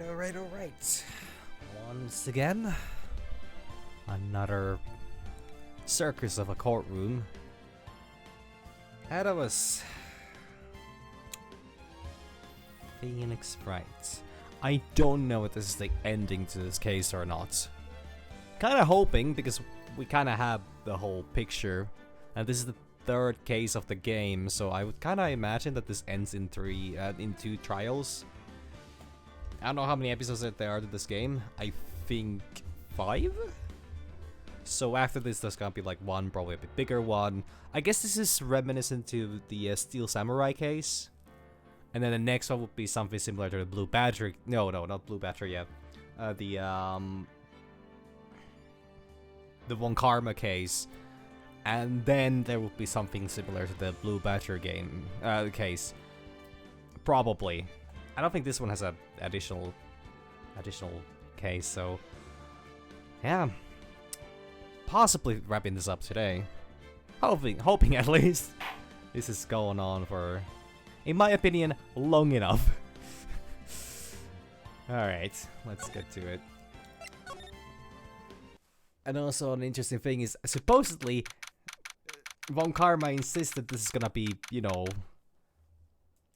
Alright. Once again, another circus of a courtroom ahead of us. Phoenix Wright. I don't know if this is the ending to this case or not. Kinda hoping, because we kinda have the whole picture, and this is the third case of the game, so I would kinda imagine that this ends in two trials. I don't know how many episodes there are to this game. I think 5? So after this, there's gonna be like one, probably a bit bigger one. I guess this is reminiscent to the Steel Samurai case. And then the next one would be something similar to the Blue Badger. No, not Blue Badger yet. The Von Karma case. And then there would be something similar to the Blue Badger game case. Probably. I don't think this one has a additional case, so yeah. Possibly wrapping this up today. Hoping at least. This is going on for, in my opinion, long enough. Alright, let's get to it. And also an interesting thing is, supposedly, Von Karma insists that this is gonna be, you know,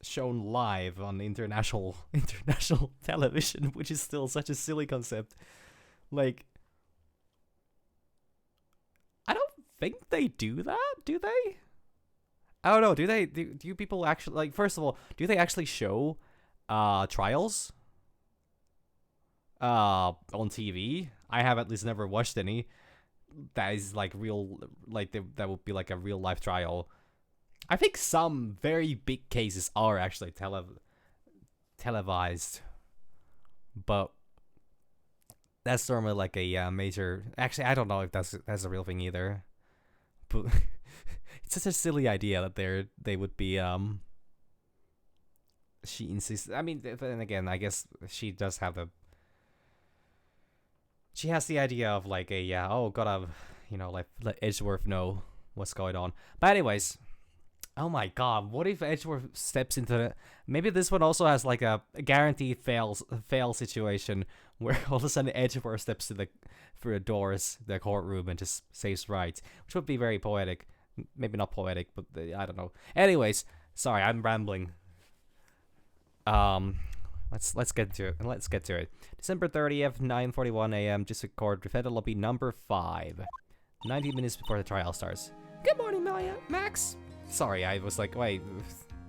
shown live on international television, which is still such a silly concept. Like, I don't think they do that, do they? I don't know, do people actually, like, first of all, do they actually show trials on TV? I have at least never watched any that is like real, like that would be like a real life trial. I think some very big cases are actually televised, but that's normally like a major. Actually, I don't know if that's a real thing either. But it's such a silly idea that they would be. She insists. I mean, then again, I guess she does have the. She has the idea of like a gotta, you know, like let Edgeworth know what's going on. But anyways. Oh my god, what if Edgeworth steps into the... Maybe this one also has like a guaranteed fail situation where all of a sudden Edgeworth steps through the doors, the courtroom, and just saves Wright, which would be very poetic. Maybe not poetic, but I don't know. Anyways, sorry, I'm rambling. Let's get to it. December 30th, 9:41 a.m. District Court, Defendant Lobby number 5. 90 minutes before the trial starts. Good morning, Max. Sorry, I was like, wait,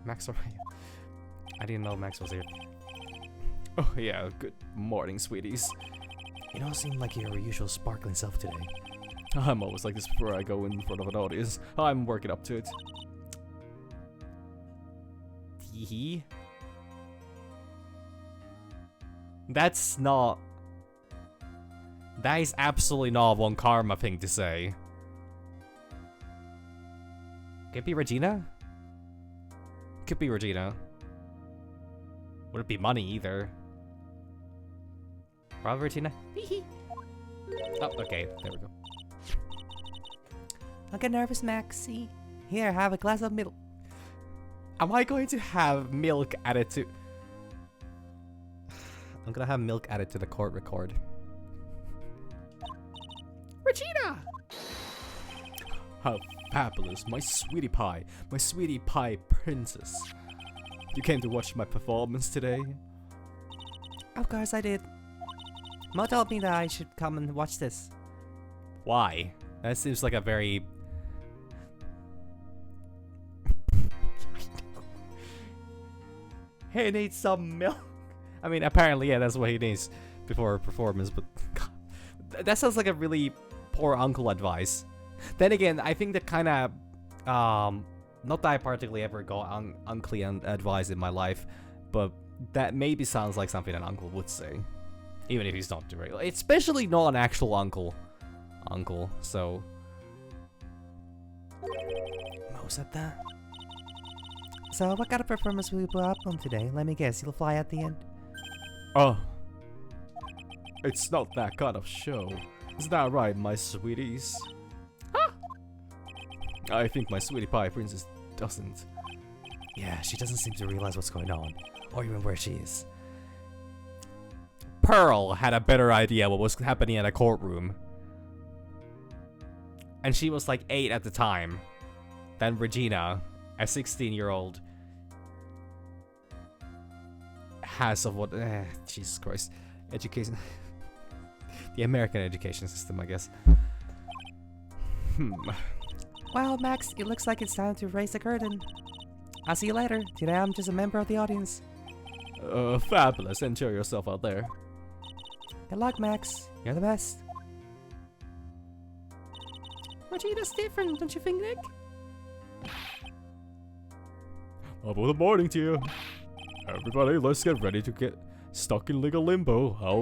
Max, are you? I didn't know Max was here. Oh yeah, good morning, sweeties. You don't seem like your usual sparkling self today. I'm always like this before I go in front of an audience. I'm working up to it. Teehee. That is absolutely not a Von Karma thing to say. Could it be Regina? Could be Regina. Wouldn't be money either. Probably Regina. Oh, okay, there we go. Don't get nervous, Maxie. Here, have a glass of milk. Am I going to have milk added to... I'm gonna have milk added to the court record. Regina! How fabulous, my sweetie pie princess. You came to watch my performance today? Of course I did. Mo told me that I should come and watch this. Why? That seems like a very... He needs some milk. I mean, apparently, yeah, that's what he needs before a performance, but... God, that sounds like a really poor uncle advice. Then again, I think that kind of, not that I particularly ever got uncle advice in my life, but that maybe sounds like something an uncle would say, even if he's not doing it. Especially not an actual uncle, so. Mo said that. So, what kind of performance will you put up on today? Let me guess, you'll fly at the end? Oh. It's not that kind of show. Is that right, my sweeties? Huh? I think my sweetie pie princess doesn't. Yeah, she doesn't seem to realize what's going on, or even where she is. Pearl had a better idea what was happening in a courtroom. And she was like 8 at the time. Than Regina, a 16-year-old, has of what... Jesus Christ. Education... the American education system, I guess. Well, Max, it looks like it's time to raise the curtain. I'll see you later. Today I'm just a member of the audience. Fabulous. Enjoy yourself out there. Good luck, Max. You're the best. Regina's different, don't you think, Nick? Top of the morning to you. Everybody, let's get ready to get stuck in legal limbo. How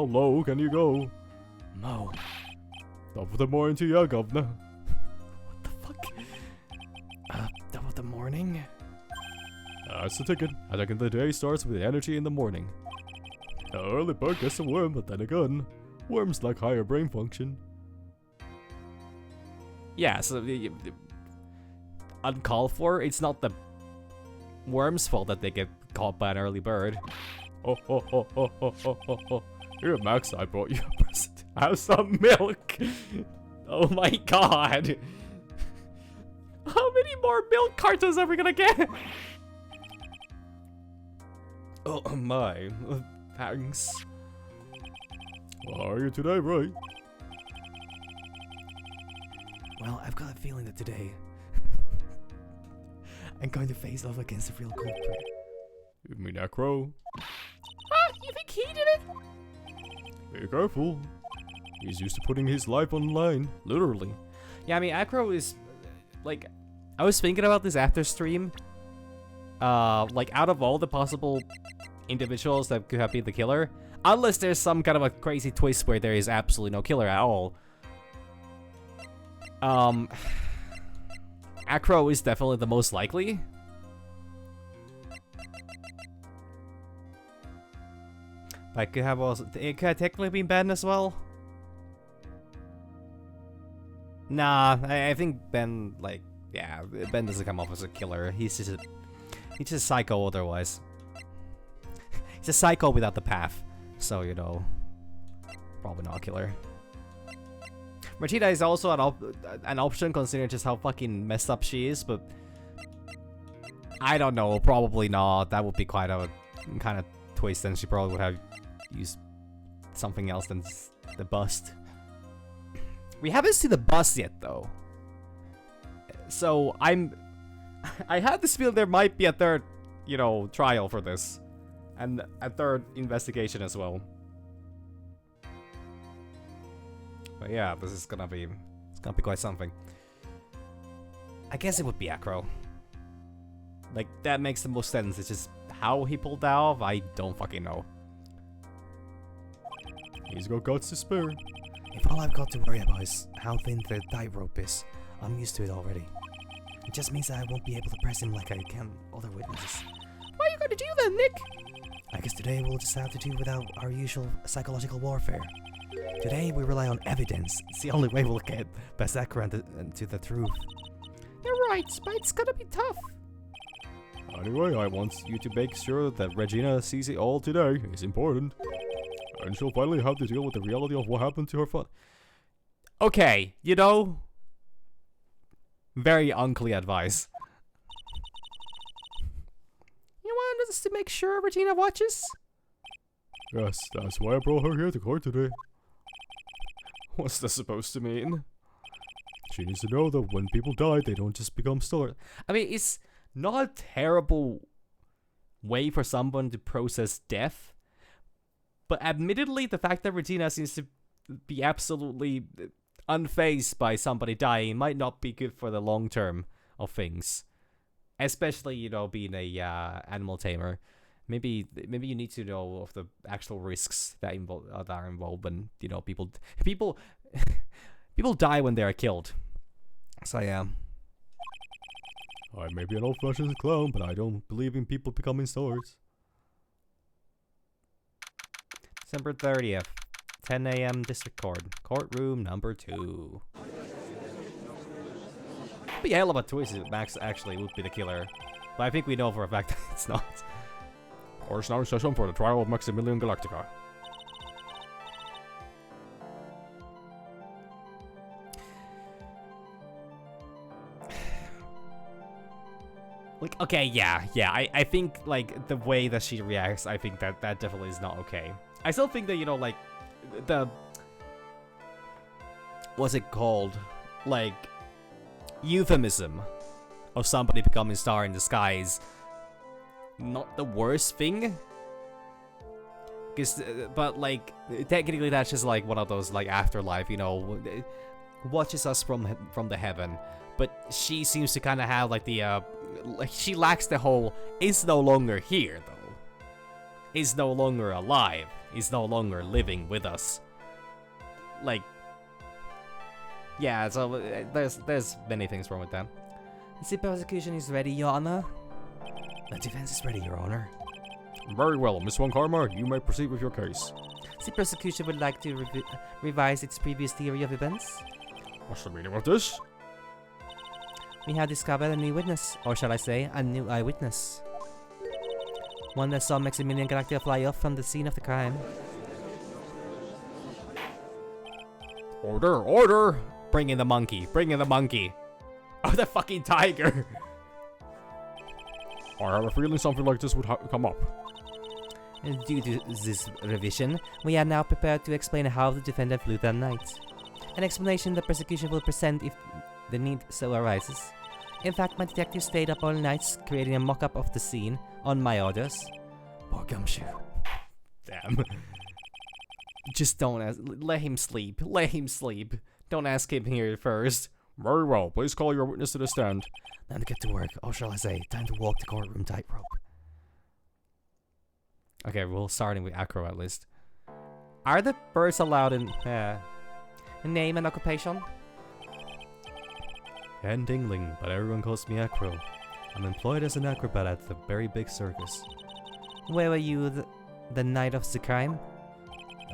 low can you go? Mo. Top of the morning to you, governor. What the fuck? Top of the morning? That's the ticket. I reckon the day starts with energy in the morning. The early bird gets a worm, but then again, worms like higher brain function. Yeah, so uncalled for. It's not the worm's fault that they get caught by an early bird. Here, Max, I brought you a present. Have some milk. Oh my god. How many more milk cartons are we gonna get? Oh my. Thanks. How are you today, Wright? Well, I've got a feeling that today I'm going to face off against a real culprit. You mean that crow? Ah, you think he did it? Be careful. He's used to putting his life on the line, literally. Yeah, I mean, Acro is, like, I was thinking about this after stream. Like, out of all the possible individuals that could have been the killer, unless there's some kind of a crazy twist where there is absolutely no killer at all, Acro is definitely the most likely. But could have also, it could have technically been Ben as well. Nah, I think Ben, like, yeah, Ben doesn't come off as a killer. He's just a psycho otherwise. He's a psycho without the path. So, you know, probably not a killer. Regina is also an option considering just how fucking messed up she is, but I don't know, probably not. That would be quite a kind of twist, and she probably would have used something else than the bust. We haven't seen the bust yet, though. So I have this feeling there might be a third, you know, trial for this, and a third investigation as well. But yeah, this is gonna be, it's gonna be quite something. I guess it would be Acro. Like, that makes the most sense. It's just how he pulled that off, I don't fucking know. He's got guts to spare. If all I've got to worry about is how thin the tightrope is, I'm used to it already. It just means that I won't be able to press him like I can other witnesses. What are you gonna do then, Nick? I guess today we'll just have to do without our usual psychological warfare. Today we rely on evidence. It's the only way we'll get past Acro and to the truth. You're right, but it's gonna be tough. Anyway, I want you to make sure that Regina sees it all today. It's important. And she'll finally have to deal with the reality of what happened to her fun. Okay, you know, very unclear advice. You want us to make sure Regina watches? Yes, that's why I brought her here to court today. What's this supposed to mean? She needs to know that when people die, they don't just become stars. I mean, it's not a terrible way for someone to process death. But admittedly, the fact that Regina seems to be absolutely unfazed by somebody dying might not be good for the long term of things. Especially, you know, being a animal tamer. Maybe you need to know of the actual risks that are involved when, you know, people die when they are killed. So yeah. I may be an old-fashioned clown, but I don't believe in people becoming stars. December 30th, 10 a.m. District Court, courtroom number 2. It'd be a hell of a twist if Max actually would be the killer, but I think we know for a fact that it's not. Court's now in session for the trial of Maximilian Galactica. Like, okay, yeah, I think, like, the way that she reacts, I think that definitely is not okay. I still think that, you know, like, the... What's it called? Like, euphemism of somebody becoming star in the sky is not the worst thing. But, like, technically that's just, like, one of those, like, afterlife, you know, watches us from the heaven. But she seems to kind of have, like, the, like, she lacks the whole, is no longer here, though. Is no longer alive. Is no longer living with us. Like, yeah, so there's many things wrong with that. The prosecution is ready, Your Honor. The defense is ready, Your Honor. Very well, Miss Von Karma, you may proceed with your case. The prosecution would like to revise its previous theory of events. What's the meaning of this? We have discovered a new witness, or shall I say, a new eyewitness. One that saw Maximilian Galactica fly off from the scene of the crime. Order, order! Bring in the monkey, bring in the monkey! Oh, the fucking tiger! I have a feeling something like this would come up. Due to this revision, we are now prepared to explain how the defendant flew that night. An explanation the prosecution will present if the need so arises. In fact, my detective stayed up all night creating a mock-up of the scene on my orders. Poor Gumshoe. Damn. Just don't ask. Let him sleep. Let him sleep. Don't ask him here first. Very well. Please call your witness to the stand. Time to get to work. Or shall I say, time to walk the courtroom tightrope. Okay, we'll starting with Acro at least. Are the birds allowed in... name and occupation? Ann Dingling, but everyone calls me Acro. I'm employed as an acrobat at the very big circus. Where were you the night of the crime?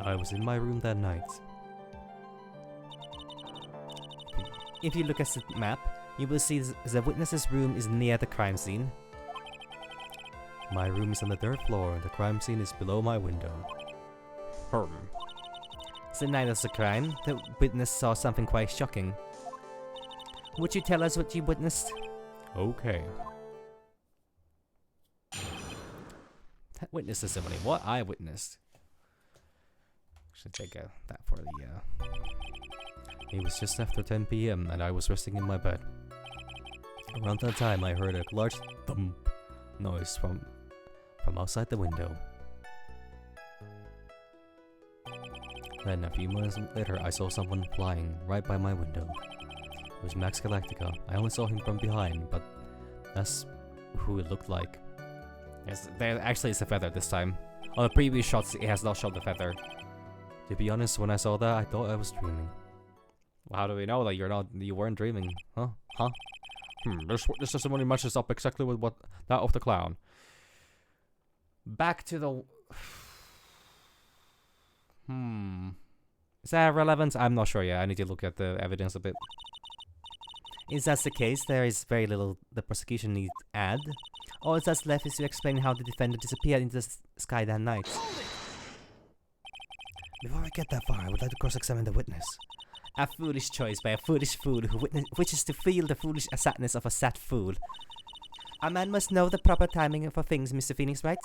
I was in my room that night. If you look at the map, you will see the witness's room is near the crime scene. My room is on the third floor and the crime scene is below my window. The night of the crime, the witness saw something quite shocking. Would you tell us what you witnessed? Okay. Witness testimony. What I witnessed. Should take that for the. It was just after 10 p.m. and I was resting in my bed. Around that time, I heard a large thump noise from outside the window. Then a few minutes later, I saw someone flying right by my window. It was Max Galactica. I only saw him from behind, but that's who it looked like. Yes, there actually is a feather this time. On the previous shots, it has not shown the feather. To be honest, when I saw that, I thought I was dreaming. Well, how do we know that you weren't dreaming? Huh? This witness testimony matches up exactly with what that of the clown. Back to the... Is that relevant? I'm not sure yet. I need to look at the evidence a bit. If that's the case, there is very little the prosecution needs to add. All that's left is to explain how the defendant disappeared into the sky that night. Before I get that far, I would like to cross-examine the witness. A foolish choice by a foolish fool who wishes to feel the foolish sadness of a sad fool. A man must know the proper timing for things, Mr. Phoenix, right?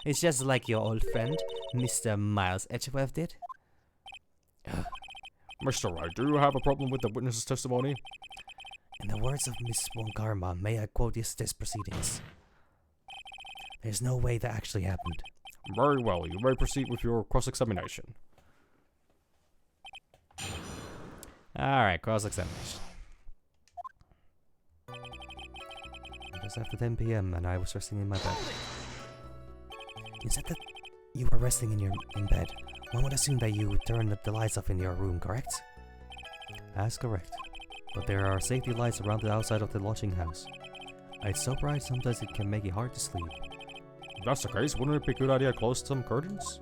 It's just like your old friend, Mr. Miles Edgeworth did. Mr. Wright, do you have a problem with the witness's testimony? In the words of Miss Von Karma, may I quote this proceedings? There's no way that actually happened. Very well, you may proceed with your cross-examination. Alright, cross-examination. It was after 10 p.m. and I was resting in my bed. You said that you were resting in bed. One would assume that you turned the lights off in your room, correct? That's correct. But there are safety lights around the outside of the lodging house. It's so bright sometimes it can make it hard to sleep. If that's the case, wouldn't it be a good idea to close some curtains?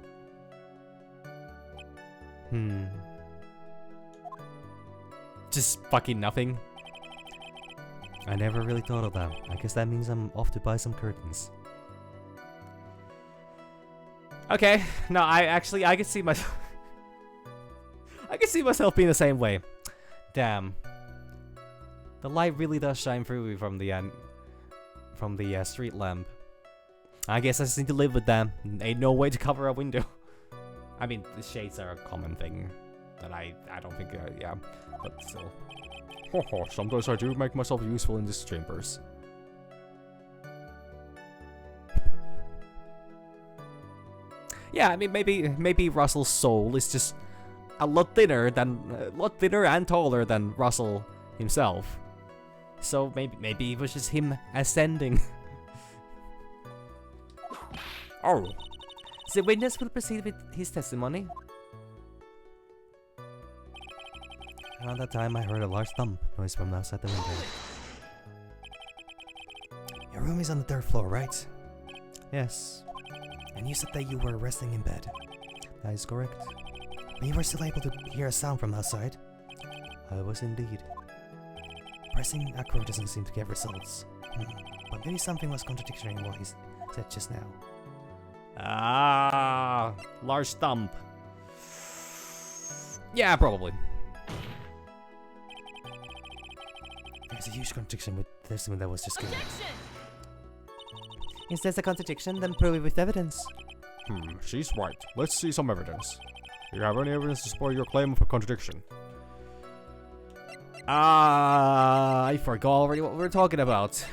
Just fucking nothing. I never really thought of that. I guess that means I'm off to buy some curtains. Okay, no, I can see myself. I can see myself being the same way. Damn. The light really does shine through from from the street lamp. I guess I just need to live with them. Ain't no way to cover a window. I mean, the shades are a common thing that I don't think, yeah, but still. Sometimes I do make myself useful in these chambers. Yeah, I mean, maybe Russell's soul is just a lot thinner and taller than Russell himself. So maybe it was just him ascending. Oh, The witness will proceed with his testimony. Around that time, I heard a large thump noise from outside the window. Your room is on the 3rd floor, right? Yes. And you said that you were resting in bed. That is correct. But you were still able to hear a sound from outside. I was indeed. Pressing acro doesn't seem to get results. But maybe something was contradictory in what he said just now. Ah, large thump. Yeah, probably. There's a huge contradiction with the testimony that was just given. If there's a contradiction, then prove it with evidence. She's right. Let's see some evidence. Do you have any evidence to support your claim of a contradiction? I forgot already what we were talking about.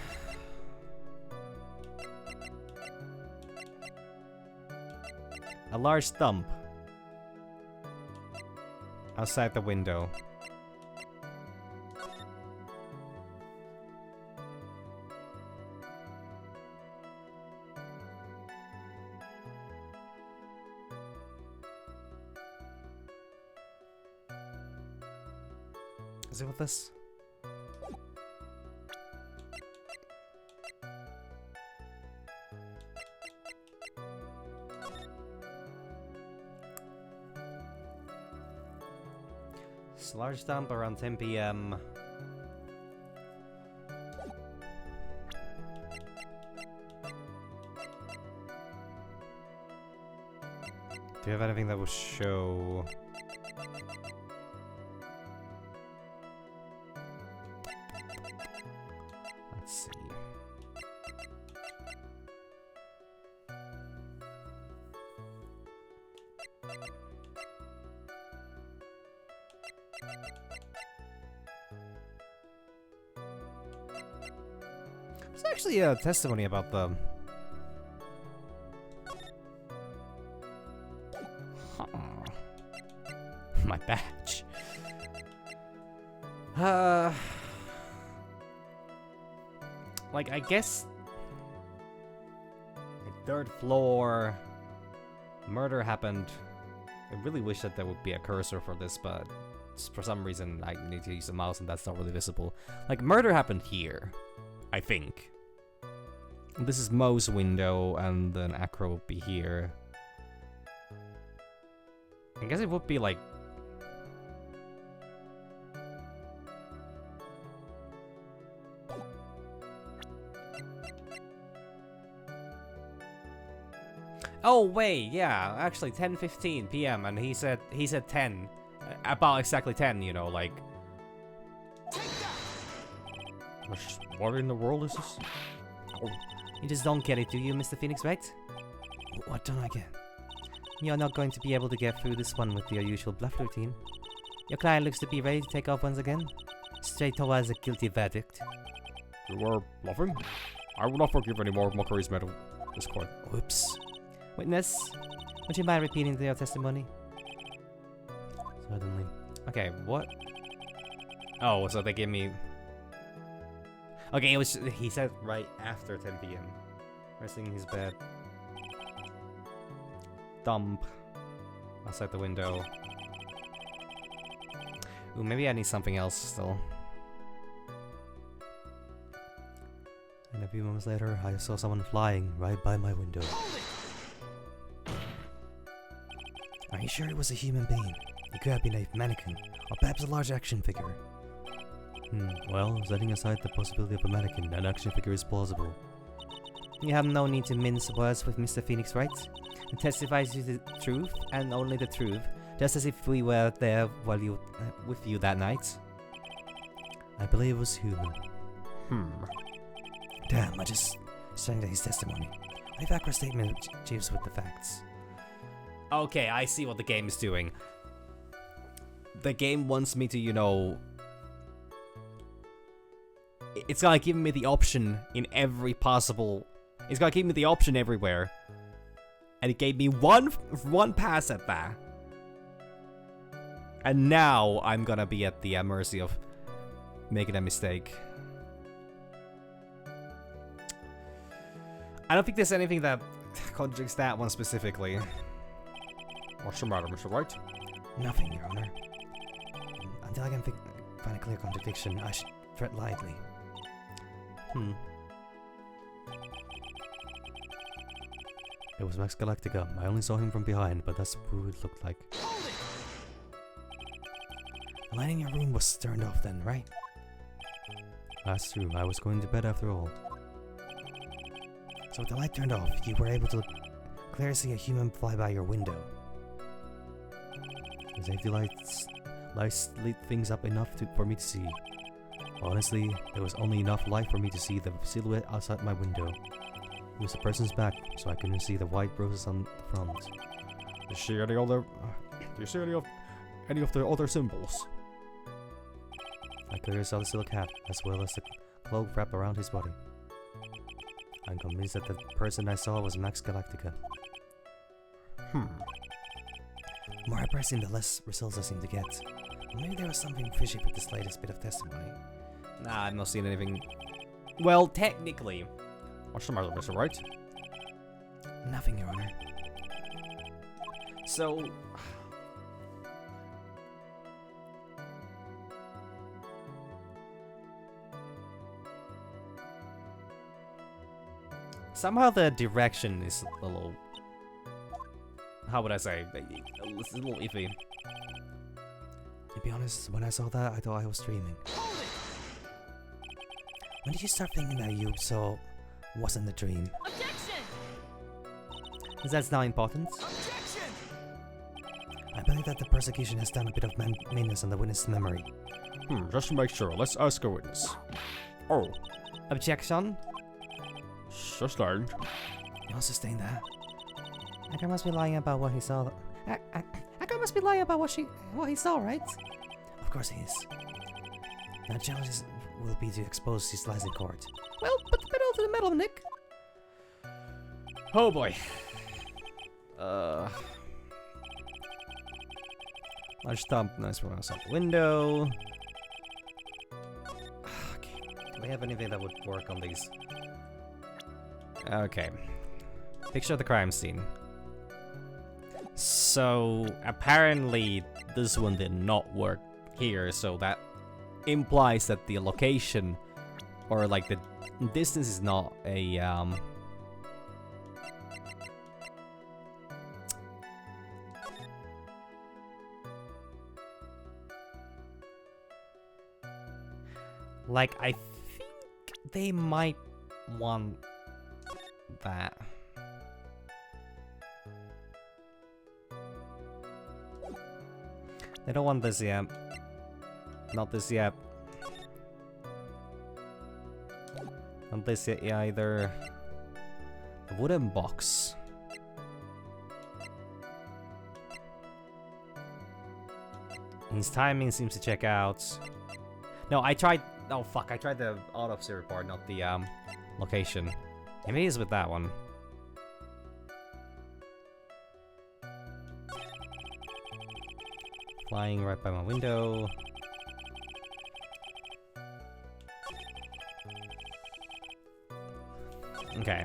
A large thump outside the window. Is it with this? It's a large dump around 10 p.m. Do you have anything that will show? Let's see. There's actually a testimony about the... My badge. Like, I guess... The 3rd floor... Murder happened. I really wish that there would be a cursor for this, but... For some reason, I need to use the mouse and that's not really visible. Like, murder happened here. I think. This is Mo's window, and then Acro would be here. I guess it would be like... Oh wait, yeah, actually 10:15 p.m. and he said 10, about exactly 10, you know, like. What in the world is this? Oh, you just don't get it, do you, Mr. Phoenix, right? What don't I get? You're not going to be able to get through this one with your usual bluff routine. Your client looks to be ready to take off once again, straight towards a guilty verdict. You were bluffing? I will not forgive any more mockeries made of this court. Whoops. Witness, would you mind repeating your testimony? Certainly. Okay, what? Oh, so they gave me... Okay, it was... He said right after 10 p.m. Resting in his bed. Dump. Outside the window. Ooh, maybe I need something else still. And a few moments later, I saw someone flying right by my window. Are you sure it was a human being? It could have been a mannequin, or perhaps a large action figure. Well, setting aside the possibility of a mannequin, an action figure is plausible. You have no need to mince words with Mr. Phoenix, right? He testifies to the truth, and only the truth, just as if we were there while you, with you that night. I believe it was human. Damn, I just signed his testimony. My background statement chiefs with the facts. Okay, I see what the game is doing. The game wants me to, you know... It's gonna give me the option in every possible... It's gonna give me the option everywhere. And it gave me one pass at that. And now I'm gonna be at the mercy of making a mistake. I don't think there's anything that contradicts that one specifically. What's the matter, Mr. Wright? Nothing, Your Honor. Until I can find a clear contradiction, I should tread lightly. It was Max Galactica. I only saw him from behind, but that's who it looked like. The light in your room was turned off then, right? That's true. I was going to bed after all. So with the light turned off, you were able to clearly see a human fly by your window. The safety lights lit things up enough for me to see. Honestly, there was only enough light for me to see the silhouette outside my window. It was a person's back, so I couldn't see the white roses on the front. Do you see any other... Do you see any of the other symbols? I clearly saw the silk hat, as well as the cloak wrapped around his body. I'm convinced that the person I saw was Max Galactica. The more I press in, the less results I seem to get. Maybe there was something fishy with this latest bit of testimony. Nah, I've not seen anything. Well, technically. What's the matter, Mr. Wright? Nothing, Your Honor. So... Somehow the direction is a little... How would I say? It's a little iffy. To be honest, when I saw that, I thought I was dreaming. When did you start thinking that you saw wasn't a dream? Objection! That's not important. Objection! I believe that the prosecution has done a bit of maintenance on the witness' memory. Just to make sure, let's ask a witness. Oh, Objection? just learned. You'll sustain that. Hacker must be lying about what he saw. Hacker must be lying about what he saw, right? Of course he is. Now challenges will be to expose his lies in court. Well, put the pedal to the metal, Nick. Oh boy. I'll stomp nice one outside the window. Okay. Do we have anything that would work on these? Okay. Picture the crime scene. So apparently this one did not work here, so that implies that the location or like the distance is not a like I think they might want that. They don't want this yet. Not this yet. Not this yet either. The wooden box. His timing seems to check out. No, I tried. Oh fuck! I tried the autopsy report, not the location. Maybe it's with that one. Flying right by my window. Okay.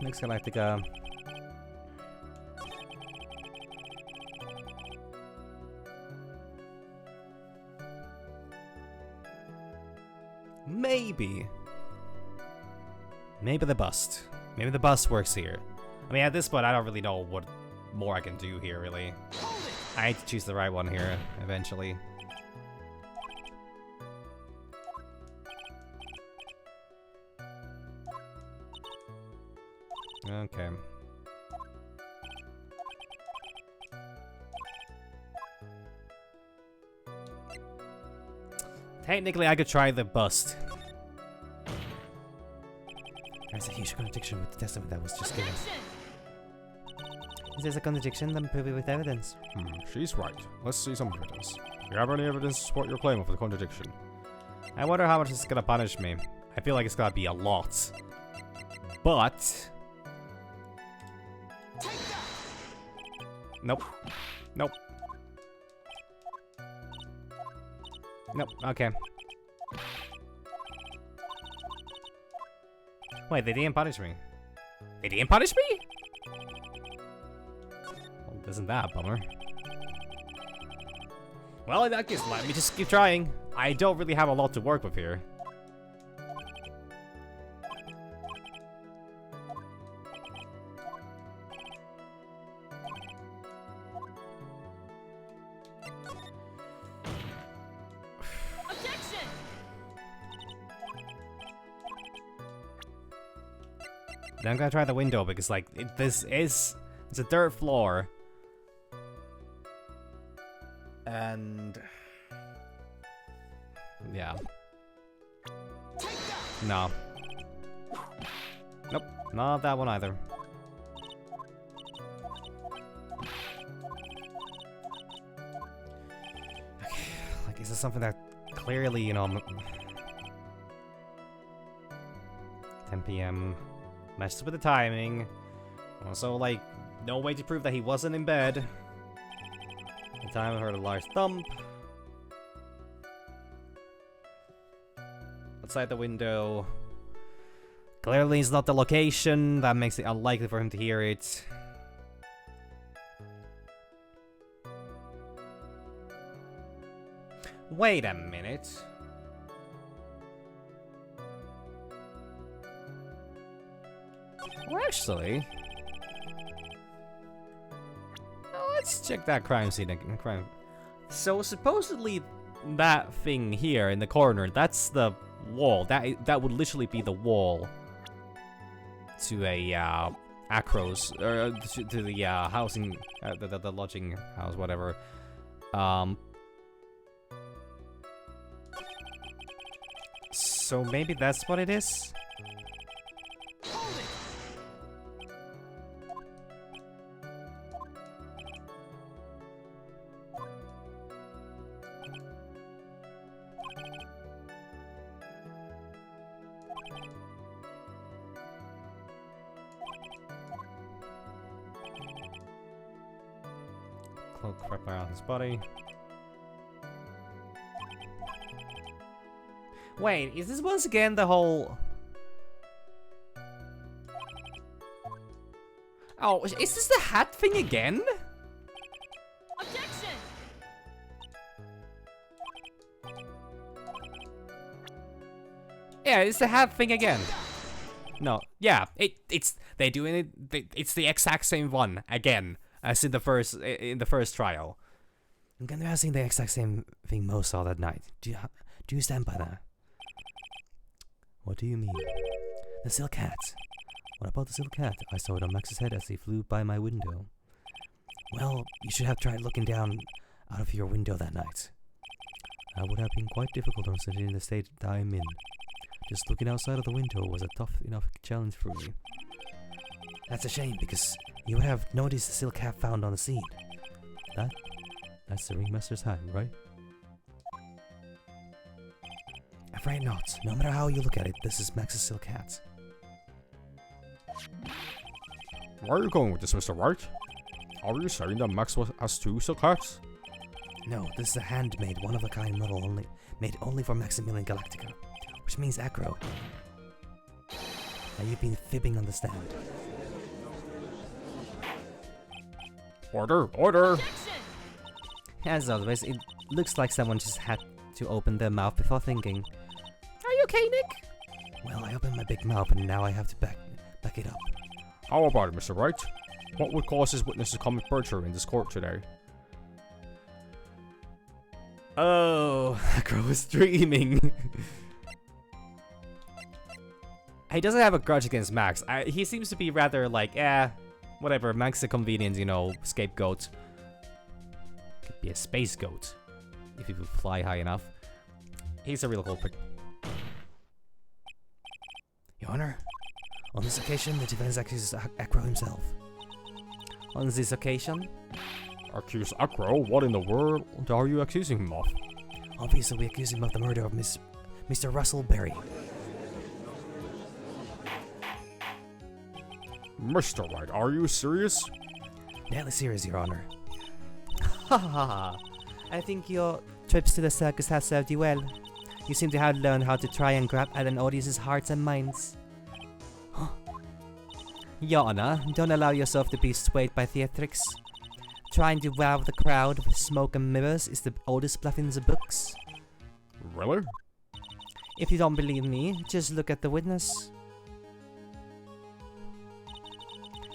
Next Galactica. Maybe. Maybe the bust. Maybe the bust works here. I mean, at this point, I don't really know what more I can do here, really. I need to choose the right one here, eventually. Okay. Technically, I could try the bust. There's a huge contradiction with the testament that was just given. If there's a contradiction, then prove it with evidence. She's right. Let's see some evidence. Do you have any evidence to support your claim of the contradiction? I wonder how much it's gonna punish me. I feel like it's gonna be a lot. But... Nope. Nope. Nope, okay. Wait, they didn't punish me. They didn't punish me? Well, isn't that a bummer? Well, in that case, let me just keep trying. I don't really have a lot to work with here. Then I'm gonna try the window because, like, it's a third floor. And... yeah. No. Nope, not that one either. Okay, like, is this something that clearly, you know... 10 p.m. Messed with the timing. Also, like, no way to prove that he wasn't in bed. The time I heard a large thump. Outside the window. Clearly it's not the location. That makes it unlikely for him to hear it. Wait a minute. Well, actually, let's check that crime scene again. So supposedly, that thing here in the corner, that's the wall. That would literally be the wall to a Acros or to the housing, the lodging house, whatever. So maybe that's what it is. Cloak wrapped around his body. Wait, is this once again the whole... Oh, is this the hat thing again? Objection! Yeah, it's the hat thing again. No, yeah, it's they're doing it. It's the exact same one again as in the first trial. I'm gonna be asking the exact same thing Mo saw that night. Do you stand by that? What do you mean? The silk hat. What about the silk hat? I saw it on Max's head as he flew by my window. Well, you should have tried looking down out of your window that night. That would have been quite difficult considering the state that I'm in. Just looking outside of the window was a tough enough challenge for me. That's a shame, because you would have noticed the silk hat found on the scene. That's the ringmaster's hat, right? Afraid not. No matter how you look at it, this is Max's silk hat. Where are you going with this, Mr. Wright? Are you saying that Max has two silk hats? No, this is a handmade, one-of-a-kind model made only for Maximilian Galactica. Which means Acro. Now you've been fibbing on the stand. Order! Order! As always, it looks like someone just had to open their mouth before thinking. Are you okay, Nick? Well, I opened my big mouth and now I have to back it up. How about it, Mr. Wright? What would cause his witness to commit perjury in this court today? Oh, Acro was dreaming. He doesn't have a grudge against Max. He seems to be rather like, whatever, Max is a convenient, you know, scapegoat. Could be a space goat, if he would fly high enough. He's a real culprit. Your Honor, On this occasion, the defense accuses Acro himself. On this occasion, Accuse Acro? What in the world are you accusing him of? Obviously, we accuse him of the murder of Mr. Russell Berry. Mr. Wright, are you serious? Deadly serious, Your Honor. ha ha ha. I think your trips to the circus have served you well. You seem to have learned how to try and grab at an audience's hearts and minds. Your Honor, don't allow yourself to be swayed by theatrics. Trying to wow the crowd with smoke and mirrors is the oldest bluff in the books. Really? If you don't believe me, just look at the witness.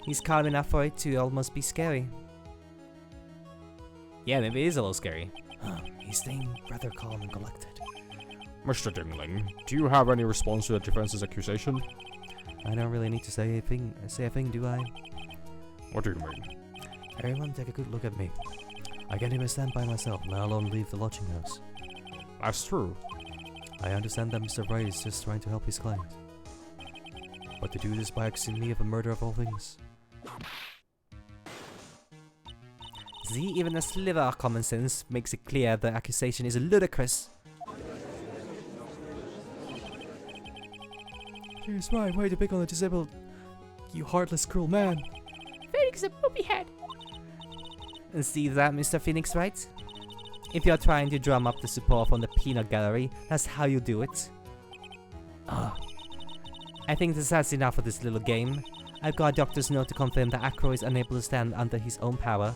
He's calm enough for it to almost be scary. Yeah, maybe it is a little scary. He's staying rather calm and collected. Mr. Dingling, do you have any response to the defense's accusation? I don't really need to say a thing, do I? What do you mean? Everyone take a good look at me. I can't even stand by myself, let alone leave the lodging house. That's true. I understand that Mr. Wright is just trying to help his client. But to do this by accusing me of a murder of all things. See, even a sliver of common sense makes it clear the accusation is ludicrous. Jeez, Wright, why to pick on the disabled, you heartless, cruel man? Phoenix a poopy head. And see that, Mr. Phoenix, right? If you're trying to drum up the support from the peanut gallery, that's how you do it. I think this has enough of this little game. I've got a doctor's note to confirm that Acro is unable to stand under his own power.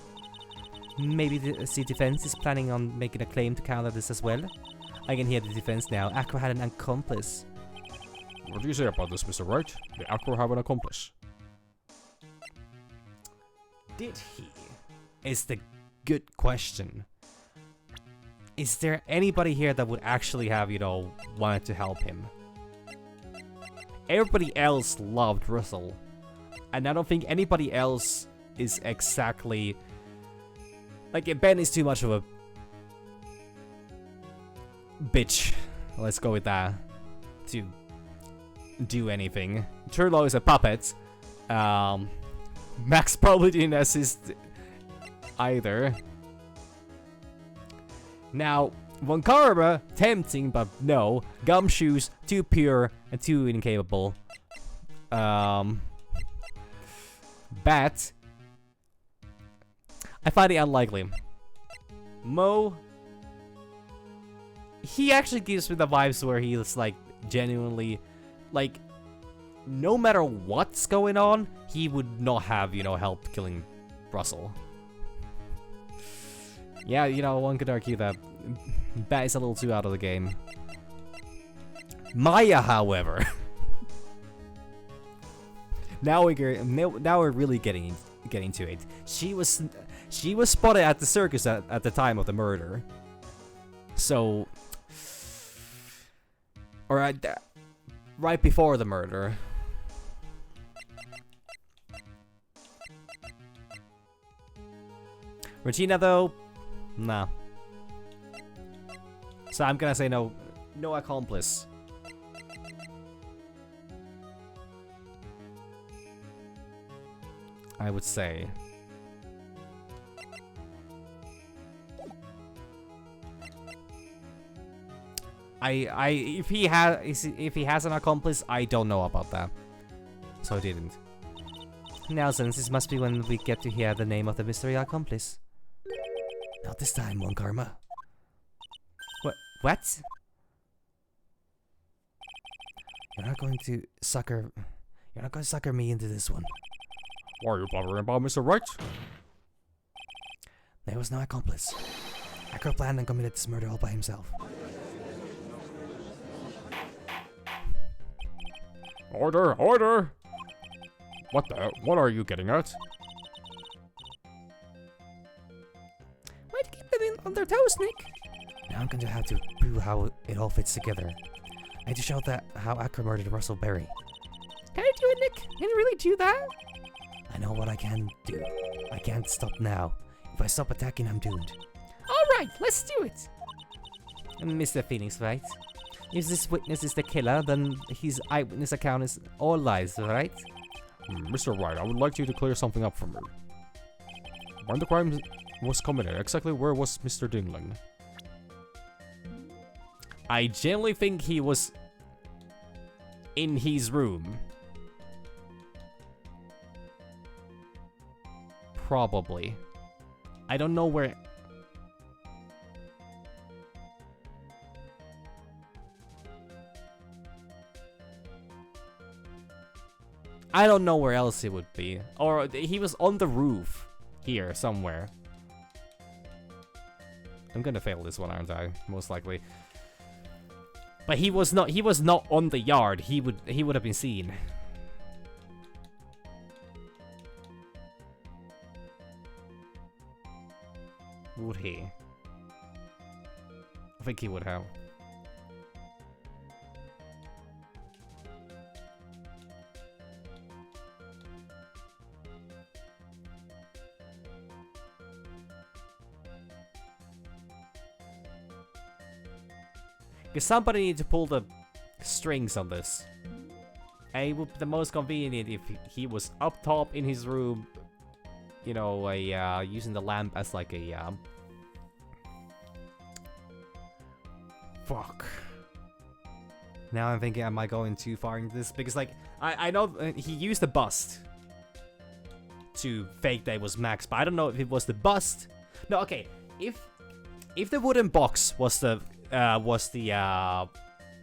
Maybe the defense is planning on making a claim to counter this as well. I can hear the defense now. Acro had an accomplice. What do you say about this, Mr. Wright? Did Acro have an accomplice? Did he? Is the good question. Is there anybody here that would actually have, wanted to help him? Everybody else loved Russell. And I don't think anybody else is exactly... Like, Ben is too much of a... bitch. Let's go with that. To do anything. Turlo is a puppet. Max probably didn't assist either. Now, Von Karma, tempting, but no. Gumshoes, too pure and too incapable. Bat, I find it unlikely. Mo, he actually gives me the vibes where he's like genuinely, like, no matter what's going on, he would not have, helped killing Russell. Yeah, one could argue that Bat is a little too out of the game. Maya, however, now we're really getting to it. She was spotted at the circus at the time of the murder. So, or right before the murder. Regina, though, nah. So I'm gonna say no accomplice. I would say. If he has an accomplice, I don't know about that. So I didn't. Now, since this must be when we get to hear the name of the mystery accomplice. Not this time, Von Karma. What? You're not going to sucker me into this one. Why are you bothering about Mr. Wright? There was no accomplice. Acro planned and committed this murder all by himself. Order! Order! What are you getting at? Why do you keep them on their toes, Nick? Now I'm going to have to prove how it all fits together. I need to show how Acro murdered Russell Berry. Can you do it, Nick? Can you really do that? I know what I can do. I can't stop now. If I stop attacking, I'm doomed. Alright, let's do it! Mr. Phoenix, right? If this witness is the killer, then his eyewitness account is all lies, right? Mr. Wright, I would like you to clear something up for me. When the crime was committed, exactly where was Mr. Dingling? I generally think he was in his room. Probably. I don't know where... I don't know where else he would be. Or he was on the roof here somewhere. I'm gonna fail this one, aren't I? Most likely. But he was not on the yard. He would have been seen. Would he? I think he would have. Because somebody needs to pull the strings on this. And it would be the most convenient if he was up top in his room, you know, using the lamp as like a, Fuck. Now I'm thinking, am I going too far into this? Because, like, I know he used the bust to fake that it was Max, but I don't know if it was the bust. No, okay. If the wooden box was the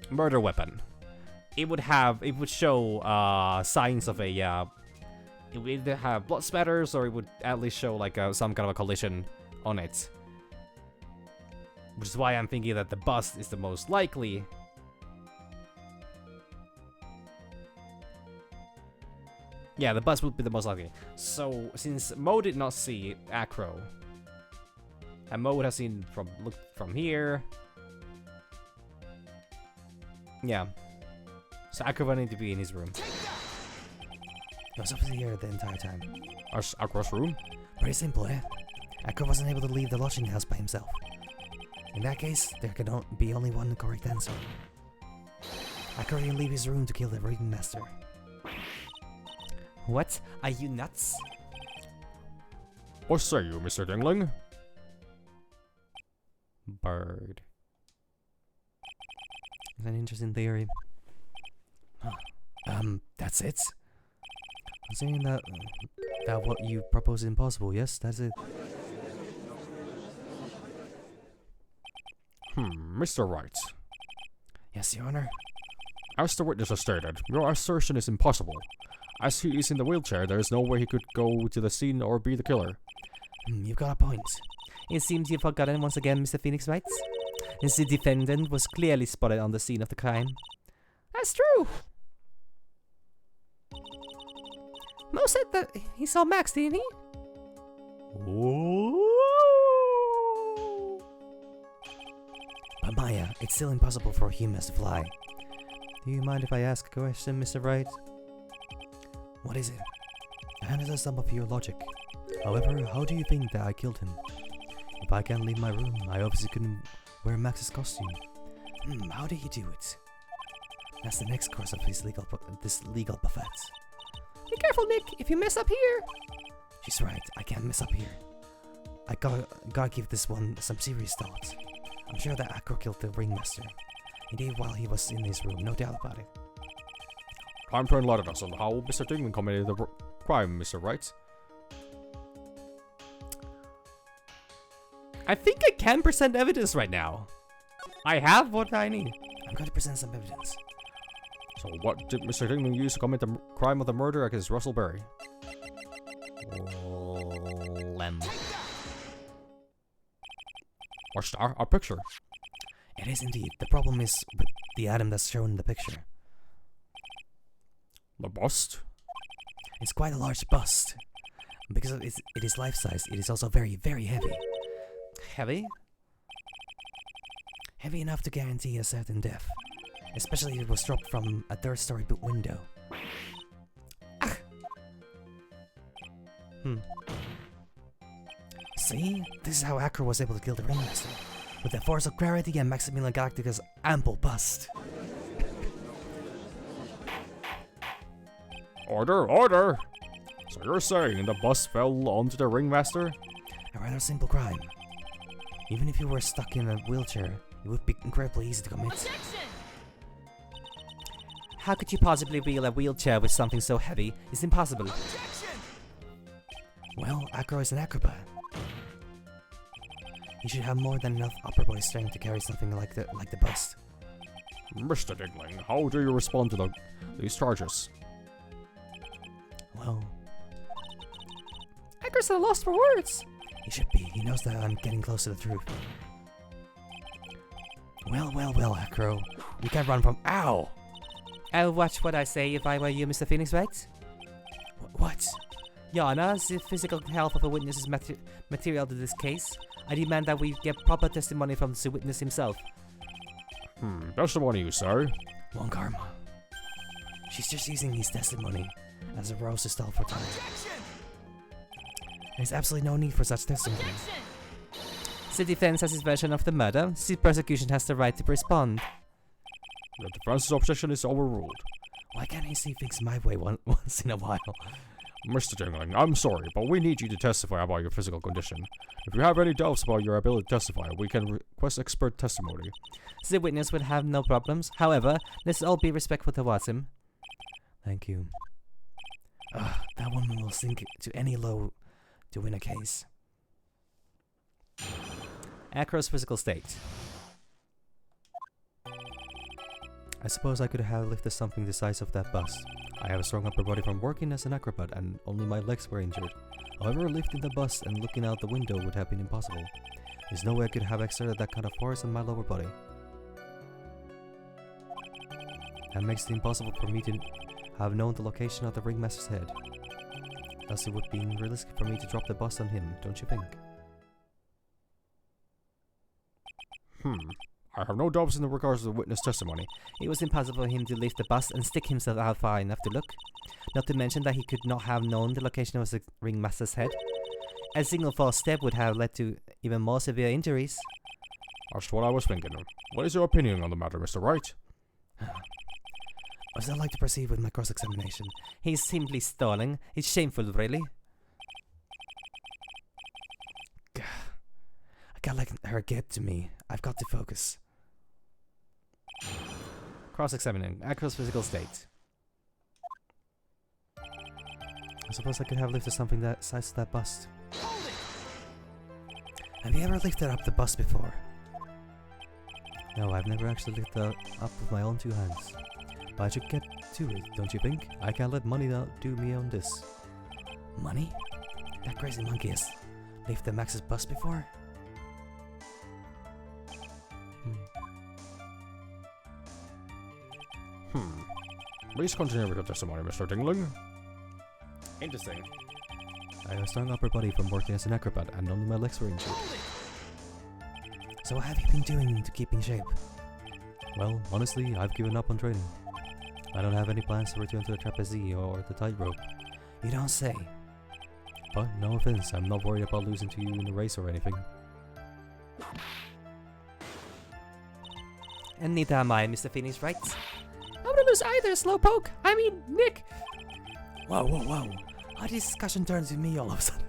murder weapon, it would show signs of a it would either have blood spatters or it would at least show like some kind of a collision on it. Which is why I'm thinking that the bust is the most likely. Yeah, the bust would be the most likely. So since Mo did not see Acro, and Mo would have seen from here. Yeah. So Acro would need to be in his room. He was up here the entire time. Across room? Pretty simple, eh? Akko wasn't able to leave the lodging house by himself. In that case, there can be only one correct answer. Akko didn't leave his room to kill the reading master. What? Are you nuts? What say you, Mr. Dingling? Bird. That's an interesting theory. That's it? Considering that what you propose is impossible, yes, that's it. Mr. Wright. Yes, Your Honor. As the witness has stated, your assertion is impossible. As he is in the wheelchair, there is no way he could go to the scene or be the killer. You've got a point. It seems you've forgotten once again, Mr. Phoenix Wright. As the defendant was clearly spotted on the scene of the crime. That's true! Mo said that he saw Max, didn't he? Ooh. But Maya, it's still impossible for humans to fly. Do you mind if I ask a question, Mr. Wright? What is it? I understand some of your logic. However, how do you think that I killed him? If I can't leave my room, I obviously couldn't wear Max's costume. How did he do it? That's the next course of this legal buffet. Be careful, Nick, if you mess up here. She's right, I can't mess up here. I gotta give this one some serious thought. I'm sure that Akro killed the ringmaster. He did while he was in his room, no doubt about it. Time to enlighten us on how Mr. Dingling committed the crime, Mr. Wright. I think I can present evidence right now. I have what I need. I'm going to present some evidence. So what did Mr. Dingling use to commit the crime of the murder against Russell Berry? Lem. Watch our picture. It is indeed. The problem is with the atom that's shown in the picture. The bust? It's quite a large bust. Because it is life-size, it is also very, very heavy. Heavy? Heavy enough to guarantee a certain death. Especially if it was dropped from a third-story window. Ah. Hmm. See? This is how Akro was able to kill the ringmaster. with the force of gravity and Maximilian Galactica's ample bust. Order, order! So you're saying the bust fell onto the ringmaster? A rather simple crime. Even if you were stuck in a wheelchair, it would be incredibly easy to commit. How could you possibly wheel a wheelchair with something so heavy? It's impossible. Well, Acro is an acrobat. He should have more than enough upper body strength to carry something like the bust. Mr. Dingling, how do you respond to these charges? Well, Acro's at a loss for words. he should be. He knows that I'm getting close to the truth. Well, Acro. You can't run from— Ow! I'll watch what I say if I were you, Mr. Phoenix, right? What? Your Honor, the physical health of a witness is material to this case. I demand that we get proper testimony from the witness himself. Testimony, you say? One Karma. She's just using his testimony as a rose to stall for time. There's absolutely no need for such testimony. The defense has his version of the murder. The prosecution has the right to respond. The defense's objection is overruled. Why can't he see things my way once in a while? Mr. Dingling, I'm sorry, but we need you to testify about your physical condition. If you have any doubts about your ability to testify, we can request expert testimony. The witness would have no problems. However, let's all be respectful towards him. Thank you. That woman will sink to any low to win a case. Acro's physical state. I suppose I could have lifted something the size of that bus. I have a strong upper body from working as an acrobat, and only my legs were injured. However, lifting the bus and looking out the window would have been impossible. There's no way I could have exerted that kind of force on my lower body. That makes it impossible for me to have known the location of the ringmaster's head. Thus, it would be unrealistic for me to drop the bus on him, don't you think? I have no doubts in regards to the witness testimony. It was impossible for him to lift the bus and stick himself out far enough to look. Not to mention that he could not have known the location of the ringmaster's head. A single false step would have led to even more severe injuries. That's what I was thinking of. What is your opinion on the matter, Mr. Wright? Would I like to proceed with my cross-examination? He's simply stalling. It's shameful, really. I can't let her get to me. I've got to focus. Cross-examining. Acro's physical state. I suppose I could have lifted something that size of that bust. Have you ever lifted up the bust before? No, I've never actually lifted up with my own two hands. But I should get to it, don't you think? I can't let money do me on this. Money? That crazy monkey has lifted Max's bust before? Please continue with your testimony, Mr. Dingling. Interesting. I have a strong upper body from working as an acrobat, and only my legs were injured. So what have you been doing to keep in shape? Well, honestly, I've given up on training. I don't have any plans to return to the trapeze or the tightrope. You don't say. But no offense, I'm not worried about losing to you in the race or anything. And neither am I, Mr. Phoenix, right? I wouldn't lose either, Slowpoke. I mean, Nick. Whoa. How did this discussion turn to me all of a sudden?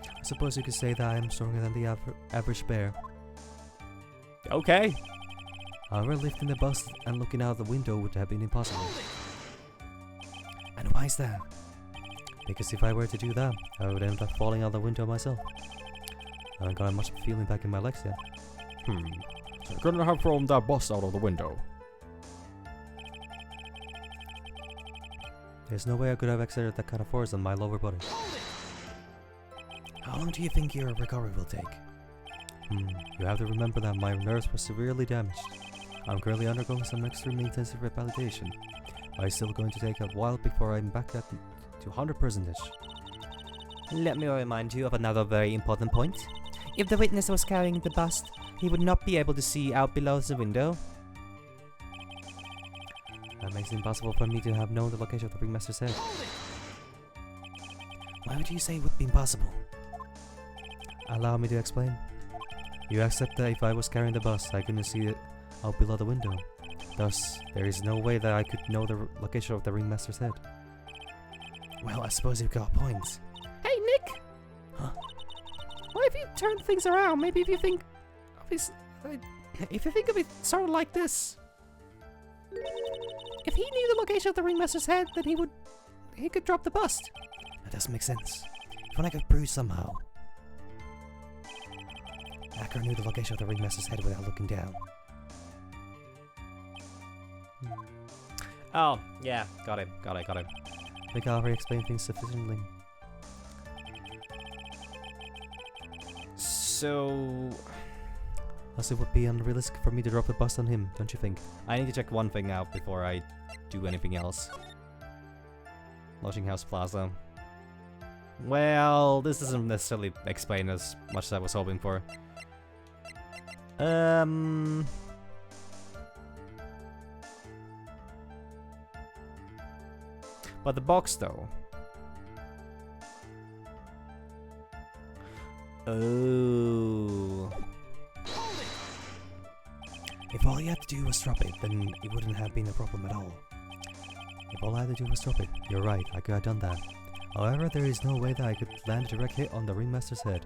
I suppose you could say that I'm stronger than the average bear. Okay. However, lifting the bus and looking out the window would have been impossible. And why is that? Because if I were to do that, I would end up falling out the window myself. I haven't got much feeling back in my legs yet. So you couldn't have thrown that bus out of the window. There's no way I could have exerted that kind of force on my lower body. How long do you think your recovery will take? You have to remember that my nerves were severely damaged. I'm currently undergoing some extremely intensive rehabilitation. But it's still going to take a while before I'm back at to 100%. Let me remind you of another very important point. If the witness was carrying the bust, he would not be able to see out below the window. That makes it impossible for me to have known the location of the ringmaster's head. Why would you say it would be impossible? Allow me to explain. You accept that if I was carrying the bus, I couldn't see it out below the window. Thus, there is no way that I could know the location of the ringmaster's head. Well, I suppose you've got a point. Hey, Nick! Huh? What if you turn things around? Maybe if you think of it sort of like this. If he knew the location of the ringmaster's head, then he could drop the bust. That doesn't make sense. If only I could prove somehow. Akira knew the location of the ringmaster's head without looking down. Oh, yeah, got it. I think I already explained things sufficiently. So... Plus, it would be unrealistic for me to drop the bust on him, don't you think? I need to check one thing out before I do anything else. Lodging House Plaza. Well, this doesn't necessarily explain as much as I was hoping for. But the box, though. Oh. If all you had to do was drop it, then it wouldn't have been a problem at all. If all I had to do was drop it, you're right, I could have done that. However, there is no way that I could land a direct hit on the ringmaster's head.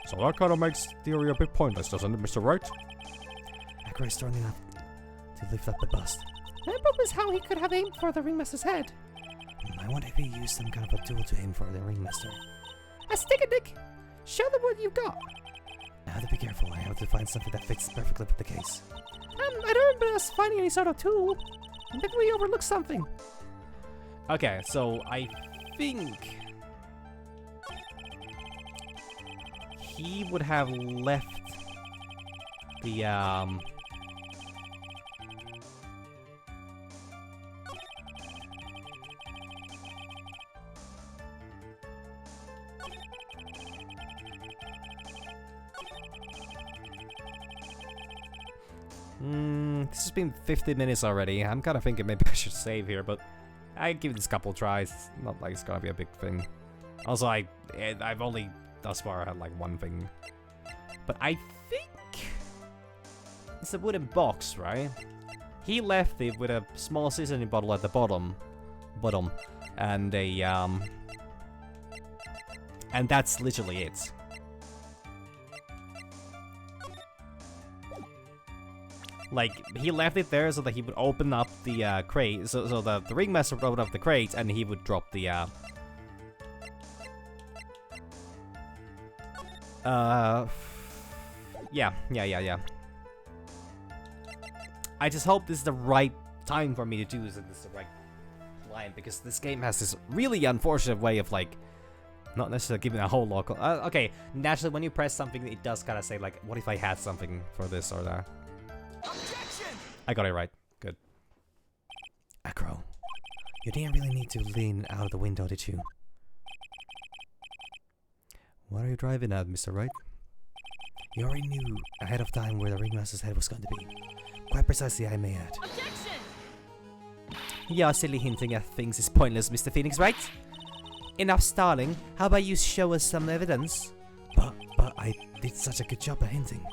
So that kind of makes theory a bit pointless, doesn't it, Mr. Wright? Akira is strong enough to lift up the bust. My problem is how he could have aimed for the ringmaster's head. I wonder if he used some kind of a tool to aim for the ringmaster. Stick it, Nick! Show them what you've got! I have to be careful, I have to find something that fits perfectly with the case. I don't remember us finding any sort of tool. Maybe we overlooked something. Okay, so I think... he would have left the, this has been 50 minutes already. I'm kind of thinking maybe I should save here, but I give this a couple tries. It's not like it's gonna be a big thing. Also, I've only thus far had like one thing, but I think it's a wooden box, right? He left it with a small seasoning bottle at the bottom, and a and that's literally it. Like, he left it there so that he would open up the crate, so the ringmaster would open up the crate and he would drop the yeah. I just hope this is the right time for me to do this and this is the right line, because this game has this really unfortunate way of, like, not necessarily giving a whole lot. Okay, naturally when you press something, it does kind of say, like, what if I had something for this or that? Objection! I got it right. Good. Acro, you didn't really need to lean out of the window, did you? What are you driving at, Mr. Wright? You already knew ahead of time where the ringmaster's head was going to be. Quite precisely, I may add. Objection! Your silly hinting at things is pointless, Mr. Phoenix, right? Enough stalling. How about you show us some evidence? But I did such a good job at hinting.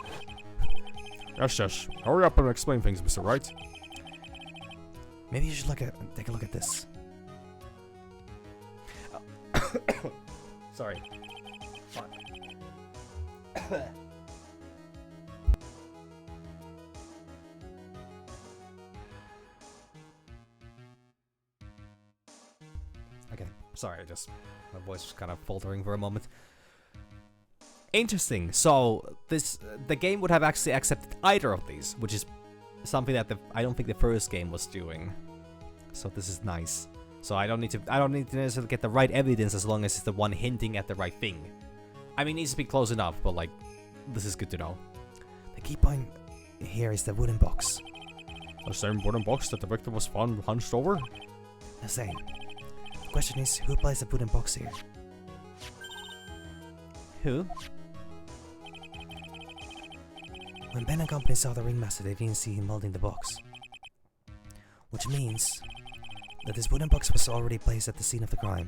Yes. Hurry up and explain things, Mr. Wright. Maybe you should take a look at this. Sorry. Fuck. Okay, sorry, my voice was kind of faltering for a moment. Interesting. So the game would have actually accepted either of these, which is something that I don't think the first game was doing. So this is nice. So I don't need to necessarily get the right evidence as long as it's the one hinting at the right thing. I mean, it needs to be close enough, but like, this is good to know. The key point here is the wooden box. The same wooden box that the victim was found hunched over? The same. The question is, who placed the wooden box here? Who? When Ben and company saw the ringmaster, they didn't see him holding the box. Which means that this wooden box was already placed at the scene of the crime.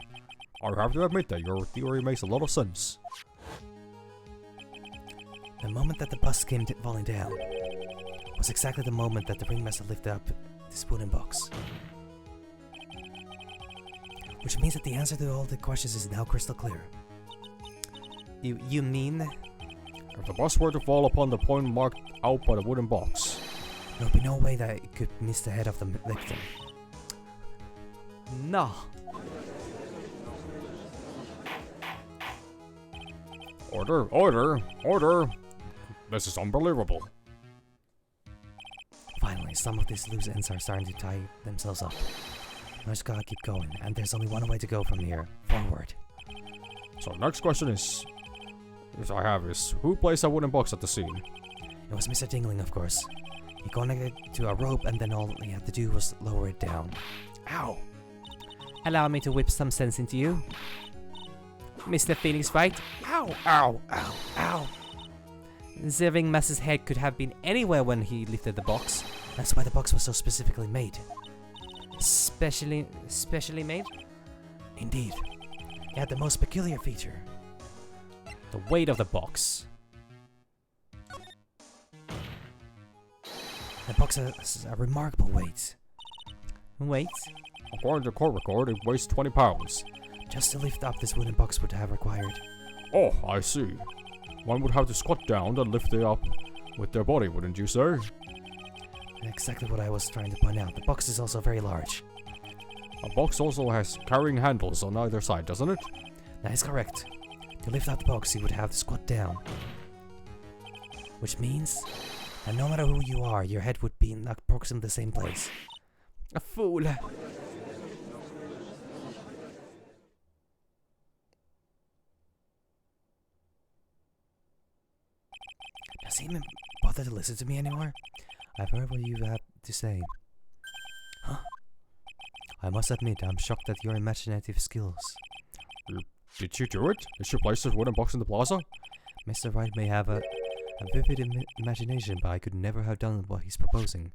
I have to admit that your theory makes a lot of sense. The moment that the bus came falling down was exactly the moment that the ringmaster lifted up this wooden box. Which means that the answer to all the questions is now crystal clear. You mean? If the bus were to fall upon the point marked out by the wooden box, There would be no way that it could miss the head of the victim. No. Order, order, order! This is unbelievable. Finally, some of these loose ends are starting to tie themselves up. I just gotta keep going, and there's only one way to go from here. Forward. So next question is who placed that wooden box at the scene? It was Mr. Dingling, of course. He connected it to a rope, and then all he had to do was lower it down. Ow. Allow me to whip some sense into you. Mr. Phoenix Wright. Ow, ow, ow, ow. The ringmaster's head could have been anywhere when he lifted the box. That's why the box was so specifically made. Specially made? Indeed. It had the most peculiar feature. The weight of the box. The box has a remarkable weight. Wait. According to court record, it weighs 20 pounds. Just to lift up this wooden box would have required. Oh, I see. One would have to squat down and lift it up with their body, wouldn't you say? Exactly what I was trying to point out. The box is also very large. A box also has carrying handles on either side, doesn't it? That is correct. To lift up the box, you would have to squat down. Which means that no matter who you are, your head would be in approximately the same place. A fool. Does he even bother to listen to me anymore? I've heard what you have to say. Huh? I must admit, I'm shocked at your imaginative skills. Did you do it? Did you place this wooden box in the plaza? Mr. Wright may have a vivid imagination, but I could never have done what he's proposing.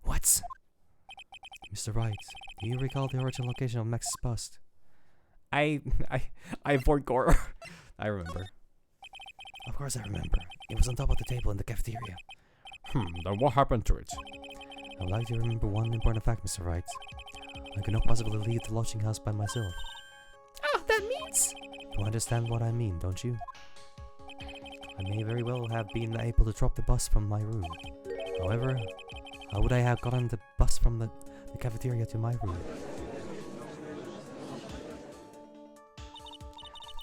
What? Mr. Wright, do you recall the original location of Max's bust? I forgot. I remember. Of course I remember. It was on top of the table in the cafeteria. Then what happened to it? I would like to remember one important fact, Mr. Wright. I could not possibly leave the lodging house by myself. Oh, that means... You understand what I mean, don't you? I may very well have been able to drop the bus from my room. However, how would I have gotten the bus from the cafeteria to my room?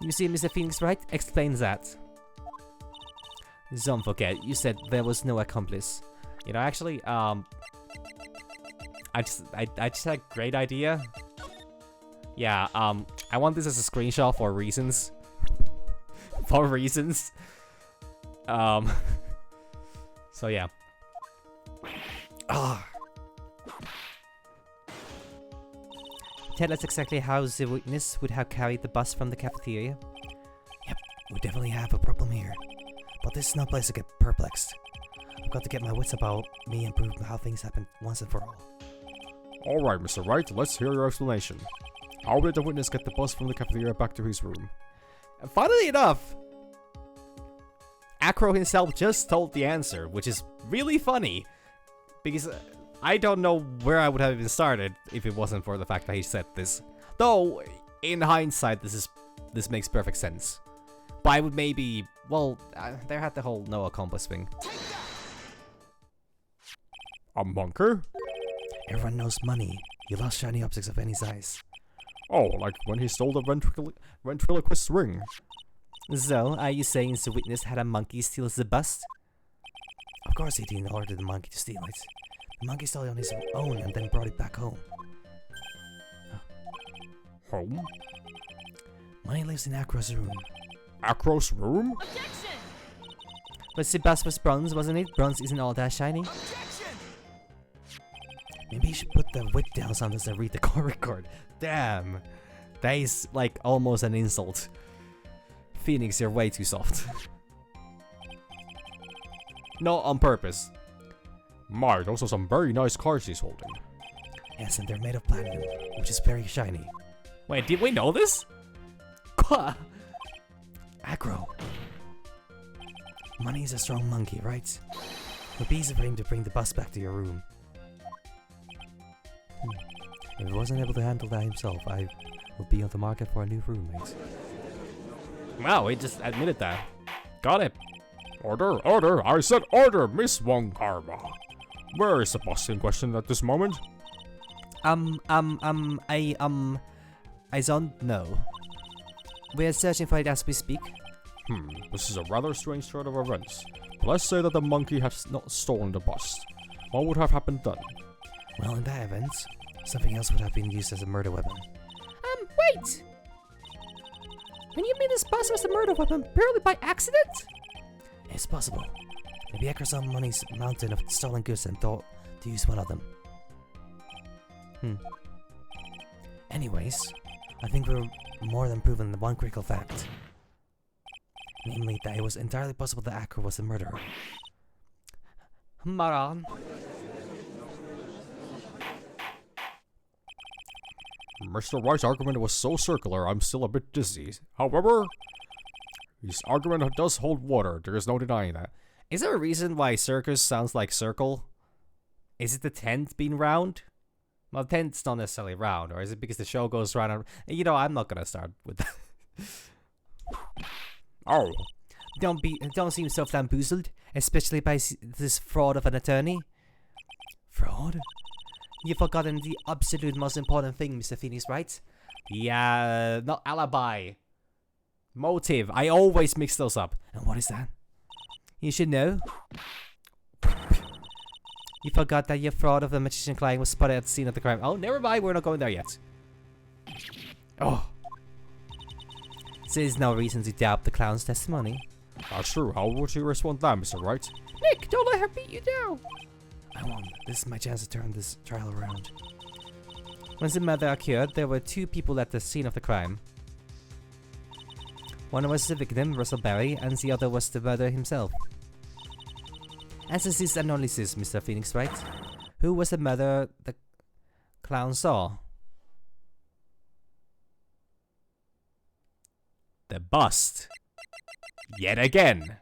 You see, Mr. Phoenix Wright explains that. Don't forget, you said there was no accomplice. You know, actually, I just had a great idea. Yeah, I want this as a screenshot for reasons. For reasons. So yeah. Tell us exactly how the witness would have carried the bus from the cafeteria. Yep, we definitely have a problem here. But this is no place to get perplexed. I've got to get my wits about me and prove how things happen once and for all. Alright, Mr. Wright, let's hear your explanation. How did the witness get the bus from the cafeteria back to his room? Funnily enough, Acro himself just told the answer, which is really funny. Because I don't know where I would have even started if it wasn't for the fact that he said this. Though, in hindsight, this makes perfect sense. But I would maybe... Well, there had the whole no accomplice thing. A monkey? Everyone knows money. You lost shiny objects of any size. Oh, like when he stole the ventriloquist's ring. So, are you saying the witness had a monkey steal the bust? Of course he didn't order the monkey to steal it. The monkey stole it on his own and then brought it back home. Home? Money lives in Acro's room. Acro's room? Objection! But the bust was bronze, wasn't it? Bronze isn't all that shiny. Objection! Maybe you should put the wit down sometimes and read the court record. Damn. That is like almost an insult. Phoenix, you're way too soft. No, on purpose. My, those are some very nice cards he's holding. Yes, and they're made of platinum, which is very shiny. Wait, did we know this? Acro. Money's a strong monkey, right? It would be easy for him to bring the bus back to your room. If he wasn't able to handle that himself, I would be on the market for a new roommate. Wow, he just admitted that. Got it. Order, order! I said order, Miss Wong Karma. Where is the bus in question at this moment? I don't know. We are searching for it as we speak. This is a rather strange turn of events. But let's say that the monkey has not stolen the bus. What would have happened then? Well, in that event, something else would have been used as a murder weapon. Wait! And you mean this bus was a murder weapon purely by accident? It's possible. Maybe Ecker saw Money's mountain of stolen goods and thought to use one of them. Anyways, I think we're more than proven the one critical fact. Namely, that it was entirely possible that Acker was the murderer. Maran. Mr. Wright's argument was so circular, I'm still a bit dizzy. However, his argument does hold water. There is no denying that. Is there a reason why circus sounds like circle? Is it the tent being round? Well, the tent's not necessarily round, or is it because the show goes round and... You know, I'm not gonna start with that. Oh. Don't seem so bamboozled, especially by this fraud of an attorney. Fraud? You've forgotten the absolute most important thing, Mr. Phoenix, right? Yeah, not alibi. Motive. I always mix those up. And what is that? You should know. You forgot that your fraud of the magician client was spotted at the scene of the crime. Oh, never mind. We're not going there yet. Oh. There's no reason to doubt the clown's testimony. That's true. How would you respond to that, Mr. Wright? Nick, don't let her beat you down! I won. This is my chance to turn this trial around. When the murder occurred, there were two people at the scene of the crime. One was the victim, Russell Barry, and the other was the murderer himself. Answer this and only this, Mr. Phoenix, right? Who was the murderer the clown saw? The bust. Yet again.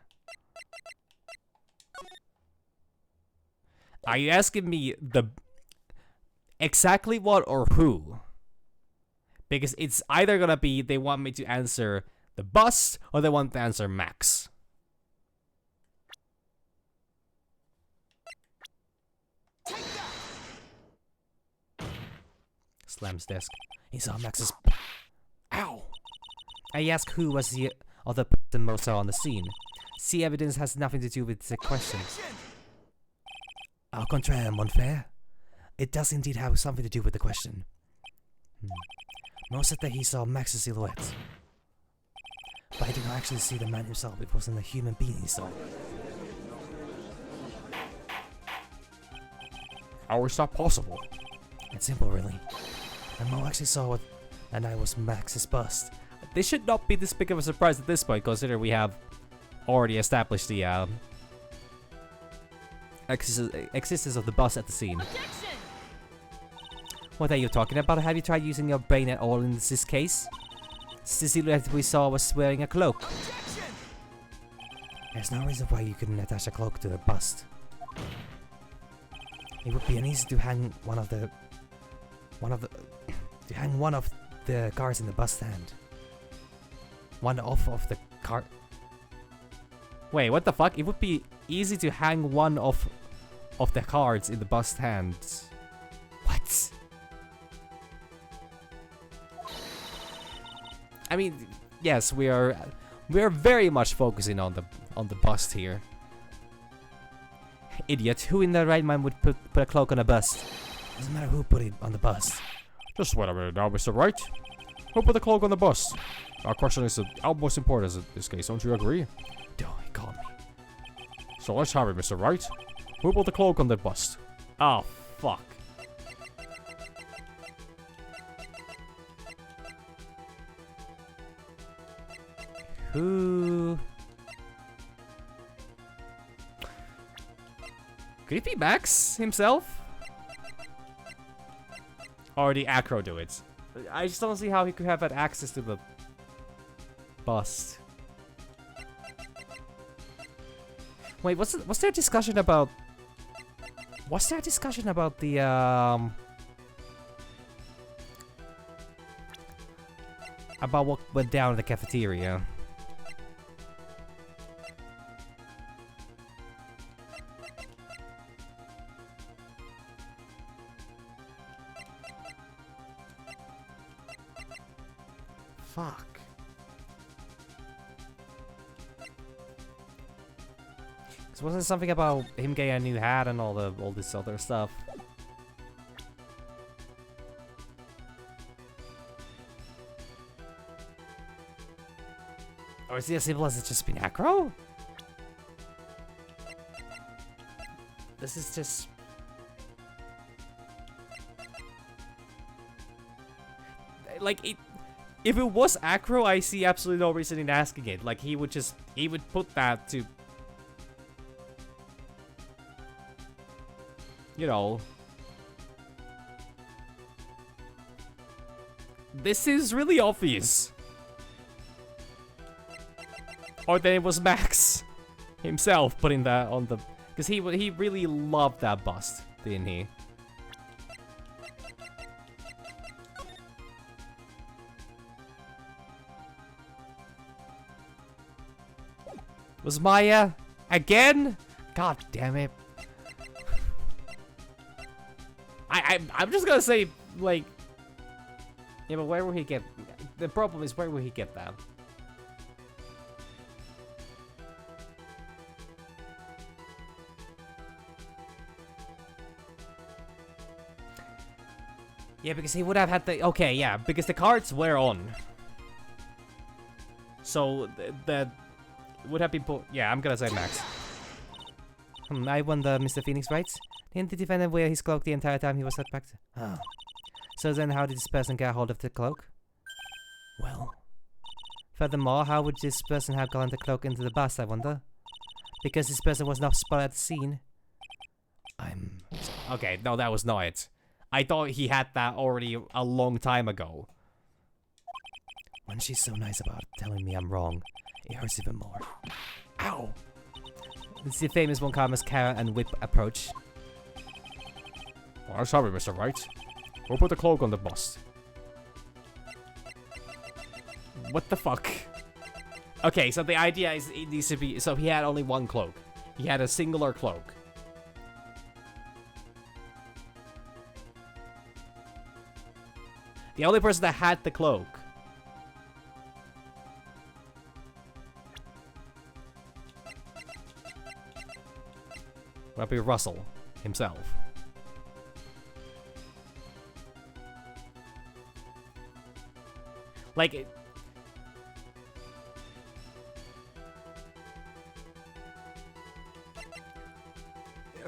Are you asking me the exactly what or who? Because it's either gonna be they want me to answer the bust or they want to answer Max. Slams desk. He saw Max's... Ow! I asked who was the other person most saw on the scene. See, evidence has nothing to do with the question. Au contraire, mon frère. It does indeed have something to do with the question. Most said that he saw Max's silhouette. But I did not actually see the man himself. It wasn't a human being he saw. How is that possible? It's simple, really. And Mo actually saw what, and I was Max's bust. This should not be this big of a surprise at this point, considering we have already established the existence of the bus at the scene. Objection! What are you talking about? Have you tried using your brain at all in this case? The silhouette we saw was wearing a cloak. Objection! There's no reason why you couldn't attach a cloak to the bust. It would be uneasy to hang one of the cards in the bust stand. One off of the card. Wait, what the fuck? It would be easy to hang one of the cards in the bust hand. What? I mean, yes, we are very much focusing on the bust here. Idiot! Who in their right mind would put a cloak on a bust? Doesn't matter who put it on the bust. Just wait a minute now, Mr. Wright. Who put the cloak on the bus? Our question is the utmost importance in this case, don't you agree? Oh, he called me. So let's have it, Mr. Wright. Who put the cloak on the bus? Oh, fuck. Who? Could it be Max himself? Or the Acro do it? I just don't see how he could have had access to the bust. Wait, what's there a discussion about? Was there a discussion about the about what went down in the cafeteria? Fuck. Wasn't it something about him getting a new hat and all this other stuff? Or is it as simple as it's just been acro? This is just... Like, if it was acro, I see absolutely no reason in asking it. Like, he would put that to... You know... This is really obvious. Or then it was Max himself putting that on the... Because he really loved that bust, didn't he? Was Maya again? God damn it. I'm just gonna say, like... Yeah, but where will he get... The problem is, where will he get that? Yeah, because he would have had the... Okay, yeah, because the cards were on. So, the would have been put... Yeah, I'm gonna say Max. I wonder, Mr. Phoenix, right? Didn't the defendant wear his cloak the entire time he was set back? Oh. So then how did this person get hold of the cloak? Well... Furthermore, how would this person have gotten the cloak into the bus, I wonder? Because this person was not spotted at the scene. Okay, no, that was not it. I thought he had that already a long time ago. When she's so nice about telling me I'm wrong, it hurts even more. Ow! This is the famous Von Karma's carrot and whip approach. Well, I'm sorry, Mr. Wright. We'll put the cloak on the bust. What the fuck? Okay, so the idea is it needs to be... So he had only one cloak. He had a singular cloak. The only person that had the cloak would be Russell himself. Like...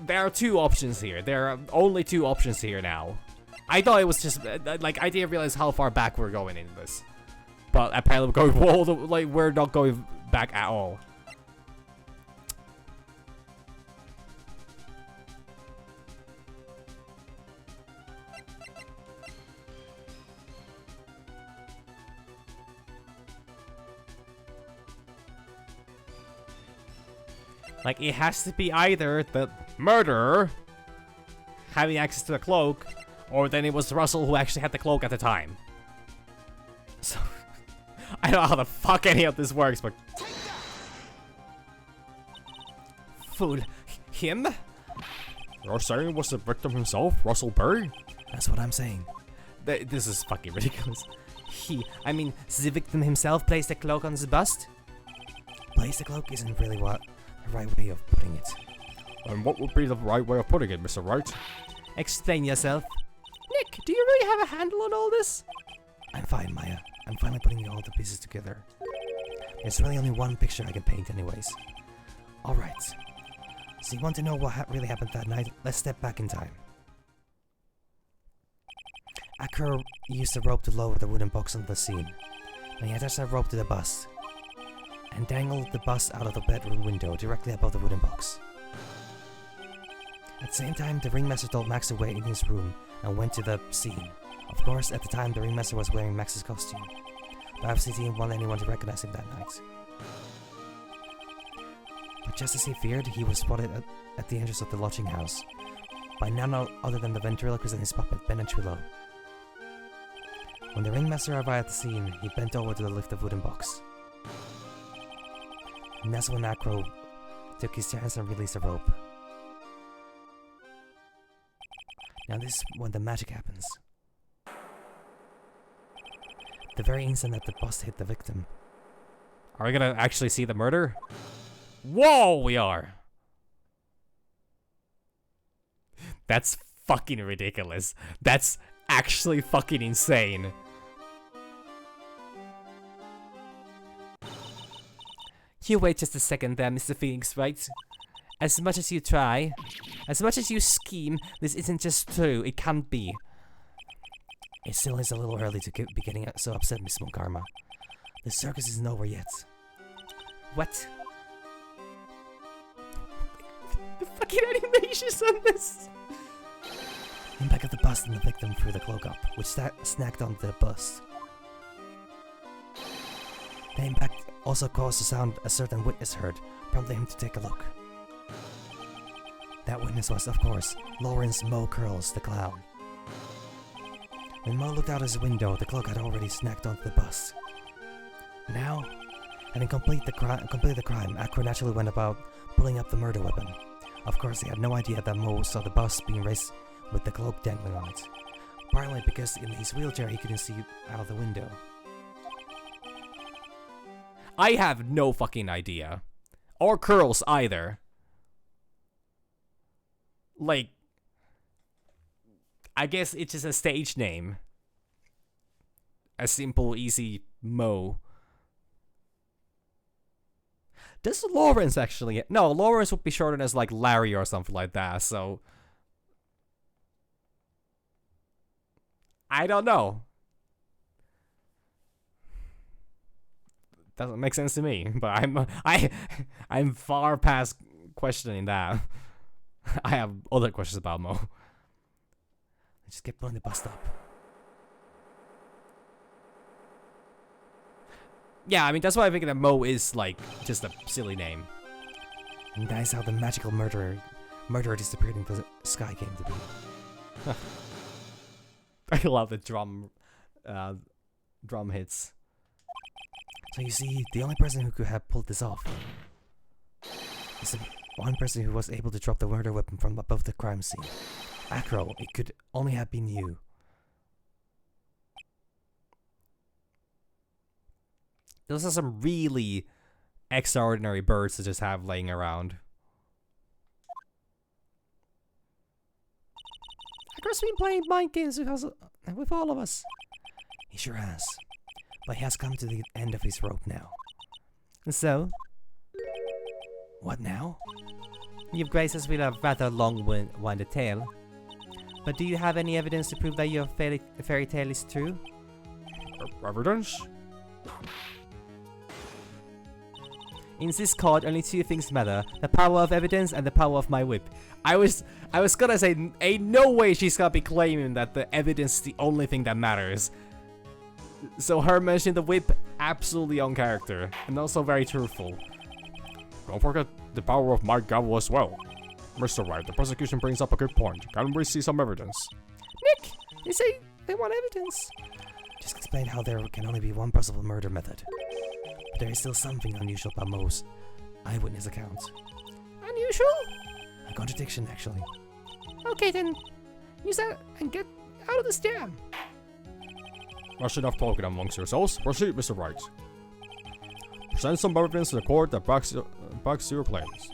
There are two options here. There are only two options here now. I thought it was just, like, I didn't realize how far back we're going into this. But apparently we're going all the, like, we're not going back at all. Like, it has to be either the murderer having access to the cloak, or then it was Russell who actually had the cloak at the time. So, I don't know how the fuck any of this works, but... Fool. Him? You're saying it was the victim himself, Russell Berry? That's what I'm saying. This is fucking ridiculous. I mean, the victim himself placed the cloak on his bust? Place the cloak isn't really what the right way of putting it. And what would be the right way of putting it, Mr. Wright? Explain yourself. Nick, do you really have a handle on all this? I'm fine, Maya. I'm finally putting all the pieces together. There's really only one picture I can paint anyways. Alright. So you want to know what really happened that night? Let's step back in time. Akira used a rope to lower the wooden box onto the scene. And he attached that rope to the bus. And dangled the bus out of the bedroom window directly above the wooden box. At the same time, the ringmaster told Max to wait in his room and went to the scene. Of course, at the time, the ringmaster was wearing Max's costume. But obviously he didn't want anyone to recognize him that night. But just as he feared, he was spotted at the entrance of the lodging house by none other than the ventriloquist and his puppet, Ben and Trilo. When the ringmaster arrived at the scene, he bent over to lift the wooden box. And that's when Acro took his chance and released the rope. Now this is when the magic happens. The very instant that the bus hit the victim. Are we gonna actually see the murder? Whoa, we are! That's fucking ridiculous. That's actually fucking insane. You wait just a second there, Mr. Phoenix Wright. As much as you try, as much as you scheme, this isn't just true. It can't be. It still is a little early to be getting so upset, Miss Monkarma. The circus isn't over yet. What? The fucking animations on this! Impact of the bust and the victim threw the cloak up, which snagged onto the bust. The impact also caused a sound a certain witness heard, prompting him to take a look. That witness was, of course, Lawrence Mo Curls, the clown. When Mo looked out his window, the cloak had already snagged onto the bust. Now, having completed the crime, Acro naturally went about pulling up the murder weapon. Of course, he had no idea that Mo saw the bust being raised with the cloak dangling on it. Partly because in his wheelchair he couldn't see out of the window. I have no fucking idea. Or Curls either. Like, I guess it's just a stage name. A simple, easy Mo. Does Lawrence actually... No, Lawrence would be shortened as like Larry or something like that, so... I don't know. Doesn't make sense to me, but I'm far past questioning that. I have other questions about Mo. Just kept pulling the bust up. Yeah, I mean, that's why I think that Mo is, like, just a silly name. And that is how the magical murderer disappeared into the sky came to be. I love the drum hits. So you see, the only person who could have pulled this off is the one person who was able to drop the murder weapon from above the crime scene. Acro, it could only have been you. Those are some really extraordinary birds to just have laying around. Acro's been playing mind games with all of us. He sure has. But he has come to the end of his rope now. So? What now? You've graced us with a rather long-winded tale. But do you have any evidence to prove that your fairy tale is true? Evidence? In this court, only two things matter: the power of evidence and the power of my whip. I was gonna say, ain't no way she's gonna be claiming that the evidence is the only thing that matters. So her mentioning the whip, absolutely on character, and also very truthful. Don't forget the power of my gavel as well. Mr. Wright, the prosecution brings up a good point. Can we see some evidence? Nick, you say they want evidence. Just explain how there can only be one possible murder method. But there is still something unusual about Mo's eyewitness account. Unusual? A contradiction, actually. Okay then, use that and get out of this jam. That's enough talking amongst yourselves. Proceed, Mr. Wright. Present some evidence to the court that backs your claims.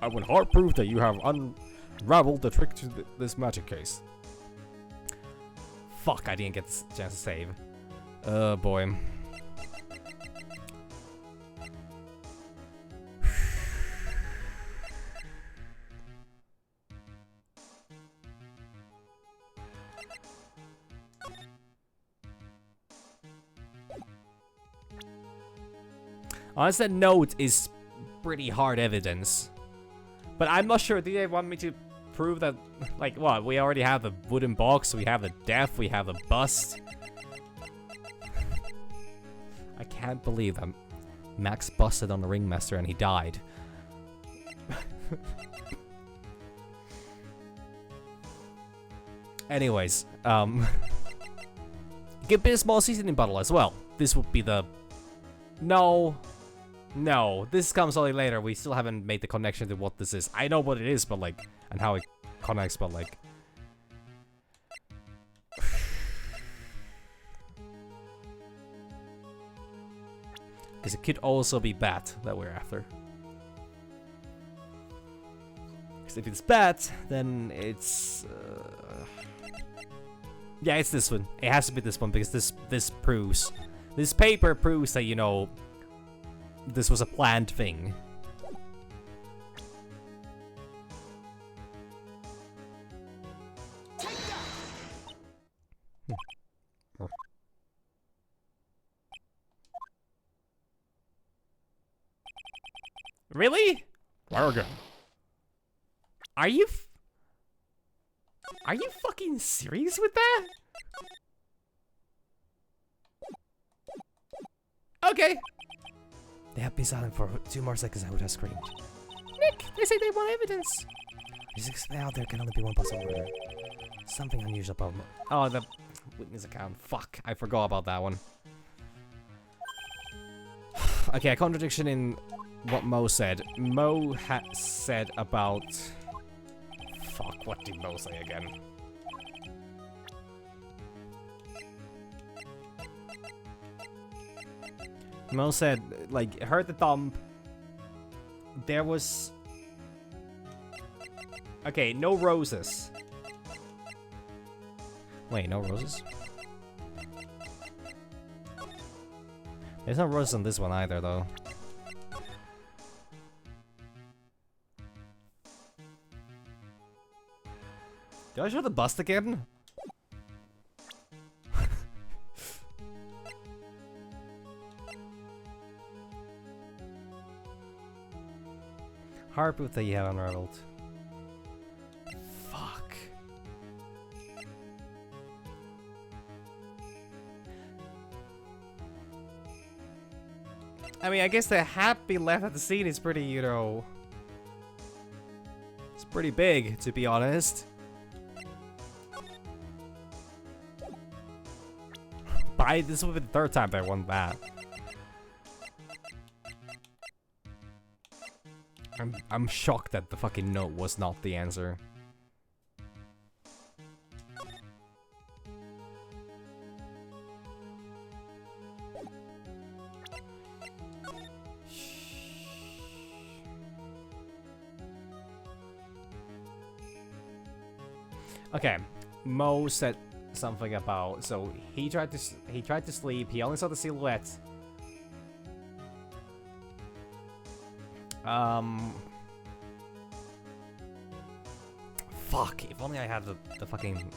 I would hard prove that you have unraveled the trick to this magic case. Fuck, I didn't get the chance to save. Oh boy. Honestly, that note is pretty hard evidence. But I'm not sure, do they want me to prove that, like, what? We already have the wooden box, we have the death, we have the bust. I can't believe that Max busted on the ringmaster and he died. Anyways, give me a small seasoning bottle as well. This would be the... No. No, this comes only later. We still haven't made the connection to what this is. I know what it is, but like, and how it connects, but like... Because it could also be bat that we're after. Because if it's bat, then it's... Yeah, it's this one. It has to be this one because this proves... This paper proves that, you know, this was a planned thing. Really? Fire again. Are you fucking serious with that? Okay. They have been silent for 2 more seconds. I would have screamed. Nick, they say they want evidence. Just out there can only be one possible murder. Something unusual about Oh, the witness account. Fuck, I forgot about that one. Okay, a contradiction in what Mo said. Mo said about... Fuck, what did Mo say again? Mo said, like, heard the thump. There was... Okay, no roses. Wait, no roses? There's no roses on this one either, though. Did I show the bust again? Hard proof that you have unraveled. Fuck. I mean, I guess the hat being left at the scene is pretty, you know... It's pretty big, to be honest. But this will be the 3rd time that I won that. I'm shocked that the fucking note was not the answer. Okay, Mo said something about, so he tried to sleep. He only saw the silhouette. Fuck, if only I had the fucking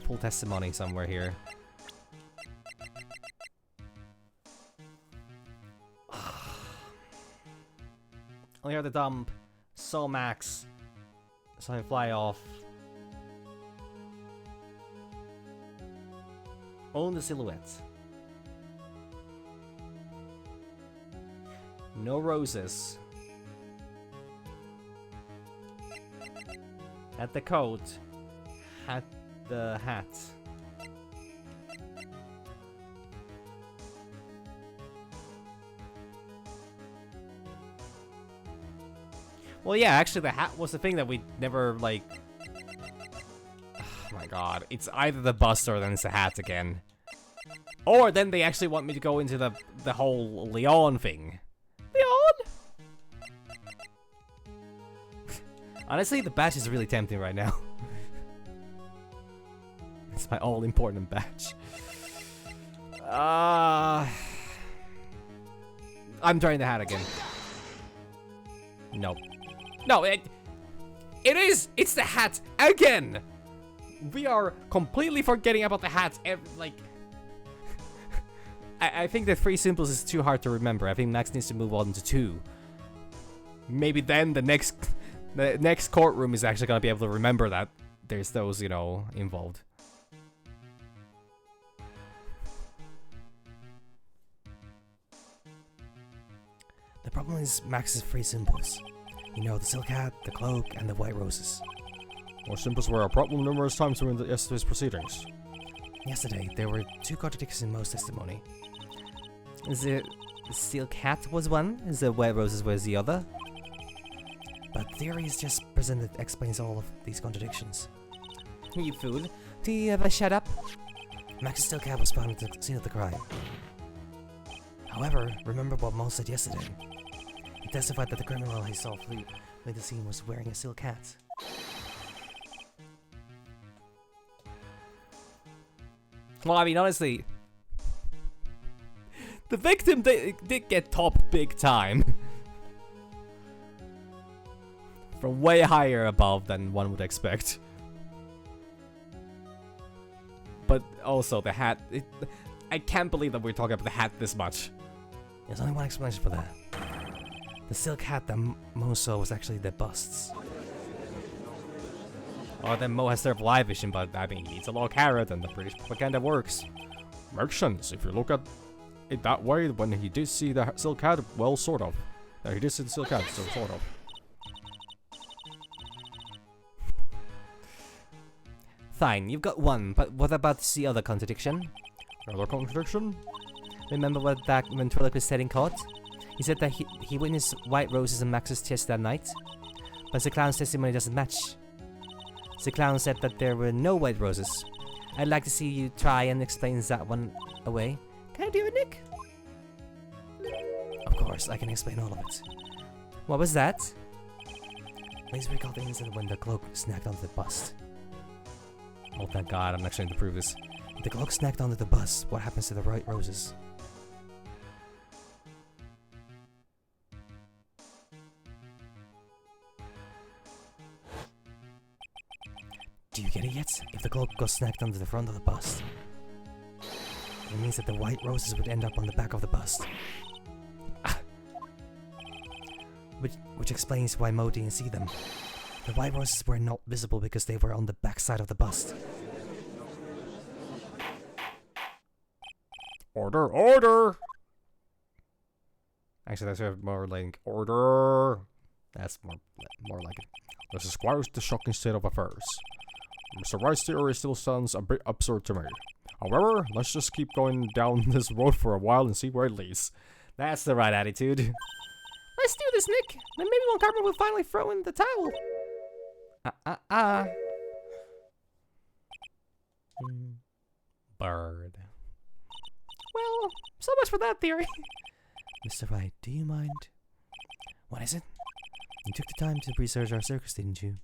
full testimony somewhere here. Only heard the dump, saw Max, saw him fly off. Own the silhouette. No roses. Had the coat. Had the hat. Well, yeah, actually the hat was the thing that we never, like... Oh my god. It's either the bust or then it's the hat again. Or then they actually want me to go into the whole Leon thing. Honestly, the badge is really tempting right now. It's my all-important badge. I'm trying the hat again. Nope. No, it is! It's the hat again! We are completely forgetting about the hat. Like... I think that 3 simples is too hard to remember. I think Max needs to move on to 2. Maybe then the next courtroom is actually gonna be able to remember that there's those, you know, involved. The problem is Max's three symbols. You know, the silk hat, the cloak, and the white roses. More symbols were a problem numerous times during yesterday's proceedings. Yesterday, there were two contradictions in Mo's testimony. The silk hat was one, the white roses was the other. But theories just presented explains all of these contradictions. You fool. Do you ever shut up? Max's silk hat was found at the scene of the crime. However, remember what Mo said yesterday. He testified that the criminal he saw flee the scene was wearing a silk hat. Well, I mean, honestly, the victim did get topped big time. From way higher above than one would expect. But also the hat, I can't believe that we're talking about the hat this much. There's only one explanation for that. The silk hat that Mo saw was actually the bust's. Oh, then Mo has terrible eye vision, but I mean, he eats a lot of carrot and the British propaganda works. Makes sense if you look at it that way. When he did see the silk hat, well, sort of. He did see the silk hat, so sort of. Fine, you've got one, but what about the other contradiction? Another contradiction? Remember what that ventriloquist said in court? He said that he witnessed white roses on Max's chest that night, but the clown's testimony doesn't match. The clown said that there were no white roses. I'd like to see you try and explain that one away. Can I do it, Nick? Of course, I can explain all of it. What was that? Please recall the incident when the cloak snagged onto the bust. Oh, thank God, I'm actually going to prove this. If the cloak snagged onto the bust, what happens to the white roses? Do you get it yet? If the cloak got snagged onto the front of the bust, it means that the white roses would end up on the back of the bust. Which explains why Mo didn't see them. The white roses were not visible because they were on the back side of the bust. Order, order! Actually, that's more like order. That's more like it. This is quite the shocking state of affairs. Mr. Wright's theory still sounds a bit absurd to me. However, let's just keep going down this road for a while and see where it leads. That's the right attitude. Let's do this, Nick. Then maybe one Carmen will finally throw in the towel. Bird. Well, so much for that theory. Mr. Wright, do you mind? What is it? You took the time to research our circus, didn't you?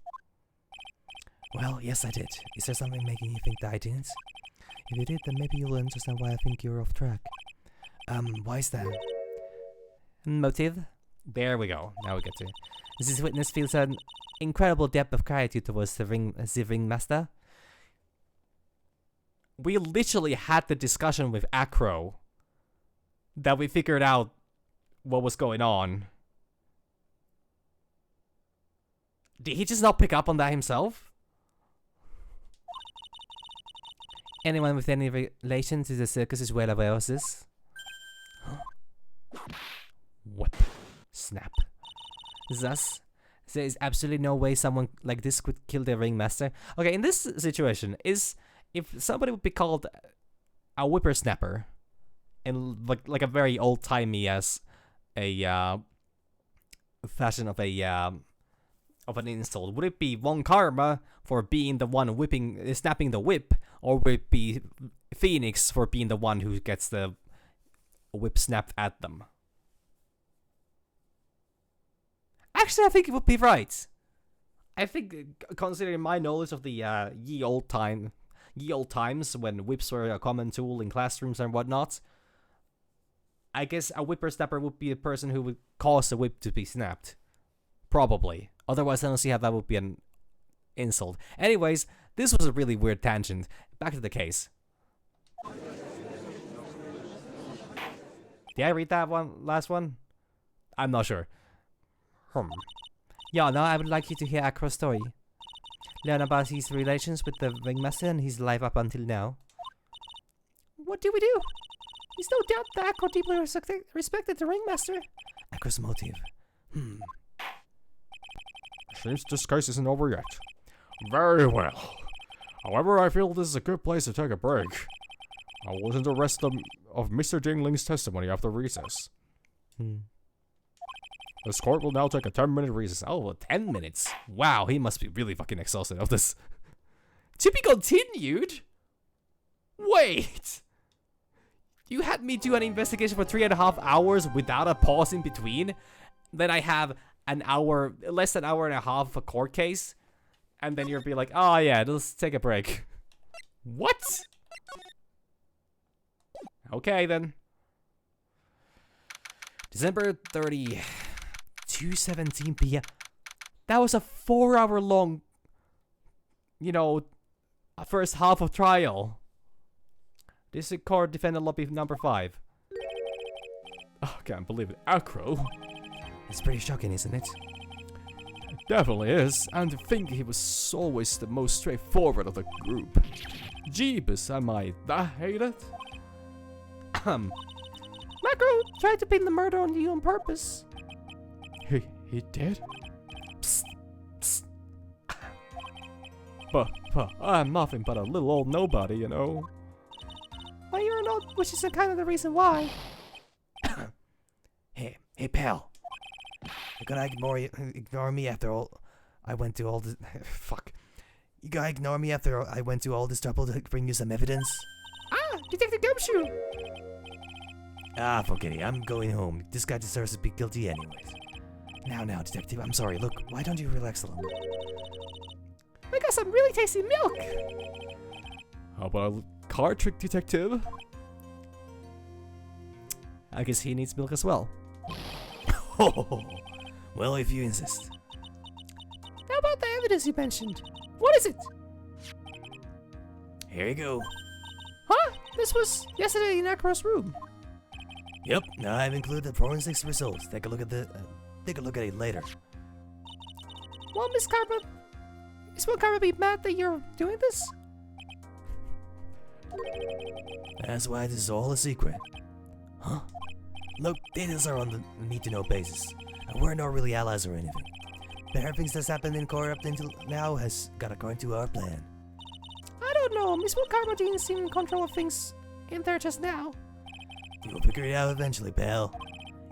Well, yes I did. Is there something making you think that I didn't? If you did, then maybe you'll understand why I think you're off track. Why is that? Motive? There we go. Now we get to it. This witness feels an incredible depth of gratitude towards the ringmaster. We literally had the discussion with Acro that we figured out what was going on. Did he just not pick up on that himself? Anyone with any relation to the circus is well aware of this. What? Snap. Thus, there is absolutely no way someone like this could kill the ringmaster. Okay, in this situation, if somebody would be called a whippersnapper, and like a very old-timey as a fashion of an insult, would it be Von Karma for being the one snapping the whip, or would it be Phoenix for being the one who gets the whip snapped at them? Actually, I think it would be right. I think, considering my knowledge of the ye old times when whips were a common tool in classrooms and whatnot, I guess a whippersnapper would be a person who would cause a whip to be snapped. Probably. Otherwise, I don't see how that would be an insult. Anyways, this was a really weird tangent. Back to the case. Did I read that last one? I'm not sure. Yeah, now I would like you to hear Acro's story. Learn about his relations with the ringmaster and his life up until now. What do we do? There's no doubt that Acro deeply respected the ringmaster. I Macro's motive. Seems this case isn't over yet. Very well. However, I feel this is a good place to take a break. I will listen to the rest of Mr. Dingling's testimony after recess. This court will now take a 10-minute recess. Oh, 10 minutes. Wow, he must be really fucking exhausted of this. To be continued? Wait! You had me do an investigation for 3.5 hours without a pause in between? Then I have an hour, less than an hour and a half of a court case? And then you'll be like, oh yeah, let's take a break. What? Okay then. December 30, 2:17 p.m. That was a 4-hour long, first half of trial. District Court Defendant Lobby number 5. Oh, can't believe it. Acro. It's pretty shocking, isn't it? It definitely is, and to think he was always the most straightforward of the group. Jeebus, am I that hated? Macro tried to pin the murder on you on purpose. He did? Psst, psst. But I'm nothing but a little old nobody, you know. Well, you're not, which is kind of the reason why. Hey, pal. You're gonna ignore me after all I went to all this... Fuck. You gotta ignore me after I went to all this trouble to bring you some evidence? Detective Gumshoe! Forget it. I'm going home. This guy deserves to be guilty anyways. Now, detective, I'm sorry. Look, why don't you relax a little? I got some really tasty milk! How about a card trick, detective? I guess he needs milk as well. Oh, well, if you insist. How about the evidence you mentioned? What is it? Here you go. Huh? This was yesterday in Acro's room. Yep. Now I've included the forensics results. Take a look at it later. Well, Miss Karma, won't Karma be mad that you're doing this? That's why this is all a secret. Huh? Look, details are on the need-to-know basis. And we're not really allies or anything. But everything that's happened in court up until now has got according to our plan. I don't know. Miss Karma didn't seem in control of things in there just now. You'll figure it out eventually, pal.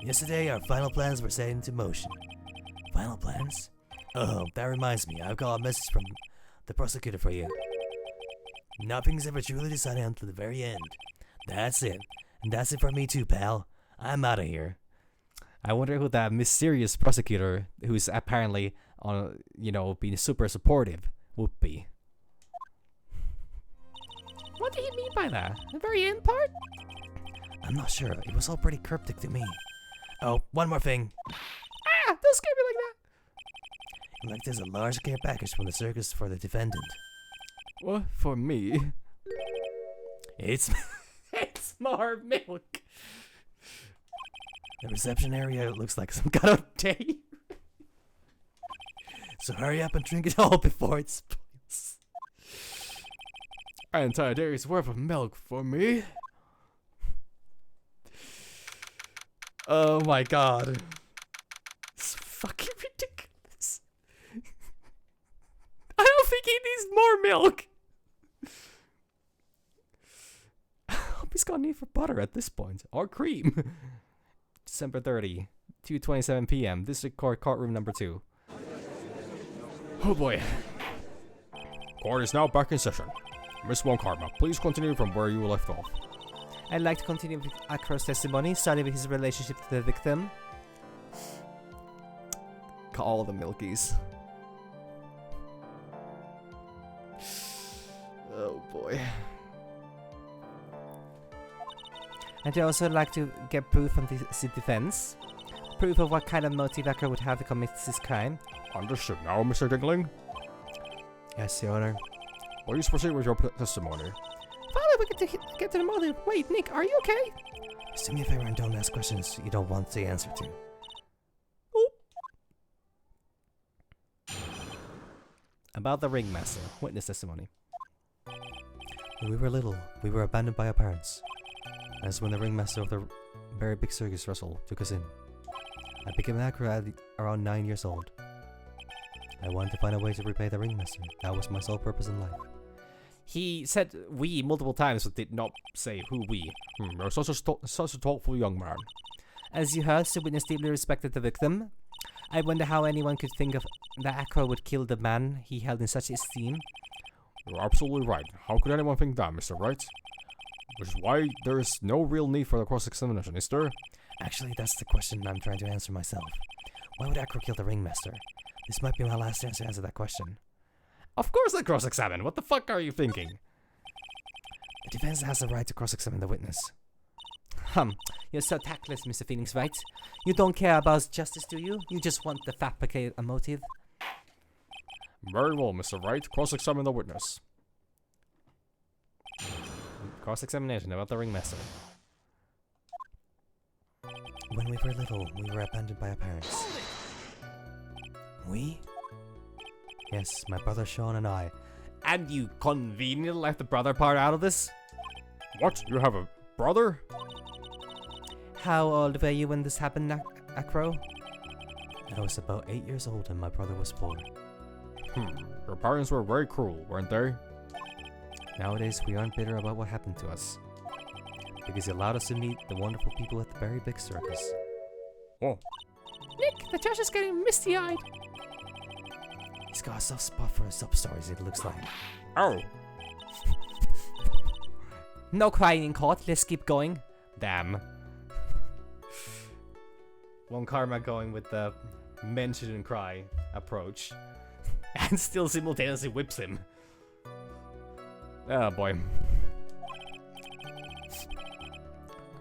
Yesterday, our final plans were set into motion. Final plans? Oh, that reminds me. I've got a message from the prosecutor for you. Nothing's ever truly decided until the very end. That's it. And that's it for me too, pal. I'm out of here. I wonder who that mysterious prosecutor, who's apparently on, being super supportive, would be. What did he mean by that? The very end part? I'm not sure. It was all pretty cryptic to me. Oh, one more thing. Don't scare me like that. Like there's a large care package from the circus for the defendant. What? For me? It's more milk. The reception area looks like some kind of day. So hurry up and drink it all before it spoils. An entire day's worth of milk for me? Oh my god. It's fucking ridiculous. I don't think he needs more milk. I hope he's got a need for butter at this point. Or cream. December 30, 2:27 p.m. District Court, courtroom number 2. Oh boy. Court is now back in session. Miss Von Karma, please continue from where you left off. I'd like to continue with Acro's testimony, starting with his relationship to the victim. All the milkies. Oh boy. I'd also like to get proof from the defense. Proof of what kind of motive Acro would have to commit this crime. Understood now, Mr. Dingling. Yes, Your Honor. Please proceed with your testimony. Finally, we get to the motive. Wait, Nick, are you okay? Just do me a favor and don't ask questions you don't want the answer to. About the ringmaster. Witness testimony. When we were little, we were abandoned by our parents. That's when the ringmaster of the very big circus, Russell, took us in. I became an actor at around 9 years old. I wanted to find a way to repay the ringmaster. That was my sole purpose in life. He said we multiple times, but did not say who we. You're such a thoughtful young man. As you heard, the witness deeply respected the victim. I wonder how anyone could think of that Acro would kill the man he held in such esteem. You're absolutely right. How could anyone think that, Mr. Wright? Which is why there is no real need for the cross-examination, is there? Actually, that's the question I'm trying to answer myself. Why would Acro kill the ringmaster? This might be my last chance to answer that question. Of course I cross-examine. What the fuck are you thinking? The defense has the right to cross-examine the witness. You're so tactless, Mr. Phoenix Wright. You don't care about justice, do you? You just want to fabricate a motive. Very well, Mr. Wright. Cross-examine the witness. Cross-examination about the ringmaster. When we were little, we were abandoned by our parents. We? Yes, my brother Sean and I. And you conveniently left the brother part out of this? What? You have a brother? How old were you when this happened, Acro? I was about 8 years old and my brother was 4. Your parents were very cruel, weren't they? Nowadays, we aren't bitter about what happened to us. Because he allowed us to meet the wonderful people at the very big circus. Oh. Nick, the judge is getting misty-eyed. He's got a soft spot for sub-stories, it looks like. Oh. No crying in court, let's keep going. Damn. One karma going with the men shouldn't cry approach. And still simultaneously whips him. Oh boy.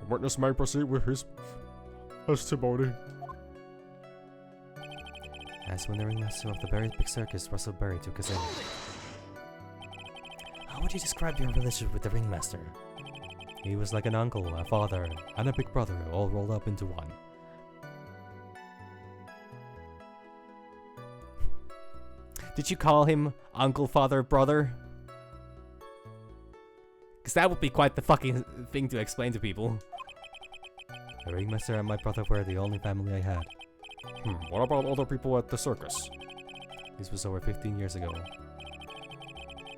The witness may proceed with his testimony. As when the ringmaster of the very big circus, Russell Berry, took us in. How would you describe your relationship with the ringmaster? He was like an uncle, a father, and a big brother, all rolled up into one. Did you call him uncle, father, brother? Because that would be quite the fucking thing to explain to people. The ringmaster and my brother were the only family I had. What about other people at the circus? This was over 15 years ago.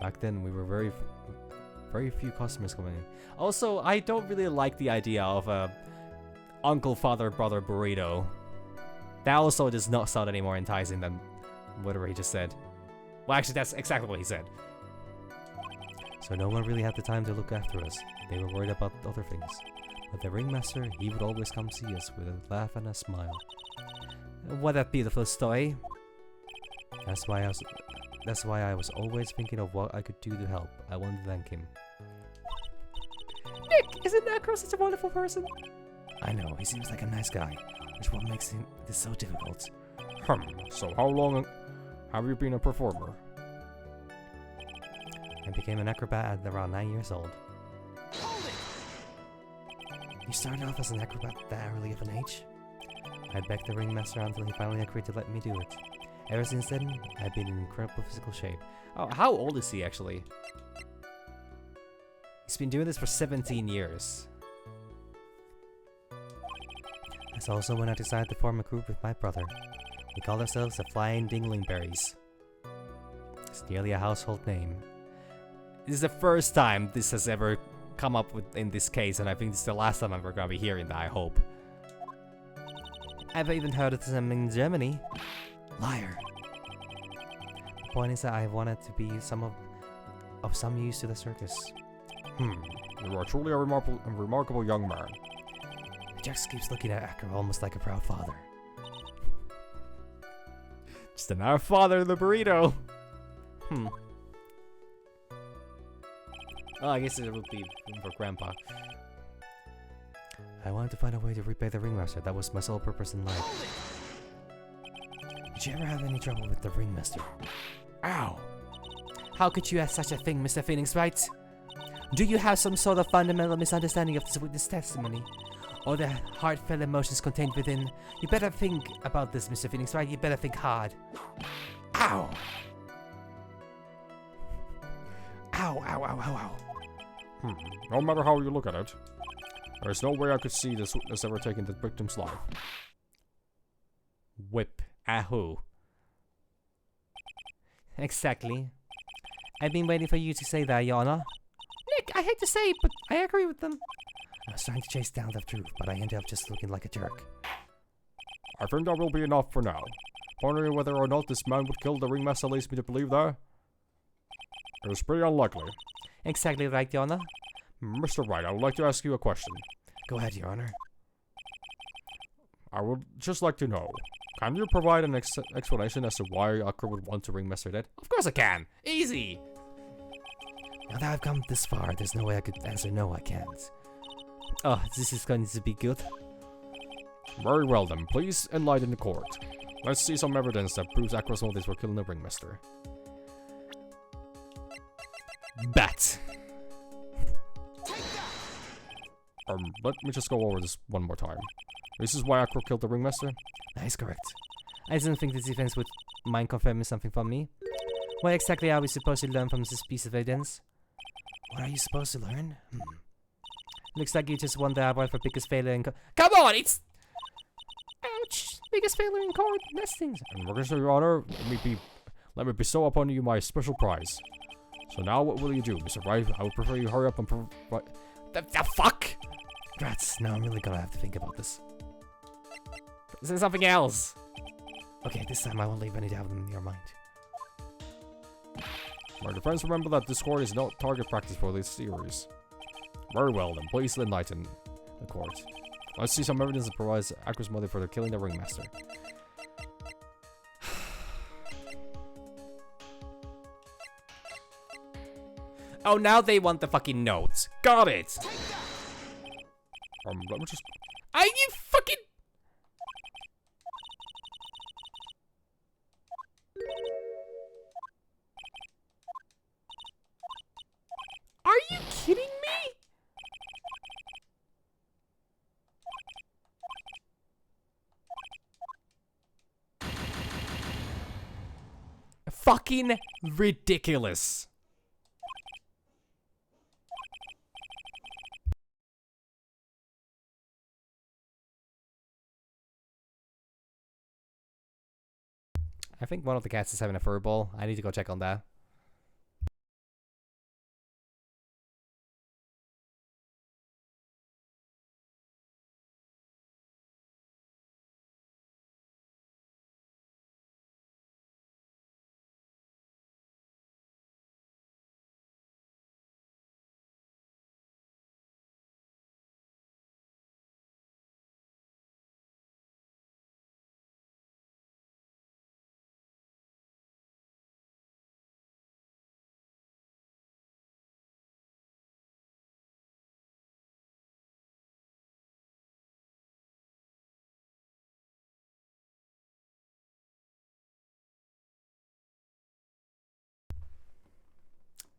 Back then, we were very few customers coming in. Also, I don't really like the idea of a uncle, father, brother burrito. That also does not sound any more enticing than whatever he just said. Well, actually, that's exactly what he said. So no one really had the time to look after us. They were worried about other things. But the ringmaster, he would always come see us with a laugh and a smile. What a beautiful story. That's why I was always thinking of what I could do to help. I wanted to thank him. Nick, isn't Acro such a wonderful person? I know, he seems like a nice guy, which is what makes this so difficult. So how long have you been a performer? I became an acrobat at around 9 years old. You started off as an acrobat at that early of an age? I begged the ringmaster until he finally agreed to let me do it. Ever since then, I've been in incredible physical shape. Oh, how old is he actually? He's been doing this for 17 years. That's also when I decided to form a group with my brother. We called ourselves the Flying Dinglingberries. It's nearly a household name. This is the first time this has ever come up with in this case, and I think this is the last time I'm ever gonna be hearing that, I hope. I've even heard of them in Germany. Liar. The point is that I wanted to be of some use to the circus. You are truly a remarkable young man. Jax keeps looking at Acro almost like a proud father. Just another father of the burrito. Oh, I guess it would be for Grandpa. I wanted to find a way to repay the ringmaster. That was my sole purpose in life. Did you ever have any trouble with the ringmaster? Ow! How could you ask such a thing, Mr. Phoenix Wright? Do you have some sort of fundamental misunderstanding of this witness testimony? Or the heartfelt emotions contained within? You better think about this, Mr. Phoenix Wright. You better think hard. Ow! Ow, ow, ow, ow, ow. No matter how you look at it, there is no way I could see this witness ever taking the victim's life. Whip at who? Exactly. I've been waiting for you to say that, Your Honor. Nick, I hate to say it, but I agree with them. I was trying to chase down the truth, but I ended up just looking like a jerk. I think that will be enough for now. Wondering whether or not this man would kill the ringmaster leads me to believe that. It was pretty unlikely. Exactly right, Your Honor. Mr. Wright, I would like to ask you a question. Go ahead, Your Honor. I would just like to know, can you provide an explanation as to why Akra would want to ringmaster dead? Of course I can. Easy. Now that I've come this far, there's no way I could answer no, I can't. Oh, this is going to be good. Very well then, please enlighten the court. Let's see some evidence that proves Akra's motives for killing the ringmaster. Bet. Let me just go over this one more time. This is why Akra killed the ringmaster? That is correct. I didn't think this defense would mind confirming something from me. What exactly are we supposed to learn from this piece of evidence? What are you supposed to learn? Looks like you just won the award for biggest failure in Come on, it's... Ouch! Biggest failure in court. Nestings. And Register, Your Honor, let me bestow upon you my special prize. So now what will you do, Mr. Wright? I would prefer you hurry up and provide... The fuck? Rats, now I'm really gonna have to think about this. Say something else. Okay, this time I won't leave any doubt in your mind. My defense, remember that this court is not target practice for this series. Very well then, please enlighten the court. Let's see some evidence that provides Akra's motive for killing the ringmaster. Oh, now they want the fucking notes. Got it. Let me just... Are you fucking... Are you kidding me? Fucking ridiculous. I think one of the cats is having a furball. I need to go check on that.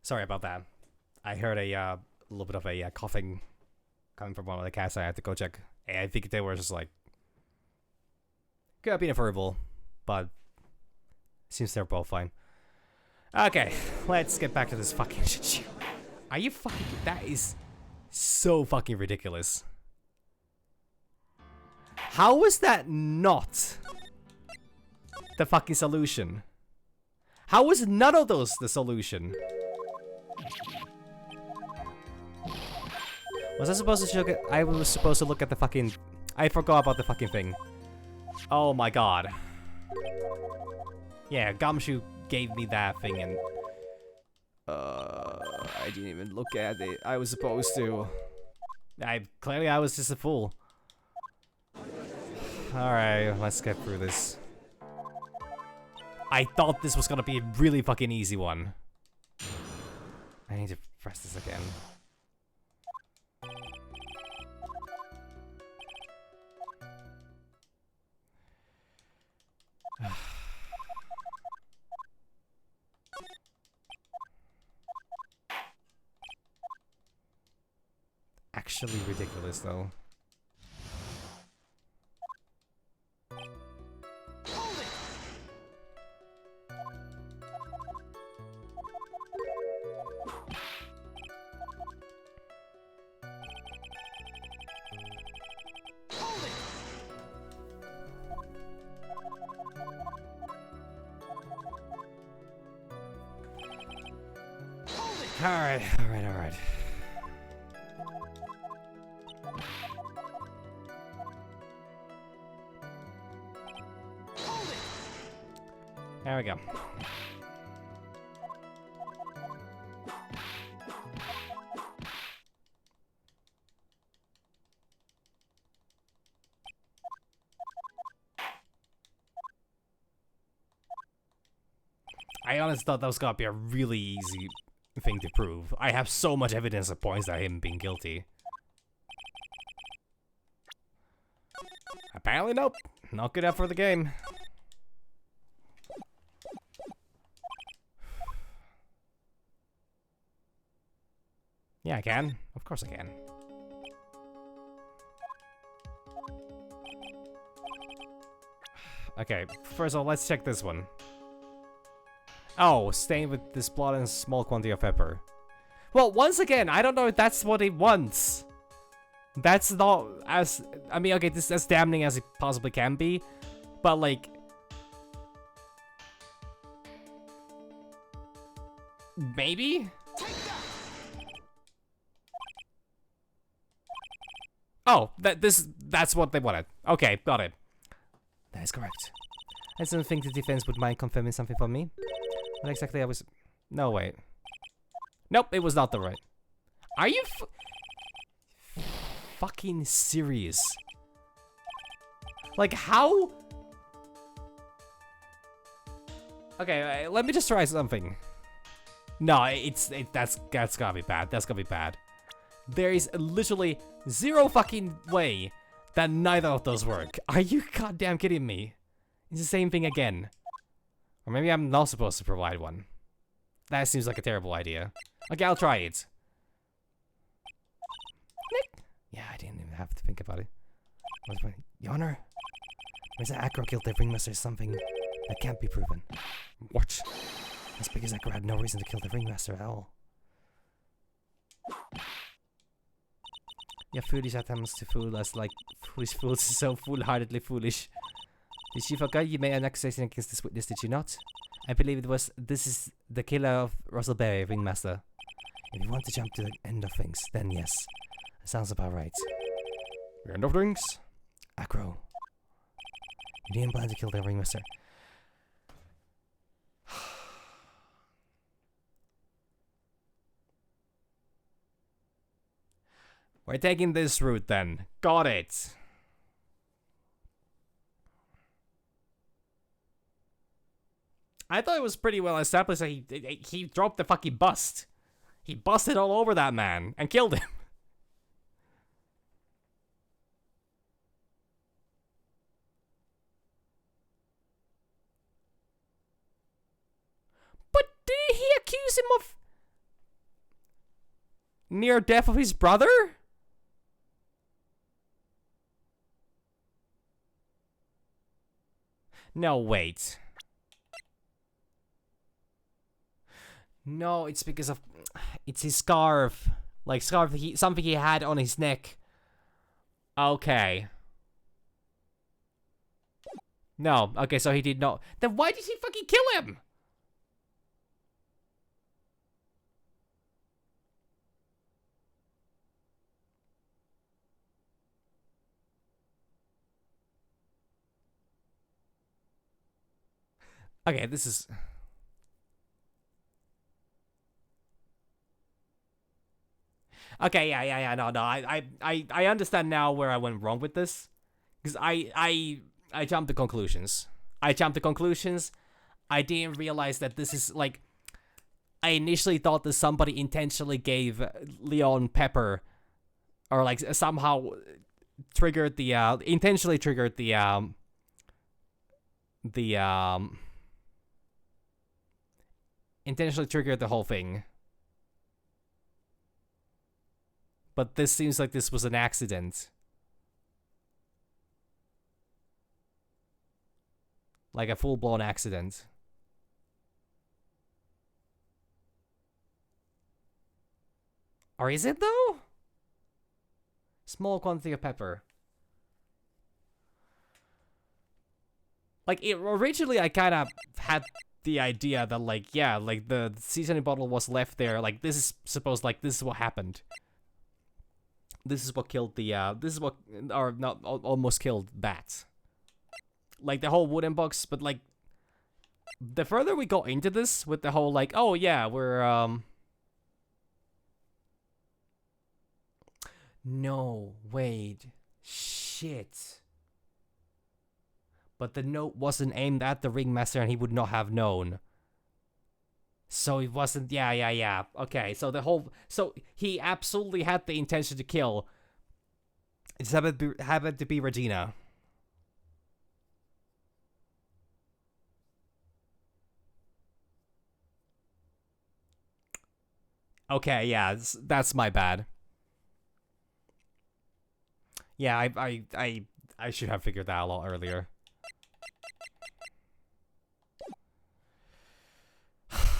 Sorry about that. I heard a little bit of a coughing coming from one of the cats. I had to go check. I think they were just like... could have been a verbal, but... seems they're both fine. Okay, let's get back to this fucking shit show. Are you fucking... that is so fucking ridiculous. How was that not the fucking solution? How was none of those the solution? Was I supposed to look at... I was supposed to look at the fucking... I forgot about the fucking thing. Oh my god. Yeah, Gumshoe gave me that thing and... I didn't even look at it. I was supposed to. Clearly I was just a fool. Alright, let's get through this. I thought this was gonna be a really fucking easy one. I need to press this again. Actually ridiculous though. Alright, alright. There we go. I honestly thought that was gonna be a really easy thing to prove. I have so much evidence that points at him being guilty. Apparently, nope. Not good enough for the game. Yeah, I can. Of course I can. Okay, first of all, let's check this one. Oh, staying with this blood and a small quantity of pepper. Well, once again, I don't know if that's what it wants. That's not as... I mean, okay, this is as damning as it possibly can be. But, like... Maybe? Oh, that's what they wanted. Okay, got it. That is correct. I don't think the defense would mind confirming something for me. What exactly I was... No, wait. Nope, it was not the right. Are you fucking serious? Like, how... Okay, let me just try something. No, that's gotta be bad. That's gonna be bad. There is literally zero fucking way that neither of those work. Are you goddamn kidding me? It's the same thing again. Or maybe I'm not supposed to provide one. That seems like a terrible idea. Okay, I'll try it. Yeah, I didn't even have to think about it. Your Honor, Mr. Acro killed the ringmaster is something that can't be proven. What? That's because Acro had no reason to kill the ringmaster at all. Your foolish attempts to fool us like foolish fools is so foolhardily foolish. Did you forget you made an accusation against this witness, did you not? I believe this is the killer of Russell Berry, ringmaster. If you want to jump to the end of things, then yes. That sounds about right. The end of things? Acro. You didn't plan to kill the ringmaster. We're taking this route then. Got it. I thought it was pretty well established that he dropped the fucking bust. He busted all over that man and killed him. But did he accuse him of near death of his brother? No, wait. No, it's because of... It's his scarf. Like, something he had on his neck. Okay. No, okay, so he did not... Then why did he fucking kill him? Okay, this is... Okay, yeah, no, I understand now where I went wrong with this. Because I jumped to conclusions. I didn't realize that this is, like... I initially thought that somebody intentionally gave Leon pepper. Or, like, somehow triggered the, intentionally triggered the intentionally triggered the whole thing. But this seems like this was an accident. Like a full-blown accident. Or is it though? Small quantity of pepper. Like, originally I kind of had the idea that like, yeah, like the seasoning bottle was left there. Like this is supposed, like this is what happened. This is what killed the this is what, or not, almost killed Bat. Like the whole wooden box, but like the further we go into this with the whole like, oh yeah, we're no, wait. Shit. But the note wasn't aimed at the ringmaster and he would not have known. So it wasn't, yeah. Okay, so the whole, so he absolutely had the intention to kill. It just happened to be Regina. Okay, yeah, that's my bad. Yeah, I should have figured that out a lot earlier. Fuck.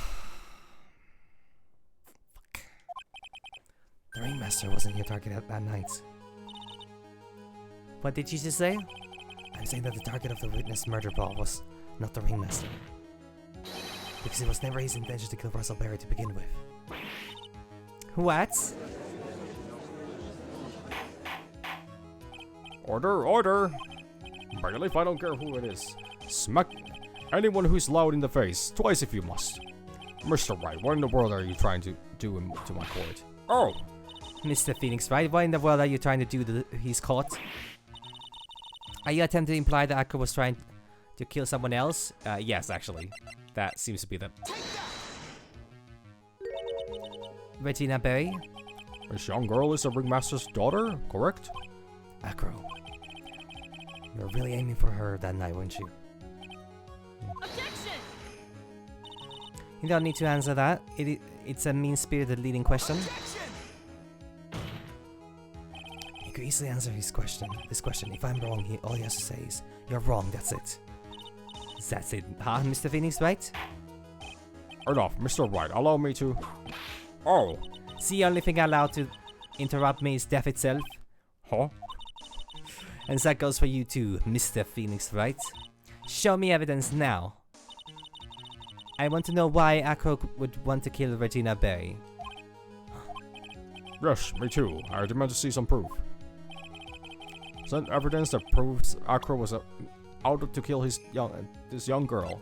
The ringmaster wasn't your target at that night. What did you just say? I'm saying that the target of the witness murder ball was not the ringmaster. Because it was never his intention to kill Russell Berry to begin with. What? Order! Bailiff, I don't care who it is. Smack anyone who's loud in the face, twice if you must. Mr. Wright, what in the world are you trying to do to my court? Oh! Mr. Phoenix Wright, what in the world are you trying to do to he's caught? Are you attempting to imply that Akko was trying to kill someone else? Yes, actually. That seems to be the... Regina Berry? This young girl is the ringmaster's daughter, correct? Acro. You were really aiming for her that night, weren't you? Objection! You don't need to answer that. It's a mean-spirited leading question. You could easily answer this question. If I'm wrong, all he has to say is, "You're wrong, that's it." That's it, huh, Mr. Phoenix Wright? Enough, Mr. Wright, allow me to... Oh! The only thing allowed to interrupt me is death itself. Huh? And that goes for you too, Mr. Phoenix Wright. Show me evidence now. I want to know why Akko would want to kill Regina Berry. Yes, me too. I demand to see some proof. Send evidence that proves Akro was out to kill this young girl.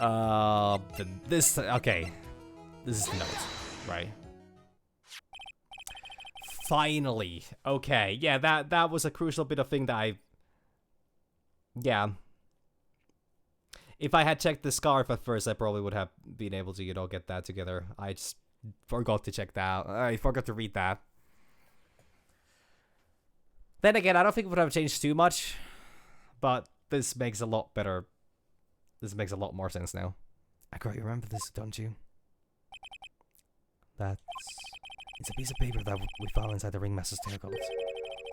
Okay. This is the note, right? Finally. Okay, yeah, that was a crucial bit of thing that yeah. If I had checked the scarf at first, I probably would have been able to, get that together. I just forgot to check that out. I forgot to read that. Then again, I don't think it would have changed too much, but this makes a lot better. This makes a lot more sense now. Acro, you remember this, don't you? It's a piece of paper that we found inside the ringmaster's tailcoat.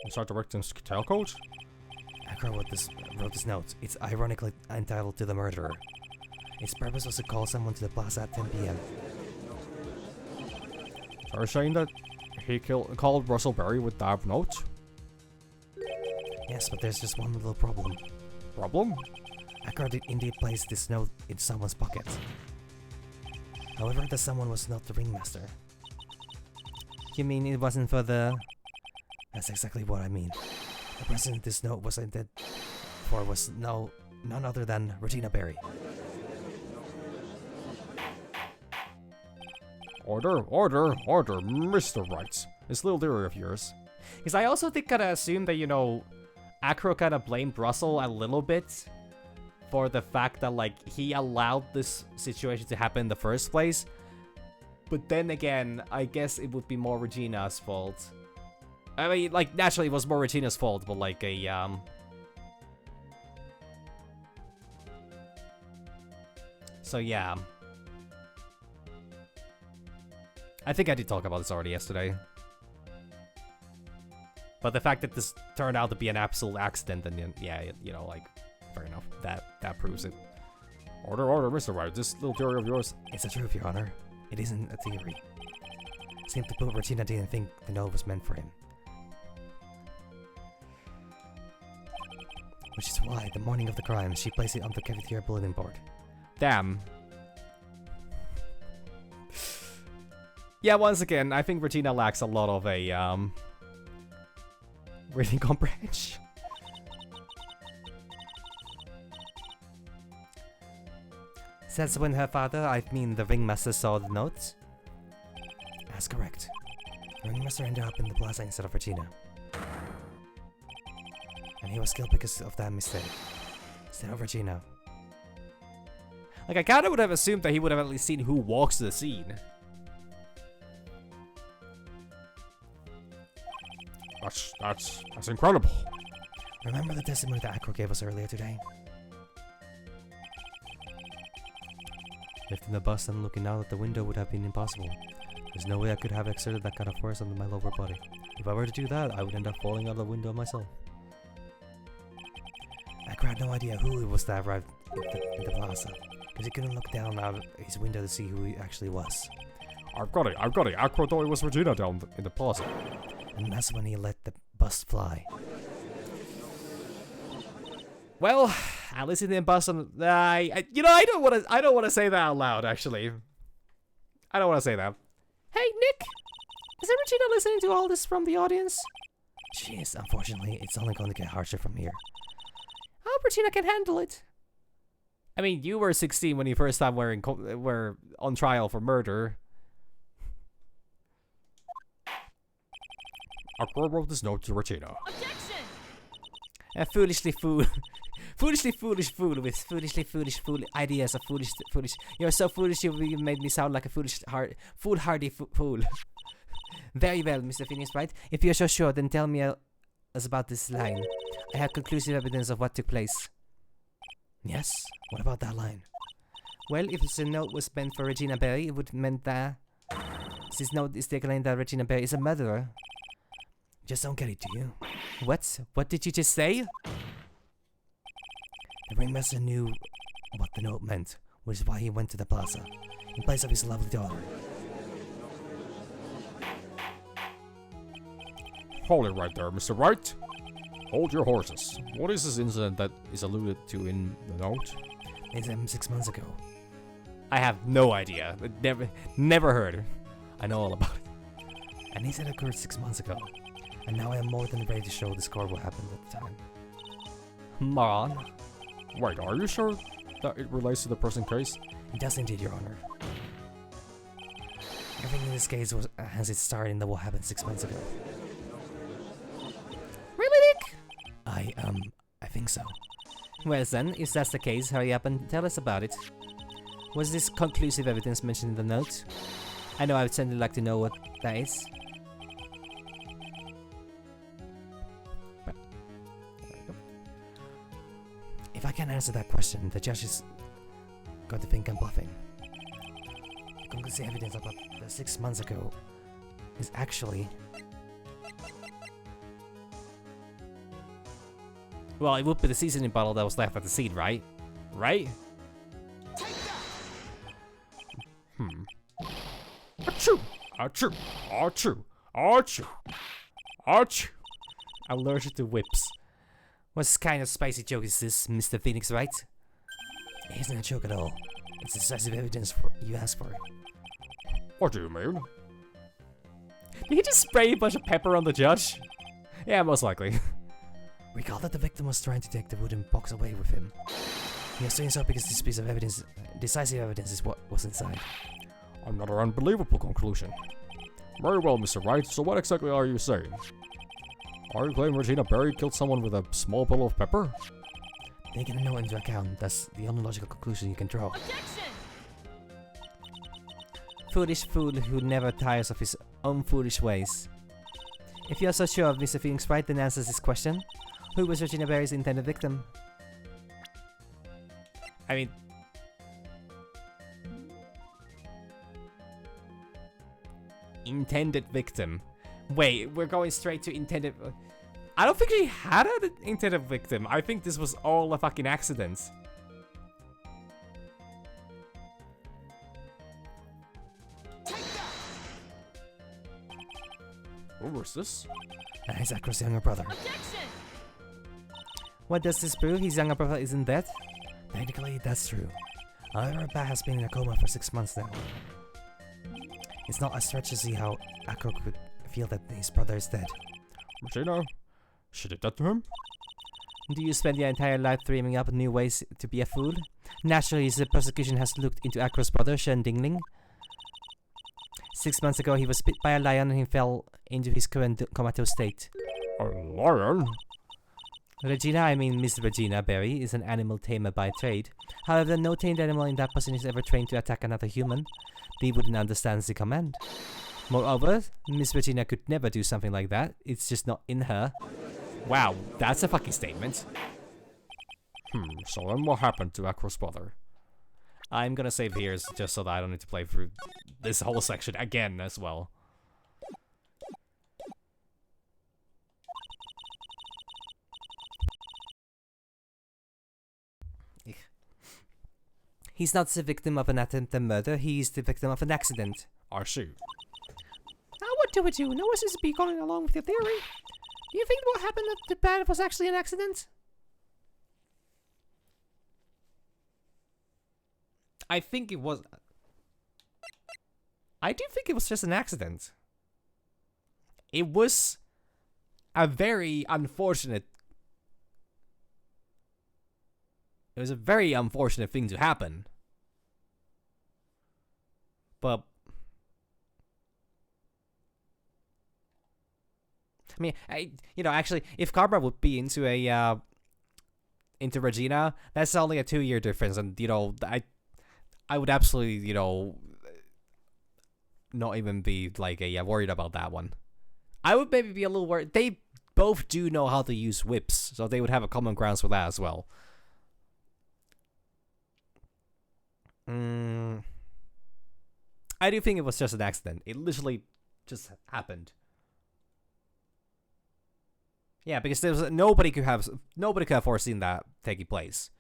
Inside the victim's tailcoat? Acro wrote this note. It's ironically entitled to the murderer. Its purpose was to call someone to the plaza at 10 p.m. Are you saying that he called Russell Berry with that note? Yes, but there's just one little problem. Problem? Acro did indeed place this note in someone's pocket. However, the someone was not the ringmaster. You mean it wasn't for the... That's exactly what I mean. The person this note was intended for was none other than Regina Berry. Order, Mr. Wright. This little theory of yours. Because I also think kind of assumed that, Acro kind of blamed Russell a little bit for the fact that, like, he allowed this situation to happen in the first place. But then again, I guess it would be more Regina's fault. I mean, like, naturally it was more Regina's fault, but like So yeah. I think I did talk about this already yesterday. But the fact that this turned out to be an absolute accident, and yeah, like, fair enough. That proves it. Order, Mr. Wright. This little theory of yours. It's the truth, Your Honor. It isn't a theory. Simply put, Regina didn't think the note was meant for him. Which is why, the morning of the crime, she placed it on the cafeteria bulletin board. Damn. Yeah, once again, I think Regina lacks a lot of a, reading comprehension. That's when her father, I mean the ringmaster, saw the note? That's correct. The ringmaster ended up in the plaza instead of Regina. And he was killed because of that mistake. Instead of Regina. Like, I kinda would have assumed that he would have at least seen who walks the scene. That's incredible. Remember the testimony that Akro gave us earlier today? Lifting the bus and looking out at the window would have been impossible. There's no way I could have exerted that kind of force on my lower body. If I were to do that, I would end up falling out the window myself. Akro had no idea who it was that arrived in the plaza, because he couldn't look down out his window to see who he actually was. I've got it. Akro thought it was Regina down in the plaza. And that's when he let the bus fly. Well, at least he didn't bust on. I don't want to say that out loud. Actually, I don't want to say that. Hey, Nick, is Regina listening to all this from the audience? She is. Unfortunately, it's only going to get harsher from here. I hope Regina can handle it. I mean, you were 16 when you first time were on trial for murder. Akro wrote this note to Regina. Objection! A foolish fool with foolish ideas of foolish. You're so foolish. You made me sound like a foolhardy fool. Very well, Mr. Phoenix Wright. If you're so sure, then tell me us about this line. I have conclusive evidence of what took place. Yes? What about that line? Well, if the note was meant for Regina Berry, it would mean that this note is declaring that Regina Berry is a murderer. Just don't get it, do you? What? What did you just say? The ringmaster knew what the note meant, which is why he went to the plaza, in place of his lovely daughter. Hold it right there, Mr. Wright. Hold your horses. What is this incident that is alluded to in the note? It's 6 months ago. I have no idea. Never heard. I know all about it. And he said it occurred 6 months ago. And now I am more than ready to show the score what happened at the time. Moron. Wait, are you sure that it relates to the present case? It does indeed, Your Honor. Everything in this case has its start in what happened 6 months ago. Really, Nick? I think so. Well then, if that's the case, hurry up and tell us about it. Was this conclusive evidence mentioned in the note? I know I would certainly like to know what that is. If I can't answer that question, the judge is going to think I'm bluffing. Conclusive evidence about 6 months ago is actually... Well, it would be the seasoning bottle that was left at the scene, right? Right? Achoo! Achoo! Achoo! Achoo! Achoo! I'm allergic to whips. What kind of spicy joke is this, Mr. Phoenix Wright? It isn't a joke at all. It's decisive evidence you asked for. What do you mean? Did he just spray a bunch of pepper on the judge? Yeah, most likely. Recall that the victim was trying to take the wooden box away with him. He was doing so because this piece of evidence, decisive evidence, is what was inside. Another unbelievable conclusion. Very well, Mr. Wright, so what exactly are you saying? Are you claiming Regina Berry killed someone with a small bottle of pepper? Taking a note into account, that's the only logical conclusion you can draw. Objection! Foolish fool who never tires of his own foolish ways. If you're so sure of Mr. Phoenix Wright, then answers this question. Who was Regina Berry's intended victim? I mean... Intended victim. Wait, we're going straight to intended... I don't think she had an intended victim. I think this was all a fucking accident. Who was this? It's Akro's younger brother. Objection! What does this prove? His younger brother isn't dead? Technically, that's true. However, Bat has been in a coma for 6 months now. It's not a stretch to see how Akko could feel that his brother is dead. Regina, she did that to him? Do you spend your entire life dreaming up new ways to be a fool? Naturally, the prosecution has looked into Akro's brother, Shen Dingling. 6 months ago, he was bit by a lion and he fell into his current comatose state. A lion? Regina, I mean Miss Regina Berry, is an animal tamer by trade. However, no tamed animal in that position is ever trained to attack another human. They wouldn't understand the command. Moreover, Miss Regina could never do something like that. It's just not in her. Wow, that's a fucking statement. So then what happened to Akro's brother? I'm gonna save here just so that I don't need to play through this whole section again as well. He's not the victim of an attempted murder, he's the victim of an accident. I see. Now what do we do? No one seems to be going along with your theory. Do you think what happened to Pat was actually an accident? I think it was... I do think it was just an accident. It was a very unfortunate... It was a very unfortunate thing to happen. But... I mean, actually, if Karma would be into into Regina, that's only a 2-year difference, and I would absolutely, not even be like worried about that one. I would maybe be a little worried. They both do know how to use whips, so they would have a common grounds for that as well. I do think it was just an accident. It literally just happened. Yeah, because there was nobody could have foreseen that taking place,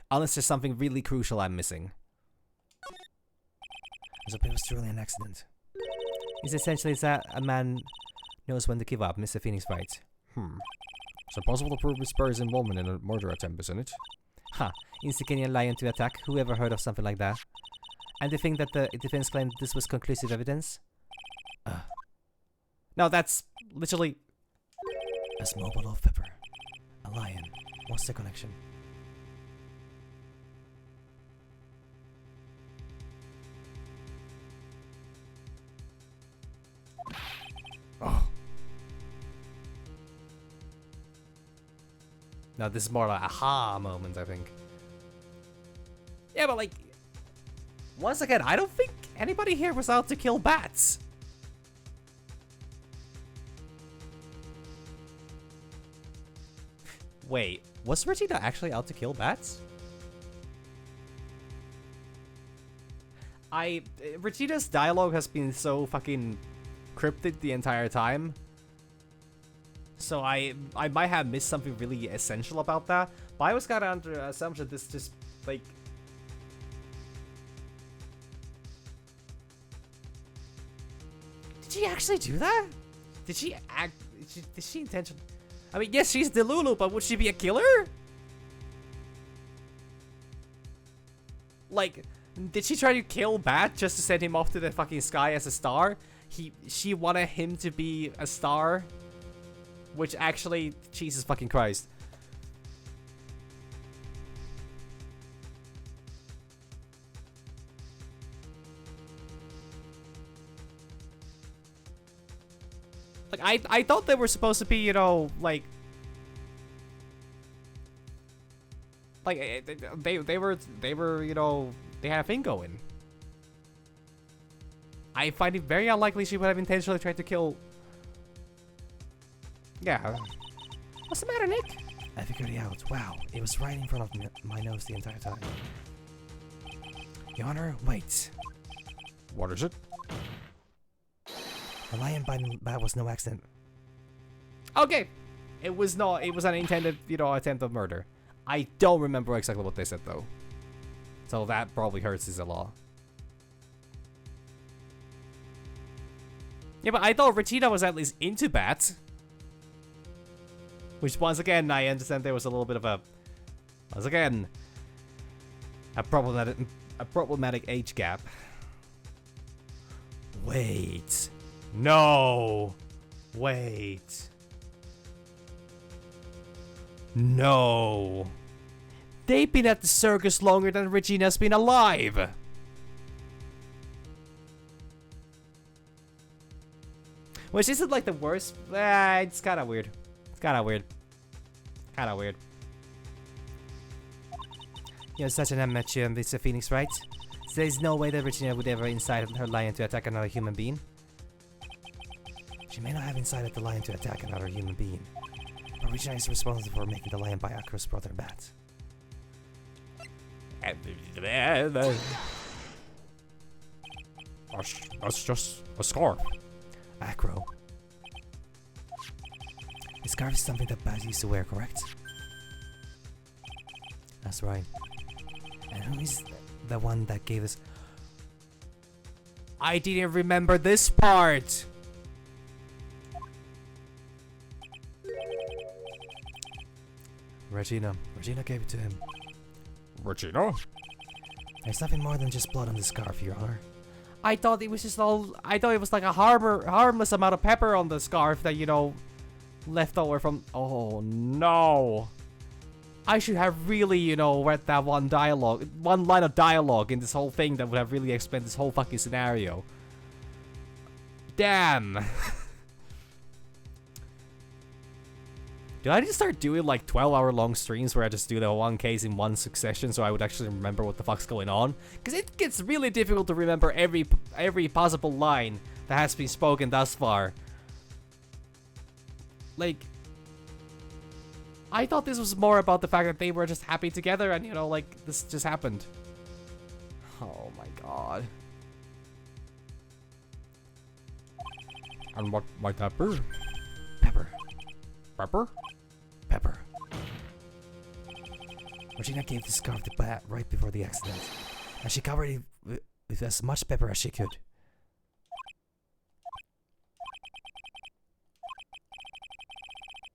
unless there's something really crucial I'm missing. So it was truly an accident. It's essentially that a man knows when to give up, Mr. Phoenix Wright. Is it possible to prove Miss Berry's involvement in a murder attempt, isn't it? Instigating a lion to attack, who ever heard of something like that? And to think that the defense claimed this was conclusive evidence? No, that's literally... A small bottle of pepper. A lion. What's the connection? Oh. Now this is more like aha moment, I think. Yeah, but like, once again, I don't think anybody here was out to kill bats. Wait, was Regina actually out to kill bats? Regina's dialogue has been so fucking cryptic the entire time. So I might have missed something really essential about that. But I was kind of under the assumption this just, like... Did she actually do that? Did she act... Did she intentionally... I mean, yes, she's Delulu, but would she be a killer? Like, did she try to kill Bat just to send him off to the fucking sky as a star? She wanted him to be a star? Which actually, Jesus fucking Christ. Like, I thought they were supposed to be, like they were, they had a thing going. I find it very unlikely she would have intentionally tried to kill. Yeah. What's the matter, Nick? I figured it out. Wow, it was right in front of my nose the entire time. Your Honor, wait. What is it? The lion biting bat was no accident. Okay. It was not. It was an intended, attempt of murder. I don't remember exactly what they said, though. So that probably hurts his law. Yeah, but I thought Regina was at least into bats. Which, once again, I understand there was a little bit of a... Once again, a problematic age gap. Wait. No. Wait. No. They've been at the circus longer than Regina's been alive. Which isn't like the worst. It's kind of weird. It's kind of weird. Kind of weird. You're such an amateur, Mr. Phoenix, right? There's no way that Regina would ever incite her lion to attack another human being. She may not have incited the lion to attack another human being, but Regina is responsible for making the lion bite Acro's brother Bat. That's just a scarf. Acro. The scarf is something that Bat used to wear, correct? That's right. And who is the one that gave us... I didn't remember this part. Regina. Regina gave it to him. Regina? There's nothing more than just blood on the scarf, Your Honor. I thought it was just all. I thought it was like a harmless amount of pepper on the scarf that, you know, left over from. Oh no. I should have really, you know, read that one line of dialogue in this whole thing that would have really explained this whole fucking scenario. Damn. Do I just start doing like 12-hour-long streams where I just do the one case in one succession so I would actually remember what the fuck's going on? Because it gets really difficult to remember every possible line that has been spoken thus far. Like, I thought this was more about the fact that they were just happy together and, you know, like, this just happened. Oh my god. And what might that be? Pepper. Pepper? Pepper. Regina gave the scarf to Bat right before the accident, and she covered it with as much pepper as she could.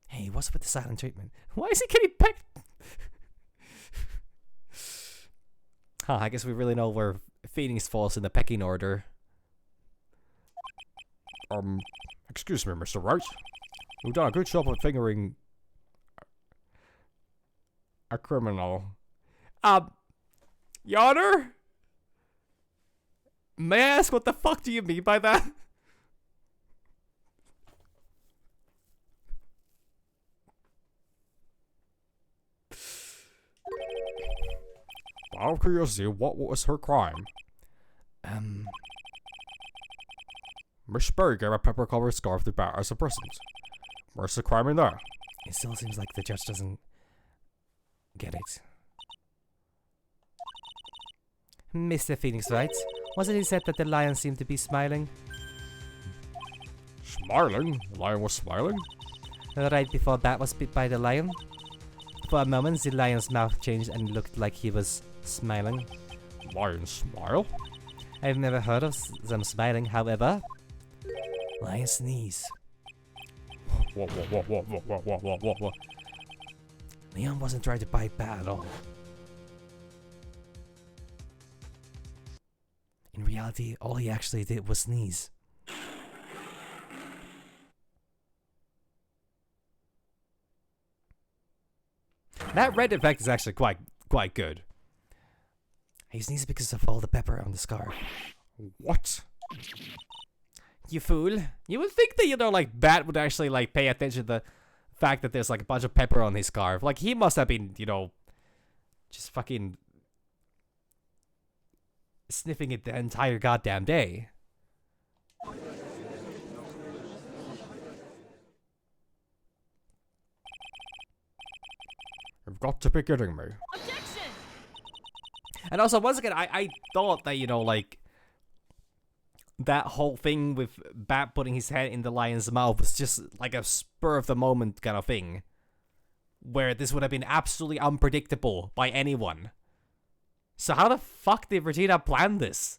Hey, what's with the silent treatment? Why is he getting pecked? Huh, I guess we really know where Phoenix falls in the pecking order. Excuse me, Mr. Wright. You've done a good job of fingering a criminal. Your Honor? May I ask what the fuck do you mean by that? Out of curiosity, what was her crime? Miss Berry gave a pepper-covered scarf to Bat as a present. Where's the crime in there? It still seems like the judge doesn't get it. Mr. Phoenix, right? Wasn't it said that the lion seemed to be smiling? Smiling? The lion was smiling? Right before Bat was bit by the lion? For a moment, the lion's mouth changed and it looked like he was smiling. Lion smile? I've never heard of them smiling, however. Lion sneeze. What? Leon wasn't trying to bite Bat at all. In reality, all he actually did was sneeze. That red effect is actually quite good. He sneezed because of all the pepper on the scarf. What? You fool. You would think that, you know, like, Bat would actually, like, pay attention to the fact that there's, like, a bunch of pepper on his scarf. Like, he must have been, you know, just fucking sniffing it the entire goddamn day. You've got to be kidding me. Objection! And also, once again, I thought that, you know, like, that whole thing with Bat putting his head in the lion's mouth was just like a spur of the moment kind of thing. Where this would have been absolutely unpredictable by anyone. So how the fuck did Regina plan this?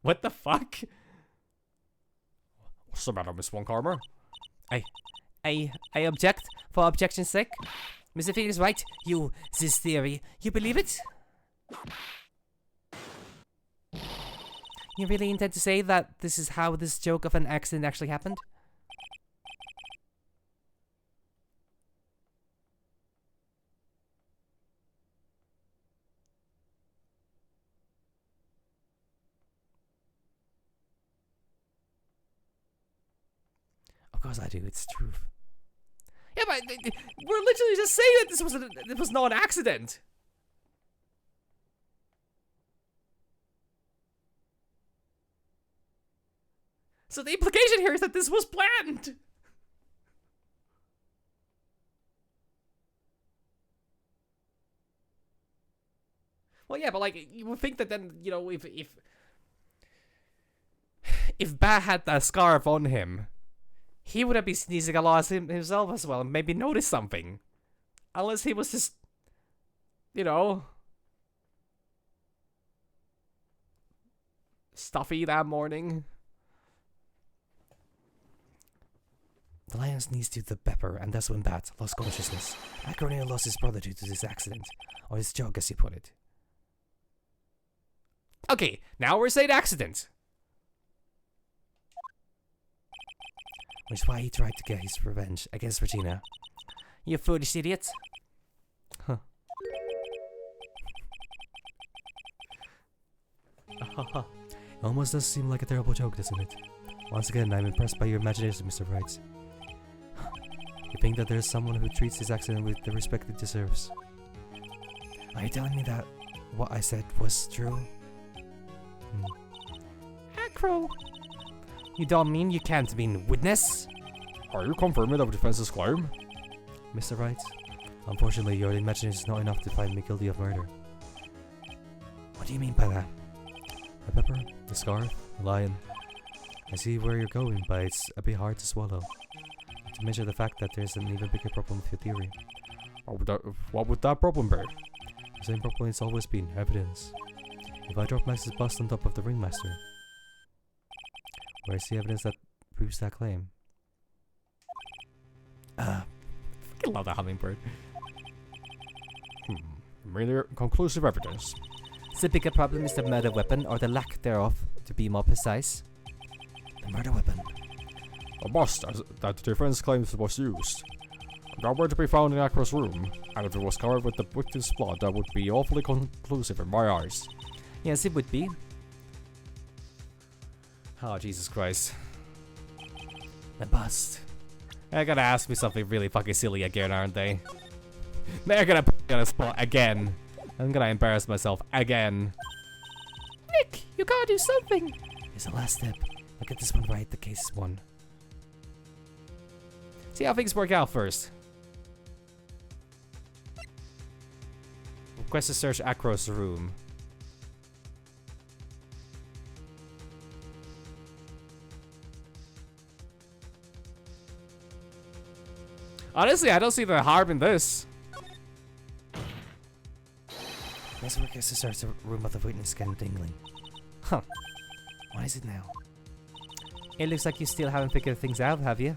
What the fuck? What's the matter, Miss Von Karma? I object for objection's sake. Mr. Phoenix Wright, this theory, you believe it? You really intend to say that this is how this joke of an accident actually happened? Of course I do, it's true. Yeah, but we're literally just saying that this was not an accident. So the implication here is that this was planned. Well, yeah, but like you would think that then, you know, if Ba had that scarf on him, he would have been sneezing a lot himself as well and maybe noticed something. Unless he was just, you know, stuffy that morning. The lion sneezed to the pepper, and that's when Bat lost consciousness. Acronym lost his brother due to this accident. Or his joke, as he put it. Okay, now we're saying accident. Which is why he tried to get his revenge against Regina. You foolish idiot. Huh. It almost does seem like a terrible joke, doesn't it? Once again, I'm impressed by your imagination, Mr. Wright. You think that there's someone who treats this accident with the respect it deserves. Are you telling me that what I said was true? Acro. You don't mean you can't mean witness? Are you confirming the defense's claim? Mr. Wright, unfortunately, your imagination is not enough to find me guilty of murder. What do you mean by that? The pepper, the scarf, the lion. I see where you're going, but it's a bit hard to swallow. Not to mention the fact that there's an even bigger problem with your theory. What would that problem be? The same problem it's always been, evidence. If I drop Max's bust on top of the ringmaster, where's the evidence that proves that claim? I love that hummingbird. Merely conclusive evidence. The bigger problem is the murder weapon, or the lack thereof, to be more precise. The murder weapon. A bust that the defense claims was used. That were to be found in Acro's room, and if it was covered with the victim's blood, that would be awfully conclusive in my eyes. Yes, it would be. Oh, Jesus Christ. The bust. They're gonna ask me something really fucking silly again, aren't they? They're gonna put me on a spot again. I'm gonna embarrass myself again. Nick, you gotta do something. It's the last step. Look at this one right, the case is won. See how things work out first. Request to search Acro's room. Honestly, I don't see the harm in this. Let's request to search the room of the witness scan tingling. Huh. What is it now? It looks like you still haven't figured things out, have you?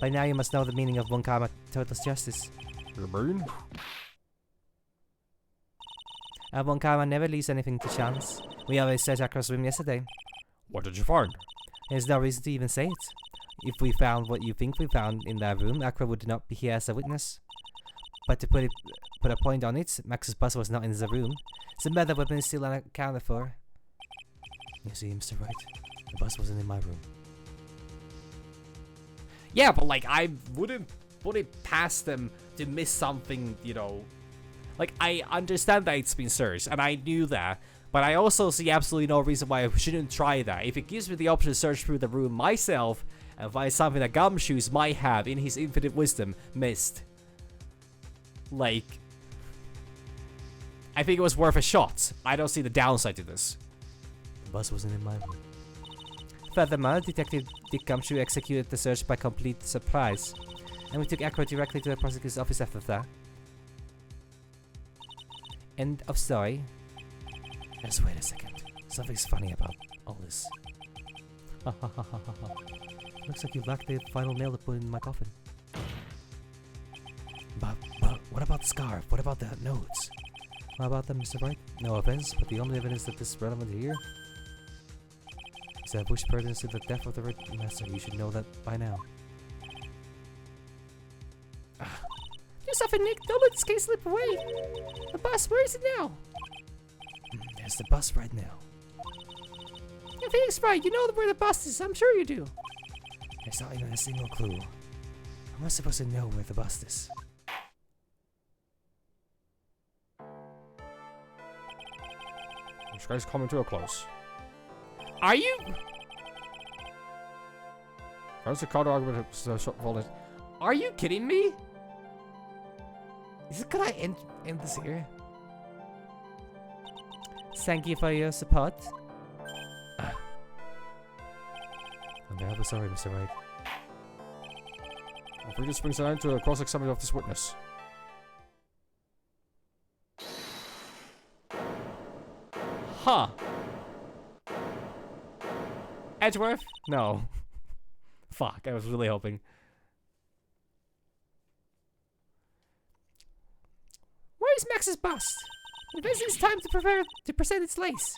By now you must know the meaning of one karma total's justice. You mean? One karma never leaves anything to chance. We always searched across room yesterday. What did you find? There's no reason to even say it. If we found what you think we found in that room, Acro would not be here as a witness. But to put a point on it, Max's bus was not in the room. The murder weapon is still unaccounted for. You see, Mr. Wright, the bus wasn't in my room. Yeah, but like, I wouldn't put it past them to miss something, you know. Like, I understand that it's been searched, and I knew that. But I also see absolutely no reason why I shouldn't try that. If it gives me the option to search through the room myself, and find something that Gumshoes might have, in his infinite wisdom, missed. Like, I think it was worth a shot. I don't see the downside to this. The bus wasn't in my room. Furthermore, Detective Dick Gumshoe executed the search by complete surprise, and we took Acro directly to the prosecutor's office after that. End of story. Just wait a second. Something's funny about all this. Looks like you lacked the final nail to put in my coffin. But what about the scarf? What about the notes? What about them, Mr. Wright? No offense, but the only evidence that this is relevant here is that which pertains to the death of the Red Master. You should know that by now. You suffer, Nick. Don't let this case slip away. The bus, where is it now? There's the bus right now. Yeah, Phoenix Wright, you know where the bus is. I'm sure you do. There's not even a single clue. How am I supposed to know where the bus is? This guy's coming to a close. Are you? There's the counter argument. Are you kidding me? Can I end this here? Thank you for your support. I'm very sorry, Mr. Wright. If we just brings an end to a cross-examination of this witness. Huh. Edgeworth? No. Fuck, I was really hoping. Where's Max's bust? It's time to prepare to present its lace.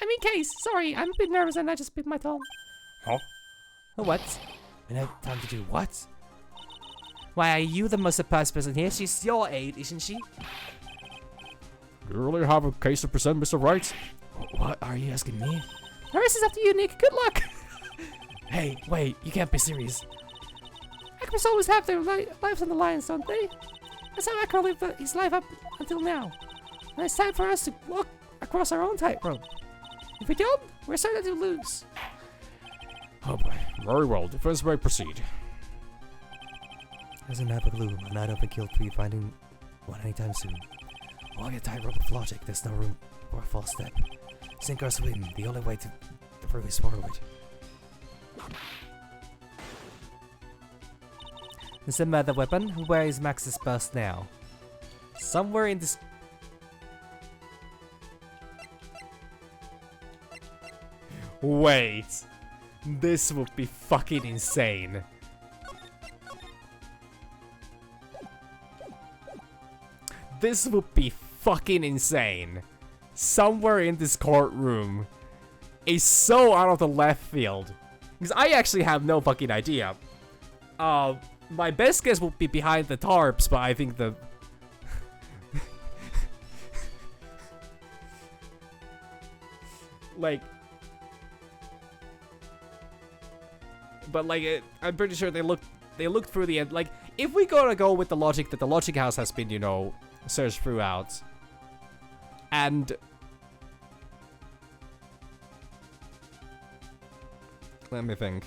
I mean, Case, sorry, I'm a bit nervous and I just bit my tongue. Huh? What? And I have time to do what? Why are you the most surprised person here? She's your aide, isn't she? Do you really have a case to present, Mr. Wright? What are you asking me? The rest is up to you, Nick. Good luck. Hey, wait, you can't be serious. Actors always have their lives on the line, don't they? That's how Akro lived his life up until now. And it's time for us to walk across our own tightrope. If we don't, we're certain to lose. Oh boy. Very well. Defense may proceed. Doesn't have a clue, and I don't think he'll be finding one anytime soon. Walk a tightrope of logic, there's no room for a false step. Sink or swim, the only way to through is forward. Is the murder weapon? Where is Max's bust now? Somewhere in this... Wait. This would be fucking insane. This would be fucking insane. Somewhere in this courtroom is so out of the left field. Because I actually have no fucking idea. My best guess would be behind the tarps, but I think the... like... But like, I'm pretty sure they looked through the end. Like, if we gotta go with the logic that the Logic House has been, you know, searched throughout, and let me think.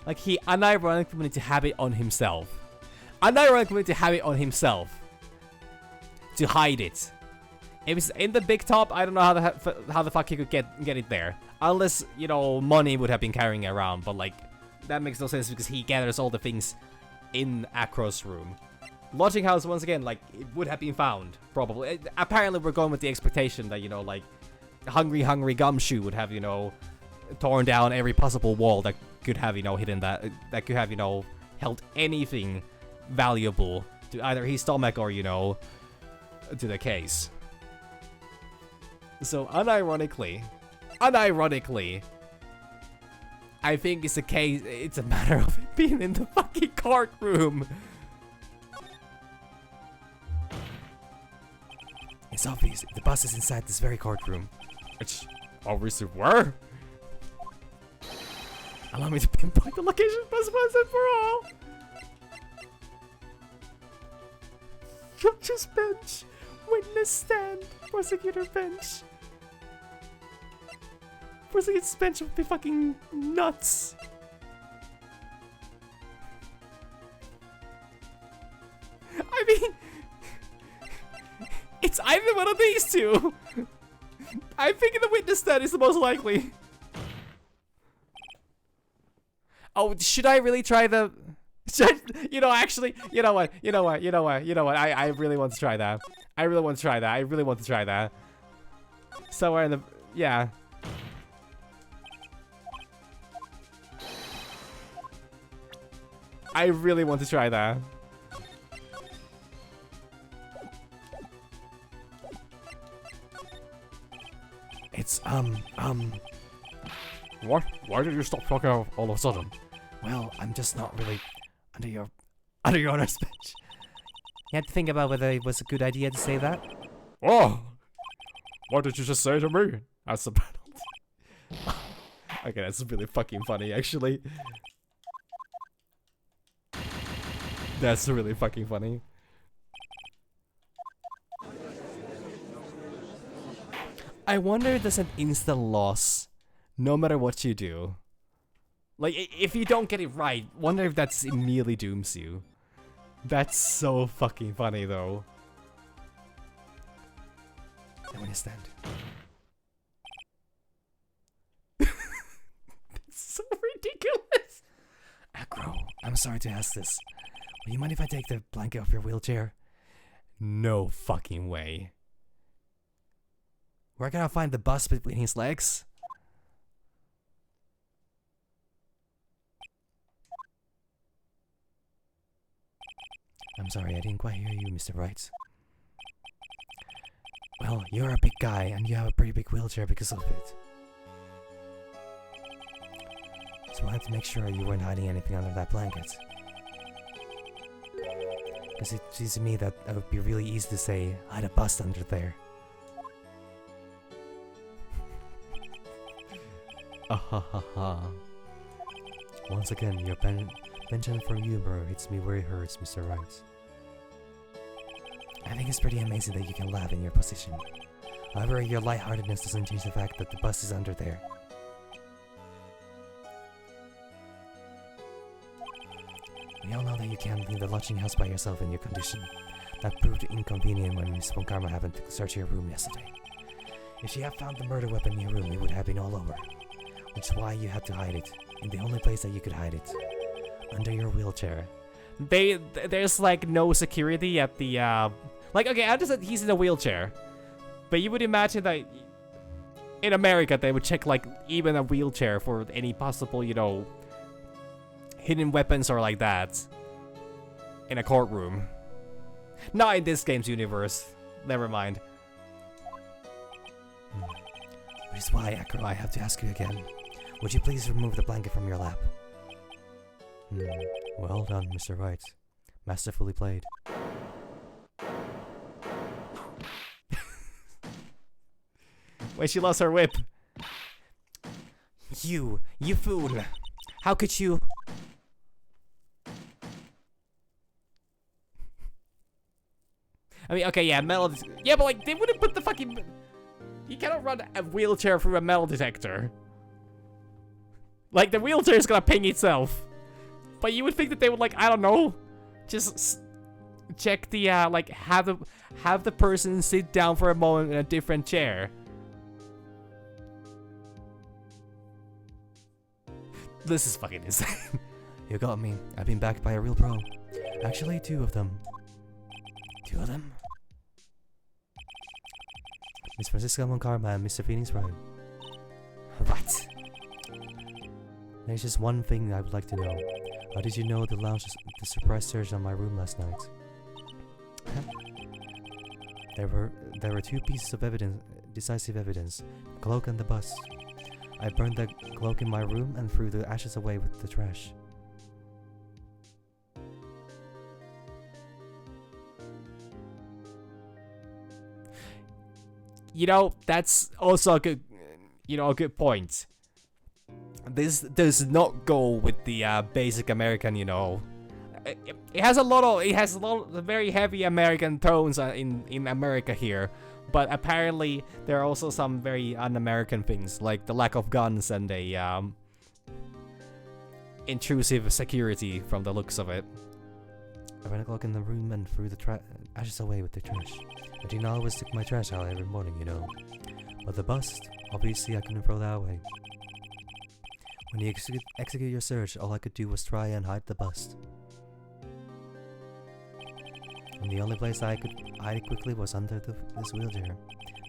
Like, he unironically wanted to have it on himself. Unironically wanted to have it on himself to hide it. If it's in the big top, I don't know how the fuck he could get it there. Unless, you know, money would have been carrying it around. But, like, that makes no sense because he gathers all the things in Akro's room. Lodging House, once again, like, it would have been found, probably. Apparently, we're going with the expectation that, you know, like, Hungry Gumshoe would have, you know, torn down every possible wall that could have, you know, hidden that could have, you know, held anything valuable to either his stomach or, you know, to the case. So, unironically, I think it's a matter of it being in the fucking courtroom. It's obvious, the bus is inside this very courtroom. It's obviously where? Allow me to pinpoint the location bus once and for all. Judge's bench, witness stand, prosecutor bench. Prosecutor's bench would be fucking nuts. I mean, it's either one of these two. I'm thinking the witness stand is the most likely. Oh, should I really try the... you know what? I really want to try that. I really want to try that. Somewhere in the... Yeah. I really want to try that. It's, What? Why did you stop talking all of a sudden? well, I'm just not really under your honor's bench. You had to think about whether it was a good idea to say that. Oh! What did you just say to me? That's the penalty. Okay, that's really fucking funny, actually. That's really fucking funny. I wonder if there's an instant loss, no matter what you do. Like, if you don't get it right, wonder if that's immediately dooms you. That's so fucking funny, though. I understand. It's so ridiculous. Acro, I'm sorry to ask this. Would you mind if I take the blanket off your wheelchair? No fucking way. Where can I find the bus between his legs? I'm sorry, I didn't quite hear you, Mr. Wright. Well, you're a big guy, and you have a pretty big wheelchair because of it. So I had to make sure you weren't hiding anything under that blanket. Because it seems to me that it would be really easy to say, I had a bust under there. Once again, your penchant for humor hits me where it hurts, Mr. Wright. I think it's pretty amazing that you can laugh in your position. However, your lightheartedness doesn't change the fact that the bus is under there. We all know that you can't leave the lodging house by yourself in your condition. That proved inconvenient when Miss Von Karma happened to search your room yesterday. If she had found the murder weapon in your room, it would have been all over. Which is why you had to hide it, in the only place that you could hide it. Under your wheelchair. There's like no security at the like, okay, I understand he's in a wheelchair, but you would imagine that in America they would check like even a wheelchair for any possible, you know, hidden weapons or like that in a courtroom. Not in this game's universe. Never mind. Which is why, Acro, I have to ask you again. Would you please remove the blanket from your lap? Well done, Mr. Wright. Masterfully played. Wait, she lost her whip. You fool! How could you? I mean, okay, yeah, metal. Yeah, but like, they wouldn't put the fucking. You cannot run a wheelchair through a metal detector. Like, the wheelchair is gonna ping itself. But you would think that they would, like, I don't know, just check the, like, have the person sit down for a moment in a different chair. This is fucking insane. You got me. I've been backed by a real pro. Actually, two of them. Two of them? Miss Francisca Von Karma and Mr. Phoenix Wright. What? There's just one thing I would like to know. How did you know the surprise search on my room last night? There were two pieces of evidence, decisive evidence, the cloak and the bus. I burned the cloak in my room and threw the ashes away with the trash. You know, that's also a good, you know, a good point. This does not go with the basic American, you know. It has a lot of very heavy American tones in America here, but apparently there are also some very un-American things, like the lack of guns and a intrusive security from the looks of it. I ran a clock in the room and threw the ashes away with the trash. I didn't always take my trash out every morning, you know. But the bust, obviously I couldn't throw that away. When you execute your search, all I could do was try and hide the bust. And the only place I could hide it quickly was under this wheelchair.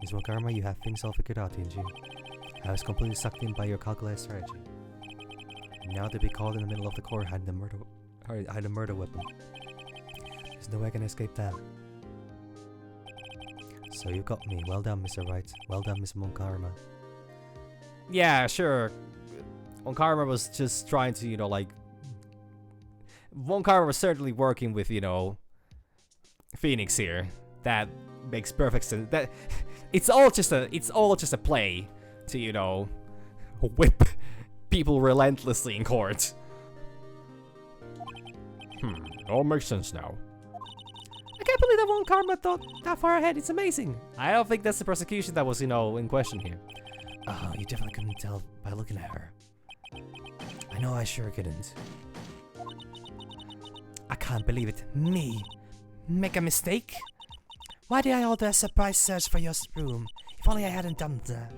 Miss Von Karma, you have things all figured out, didn't you? I was completely sucked in by your calculated strategy. And now to be called in the middle of the court hiding the hide a murder weapon. There's no way I can escape that. So you got me. Well done, Mr. Wright. Well done, Miss Monkarma. Yeah, sure. Von Karma was just trying to, like... Von Karma was certainly working with, Phoenix here. That makes perfect sense. That it's all just a play to, whip people relentlessly in court. It all makes sense now. I can't believe that Von Karma thought that far ahead. It's amazing. I don't think that's the prosecution that was, in question here. Oh, you definitely couldn't tell by looking at her. I know I sure couldn't. I can't believe it. Me? Make a mistake? Why did I order a surprise search for your room? If only I hadn't done that.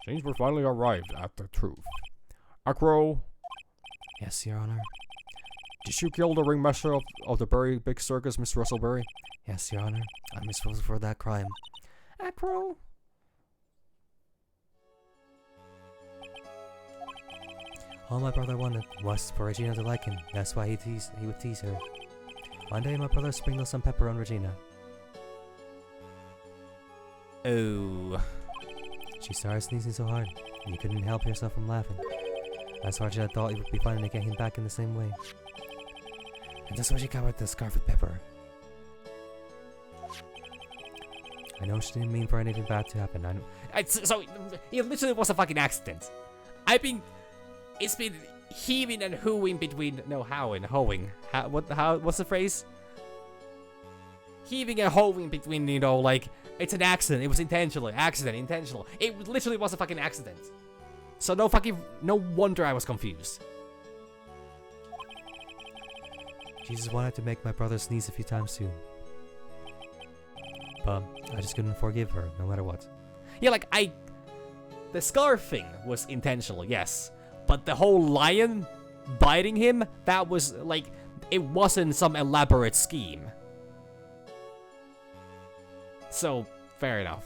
Seems we finally arrived at the truth. Acro, Yes, Your Honor. did you kill the ringmaster of the very big circus, Miss Russellberry? Yes, Your Honor. I'm responsible for that crime. Acro? All my brother wanted was for Regina to like him. That's why he would tease her. One day my brother sprinkled some pepper on Regina. Oh. She started sneezing so hard, and you couldn't help yourself from laughing. That's why Regina thought it would be fun to get him back in the same way. And that's why she covered the scarf with pepper. I know she didn't mean for anything bad to happen. I know. So, it literally was a fucking accident. It's been heaving and hooing between, hoeing. What's the phrase? Heaving and hoeing between, it's an accident. It was intentional. Intentional. It literally was a fucking accident. So no wonder I was confused. Jesus wanted to make my brother sneeze a few times too. But I just couldn't forgive her, no matter what. Yeah, the scarf thing was intentional, yes. But the whole lion biting him, that was, it wasn't some elaborate scheme. So, fair enough.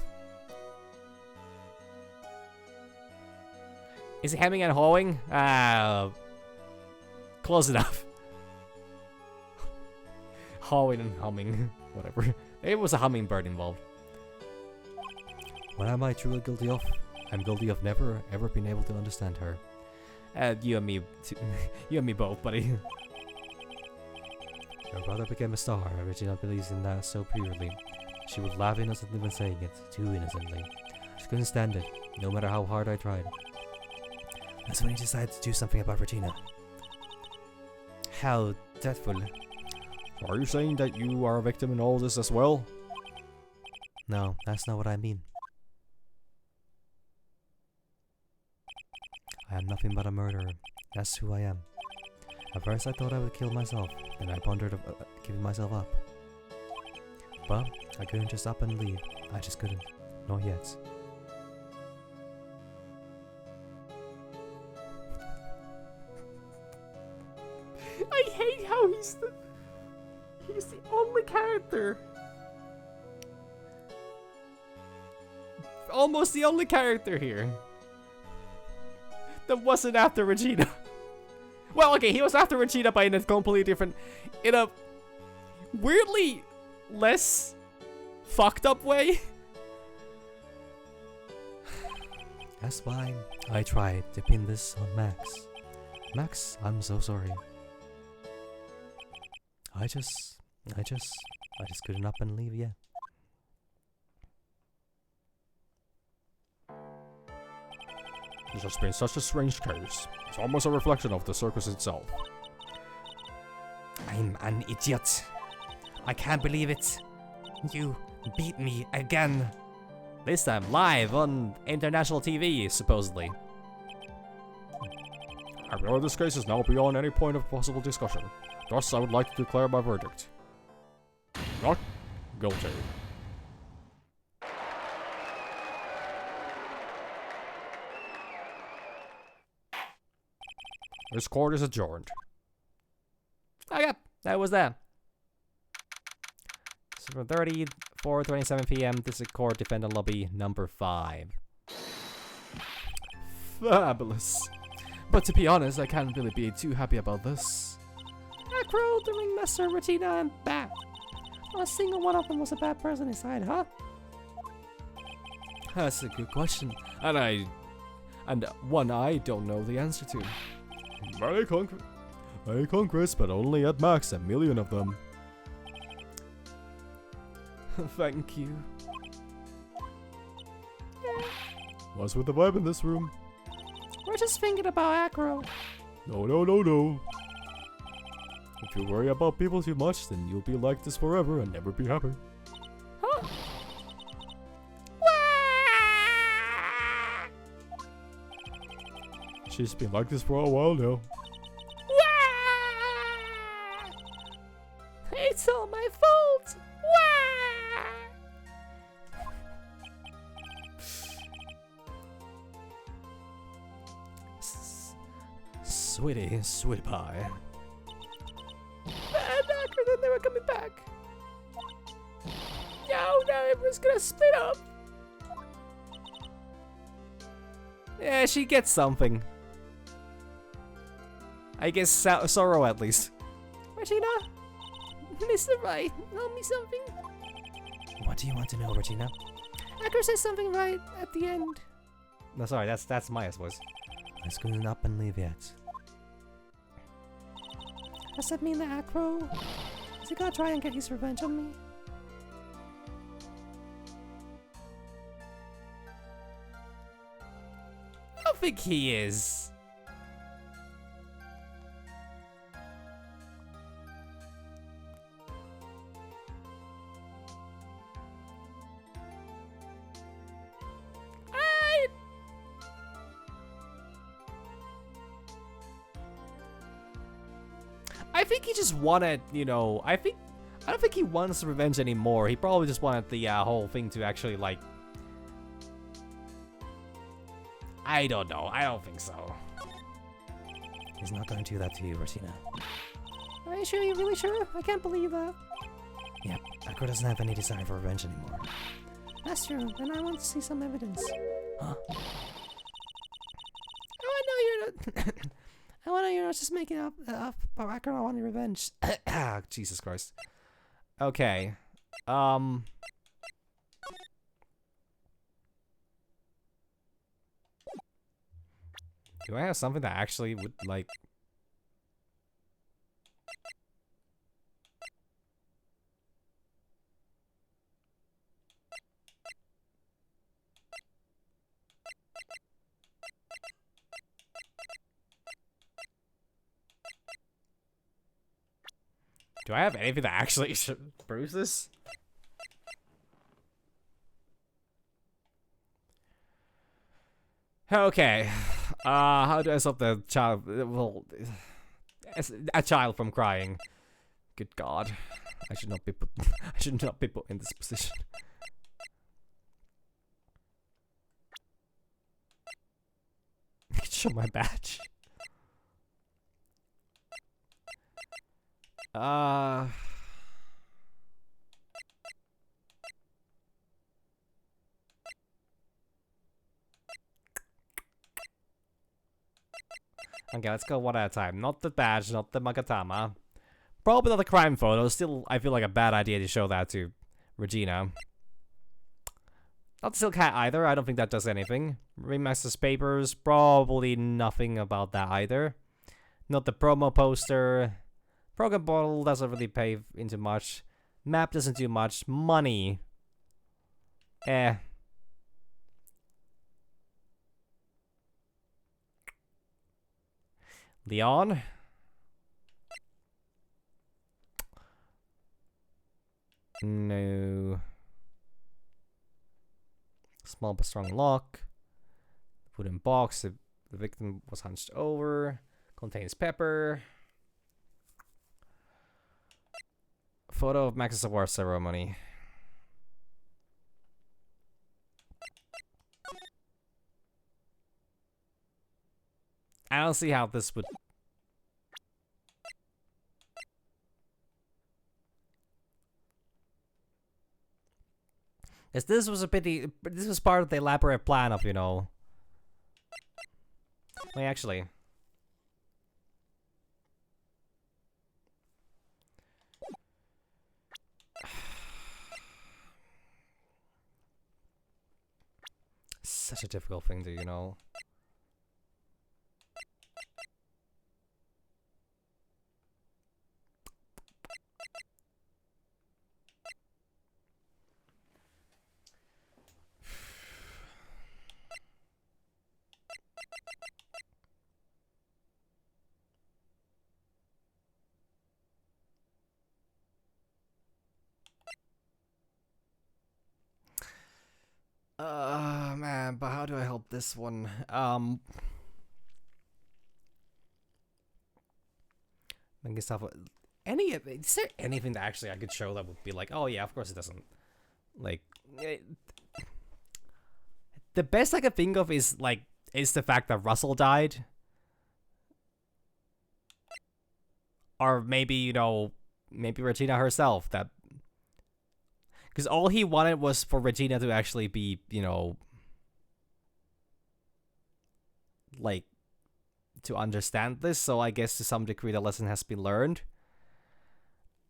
Is he hemming and hawing? Close enough. Hawing and humming, whatever. It was a hummingbird involved. What am I truly guilty of? I'm guilty of never ever being able to understand her. You and me, you and me both, buddy. Her brother became a star, and Regina believes in that so purely. She would laugh innocently when saying it, too innocently. She couldn't stand it, no matter how hard I tried. That's when he decided to do something about Regina. How dreadful. Are you saying that you are a victim in all this as well? No, that's not what I mean. I am nothing but a murderer. That's who I am. At first I thought I would kill myself, then I pondered giving myself up. But I couldn't just up and leave. I just couldn't. Not yet. I hate how he's the only character. Almost the only character here that wasn't after Regina. Well, okay, he was after Regina, but in a completely different, in a weirdly less fucked up way. That's why I tried to pin this on Max. Max, I'm so sorry. I just couldn't up and leave yet. This has been such a strange case. It's almost a reflection of the circus itself. I'm an idiot. I can't believe it. You beat me again. This time live on international TV, supposedly. I feel this case is now beyond any point of possible discussion. Thus, I would like to declare my verdict. Not guilty. This court is adjourned. Okay, that was that. 7:30, 4:27 p.m. District Court, Defendant Lobby number 5. Fabulous. But to be honest, I can't really be too happy about this. Acro, the Ringmaster, Regina, and Bat. Not a single one of them was a bad person inside, huh? That's a good question. And one I don't know the answer to. Very concrete, but only at max 1,000,000 of them. Thank you. What's with the vibe in this room? We're just thinking about Acro. No. If you worry about people too much, then you'll be like this forever and never be happy. Huh? She's been like this for a while now. It's all my fault. Sweetie pie. And Acro, they're never coming back. No, everyone's gonna split up. Yeah, she gets something. I guess sorrow at least. Regina? Mr. Wright, tell me something. What do you want to know, Regina? Acro says something right at the end. No, sorry, that's Maya's voice. I couldn't up and leave yet. Does that mean that Acro is he gonna try and get his revenge on me? I don't think he is. I think he just wanted, you know, I don't think he wants revenge anymore. He probably just wanted the whole thing to actually, like, I don't know. I don't think so. He's not going to do that to you, Regina. Are you sure? You're really sure? I can't believe that. Yep, Acro doesn't have any desire for revenge anymore. That's true. Then I want to see some evidence. Huh? Oh, I know you're not. I know you're not just making up about Acro wanting revenge. Jesus Christ. Okay. Do I have something that actually would, like... Do I have anything that actually proves this? Okay. How do I stop the child? Well, a child from crying. Good God, I should not be put. I should not be put in this position. Show my badge. Okay, let's go one at a time. Not the badge, not the Magatama. Probably not the crime photo. Still, I feel like a bad idea to show that to Regina. Not the Silk Hat either. I don't think that does anything. Remaster's papers. Probably nothing about that either. Not the promo poster. Program bottle doesn't really pay into much. Map doesn't do much. Money. Leon. No. Small but strong lock. Wooden box. The victim was hunched over. Contains pepper. Photo of Max's award ceremony. I don't see how this would... As this was a pity. This was part of the elaborate plan of, you know... Wait, actually... difficult thing to, you know. Man, but how do I help this one? I guess is there anything that actually I could show that would be like, oh yeah, of course it doesn't. Like, the best I could think of is the fact that Russell died. Or maybe, you know, maybe Regina herself, that... Because all he wanted was for Regina to actually be, you know... like, to understand this, so I guess to some degree the lesson has been learned.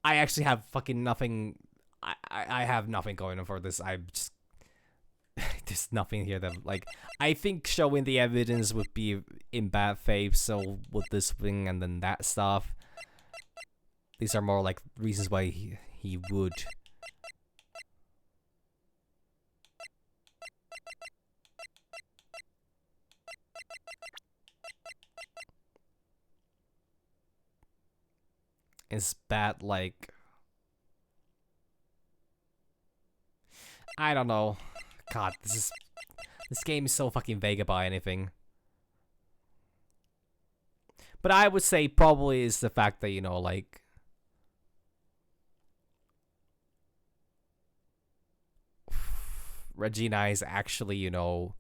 I actually have fucking nothing... I have nothing going on for this. I'm just... there's nothing here that, like... I think showing the evidence would be in bad faith, so with this thing and then that stuff... These are more like reasons why he would. It's bad, like... I don't know. God, this game is so fucking vague about anything. But I would say probably is the fact that, you know, like... Regina is actually, you know,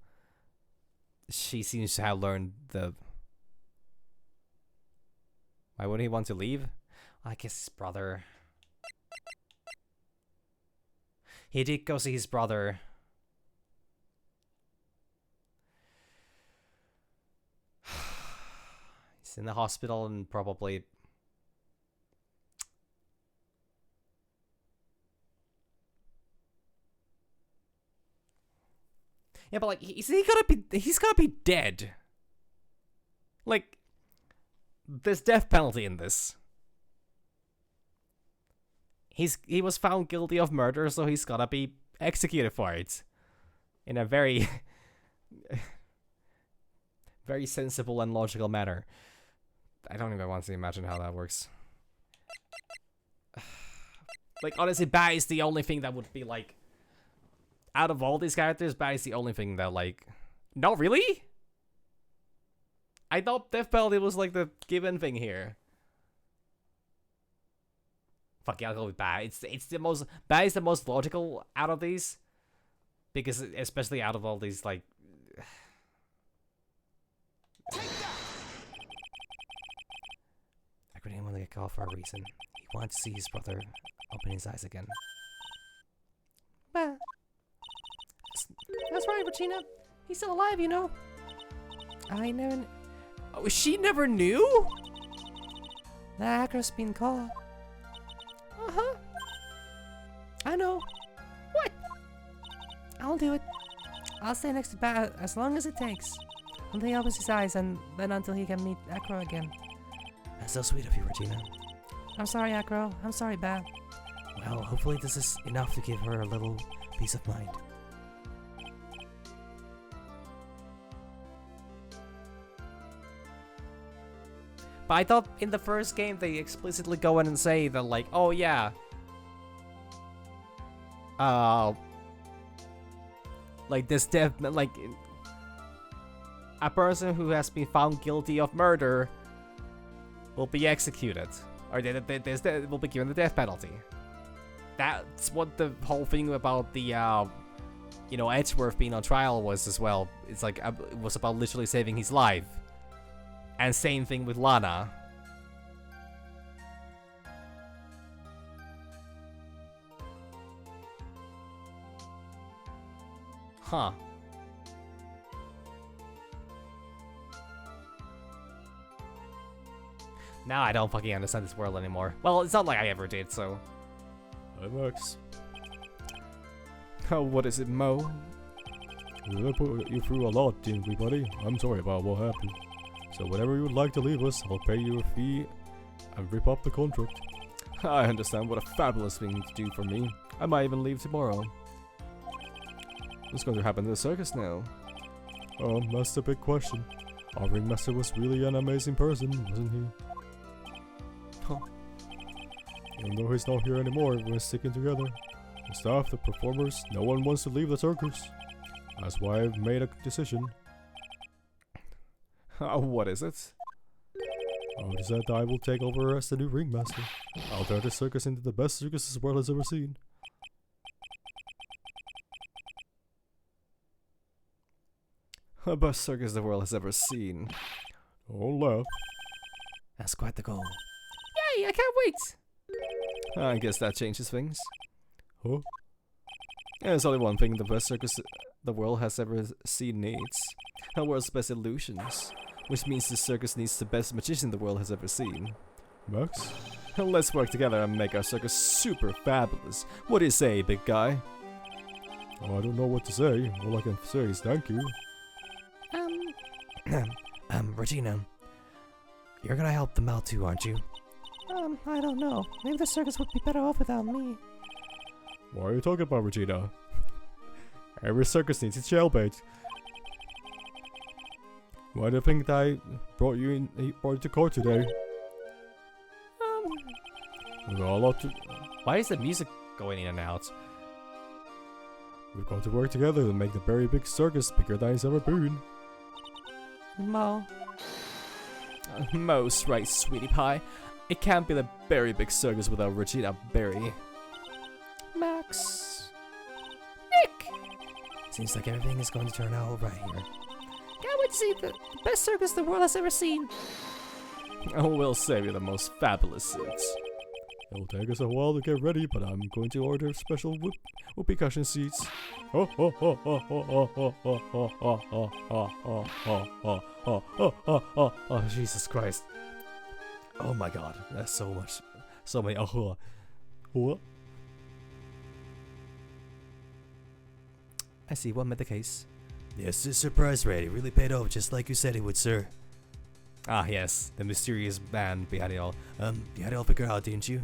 she seems to have learned the... Why wouldn't he want to leave? I guess his brother. He did go see his brother. He's in the hospital and probably... Yeah, but like, he's gotta be dead. Like, there's death penalty in this. He was found guilty of murder, so he's gotta be executed for it. In a very, very sensible and logical manner. I don't even want to imagine how that works. Like, honestly, Ba is the only thing that would be like... Out of all these characters, Ba is the only thing that, like... No, really? I thought death penalty was, like, the given thing here. Fuck yeah, I'll go with Ba. It's the most... Ba is the most logical out of these. Because, especially out of all these, like... I couldn't want to get caught for a reason. He wanted to see his brother open his eyes again. Ba. That's right, Regina. He's still alive, you know. I never... Oh, she never knew? The hacker's been caught. Uh-huh. I know. What? I'll do it. I'll stay next to Ba as long as it takes. Until he opens his eyes, and then until he can meet Acro again. That's so sweet of you, Regina. I'm sorry, Acro. I'm sorry, Ba. Well, hopefully this is enough to give her a little peace of mind. But I thought in the first game they explicitly go in and say that, like, oh yeah, like this death, like a person who has been found guilty of murder will be executed, or they will be given the death penalty. That's what the whole thing about the, you know, Edgeworth being on trial was as well. It's like, it was about literally saving his life. And same thing with Lana. Huh. Now I don't fucking understand this world anymore. Well, it's not like I ever did, so... It works. Oh, what is it, Mo? We put you through a lot, didn't we, buddy? I'm sorry about what happened. So whenever you would like to leave us, I'll pay you a fee and rip up the contract. I understand. What a fabulous thing to do for me. I might even leave tomorrow. What's going to happen to the circus now? That's the big question. Our ringmaster was really an amazing person, wasn't he? Huh. Even though he's not here anymore, we're sticking together. The staff, the performers, no one wants to leave the circus. That's why I've made a decision. What is it? I've decided that I will take over as the new ringmaster. I'll turn the circus into the best circus this world has ever seen. The best circus the world has ever seen. Don't laugh. That's quite the goal. Yay, I can't wait! I guess that changes things. Huh? Yeah, there's only one thing the best circus the world has ever seen needs. The world's best illusions. Which means the circus needs the best magician the world has ever seen. Max? Let's work together and make our circus super fabulous. What do you say, big guy? Oh, I don't know what to say. All I can say is thank you. Regina, you're gonna help them out too, aren't you? I don't know. Maybe the circus would be better off without me. What are you talking about, Regina? Every circus needs its jailbait. Why do you think that I brought you to court today? We've got a lot to... Why is the music going in and out? We've got to work together to make the very big circus bigger than it's ever been. Mo. Most right, sweetie pie. It can't be the very big circus without Regina Berry. Max. Nick! Seems like everything is going to turn out alright here. Can't wait to see the best circus the world has ever seen. Oh, we'll save you the most fabulous seats. It'll take us a while to get ready, but I'm going to order special whoopee cushion seats. Oh, Jesus Christ. Oh my god, that's so much. So many What? I see, what made the case? Yes, this surprise raid really paid off just like you said it would, sir. Ah, yes, the mysterious man behind it all. You had it all figured out, didn't you?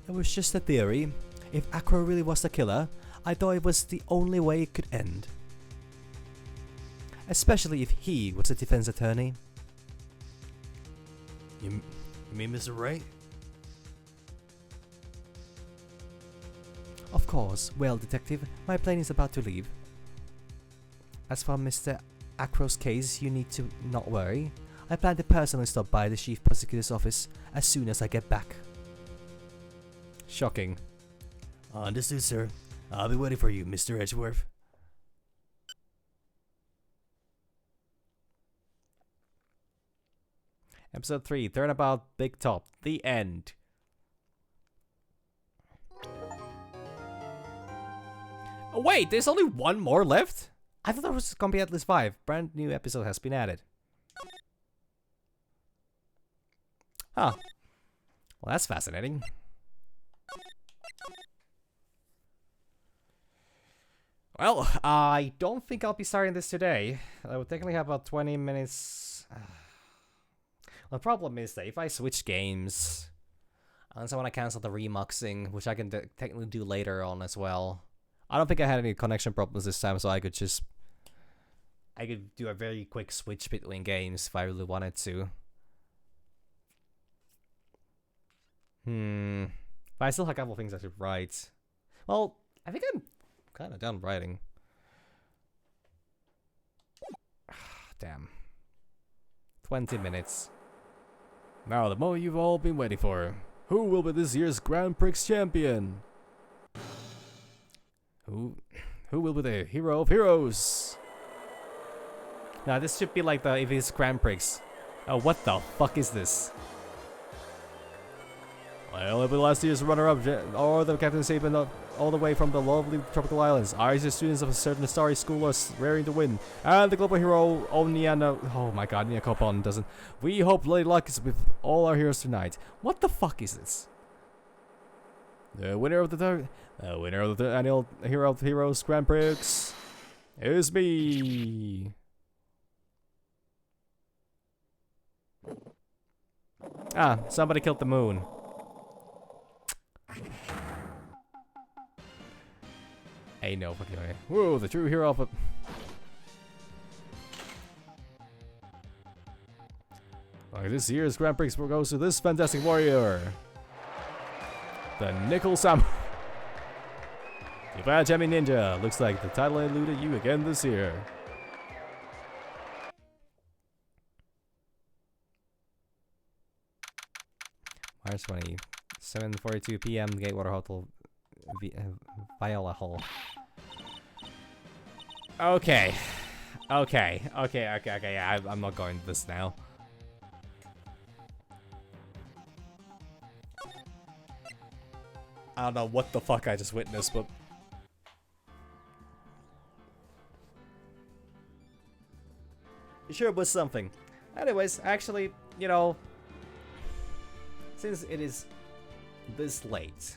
It was just a theory. If Acro really was the killer, I thought it was the only way it could end. Especially if he was a defense attorney. You mean Mr. Wright? Of course. Well, detective, my plane is about to leave. As for Mr. Acro's case, you need to not worry. I plan to personally stop by the chief prosecutor's office as soon as I get back. Shocking. Understood, sir. I'll be waiting for you, Mr. Edgeworth. Episode 3, Turnabout Big Top. The end. Oh, wait, there's only one more left? I thought there was gonna be at least 5. Brand new episode has been added. Huh. Well, that's fascinating. Well, I don't think I'll be starting this today. I would technically have about 20 minutes. The problem is that if I switch games, unless I want to cancel the remuxing, which I can technically do later on as well. I don't think I had any connection problems this time, so I could do a very quick switch between games if I really wanted to. But I still have a couple things I should write. Well, I think I'm kind of done writing. Damn. 20 minutes. Now the moment you've all been waiting for. Who will be this year's Grand Prix champion? Who will be the hero of heroes? Now this should be like the if it's Grand Prix. Oh, what the fuck is this? Well, it'll be last year's runner-up, or the captain saving all the way from the lovely tropical islands. Irish students of a certain starry school are raring to win, and the global hero Oniana. Oh my God, Nia Copon doesn't. We hope Lady Luck is with all our heroes tonight. What the fuck is this? The winner of the annual Hero of Heroes Grand Prix It's me. Ah, somebody killed the moon. Hey, no fucking way. Whoa, the true hero of a... This year's Grand Prix goes to this fantastic warrior. The Nickel Sam. The Bad Jammy Ninja. Looks like the title eluded you again this year. March 20, 7:42 p.m. Gatewater Hotel, Viola Hall. Okay. Yeah, I'm not going to this now. I don't know what the fuck I just witnessed, but... it sure was something. Anyways, actually, you know... since it is this late,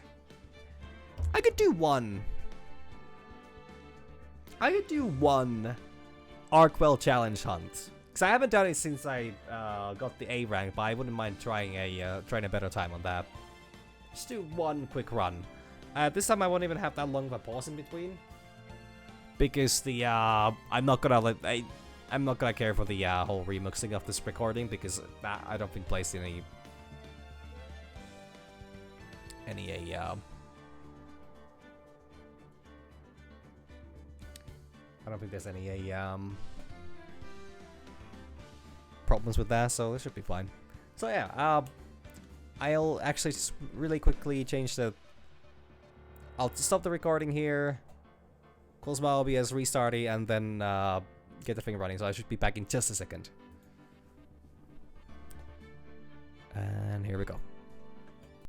I could do one Arkwell challenge hunt. Because I haven't done it since I got the A rank, but I wouldn't mind trying a better time on that. Just do one quick run. This time I won't even have that long of a pause in between. Because the I'm not gonna care for the whole remixing of this recording, because I don't think placed in any I don't think there's any problems with that, so this should be fine. So yeah, I'll actually just really quickly change the... I'll stop the recording here, close my OBS, restart it, and then get the thing running, so I should be back in just a second. And here we go.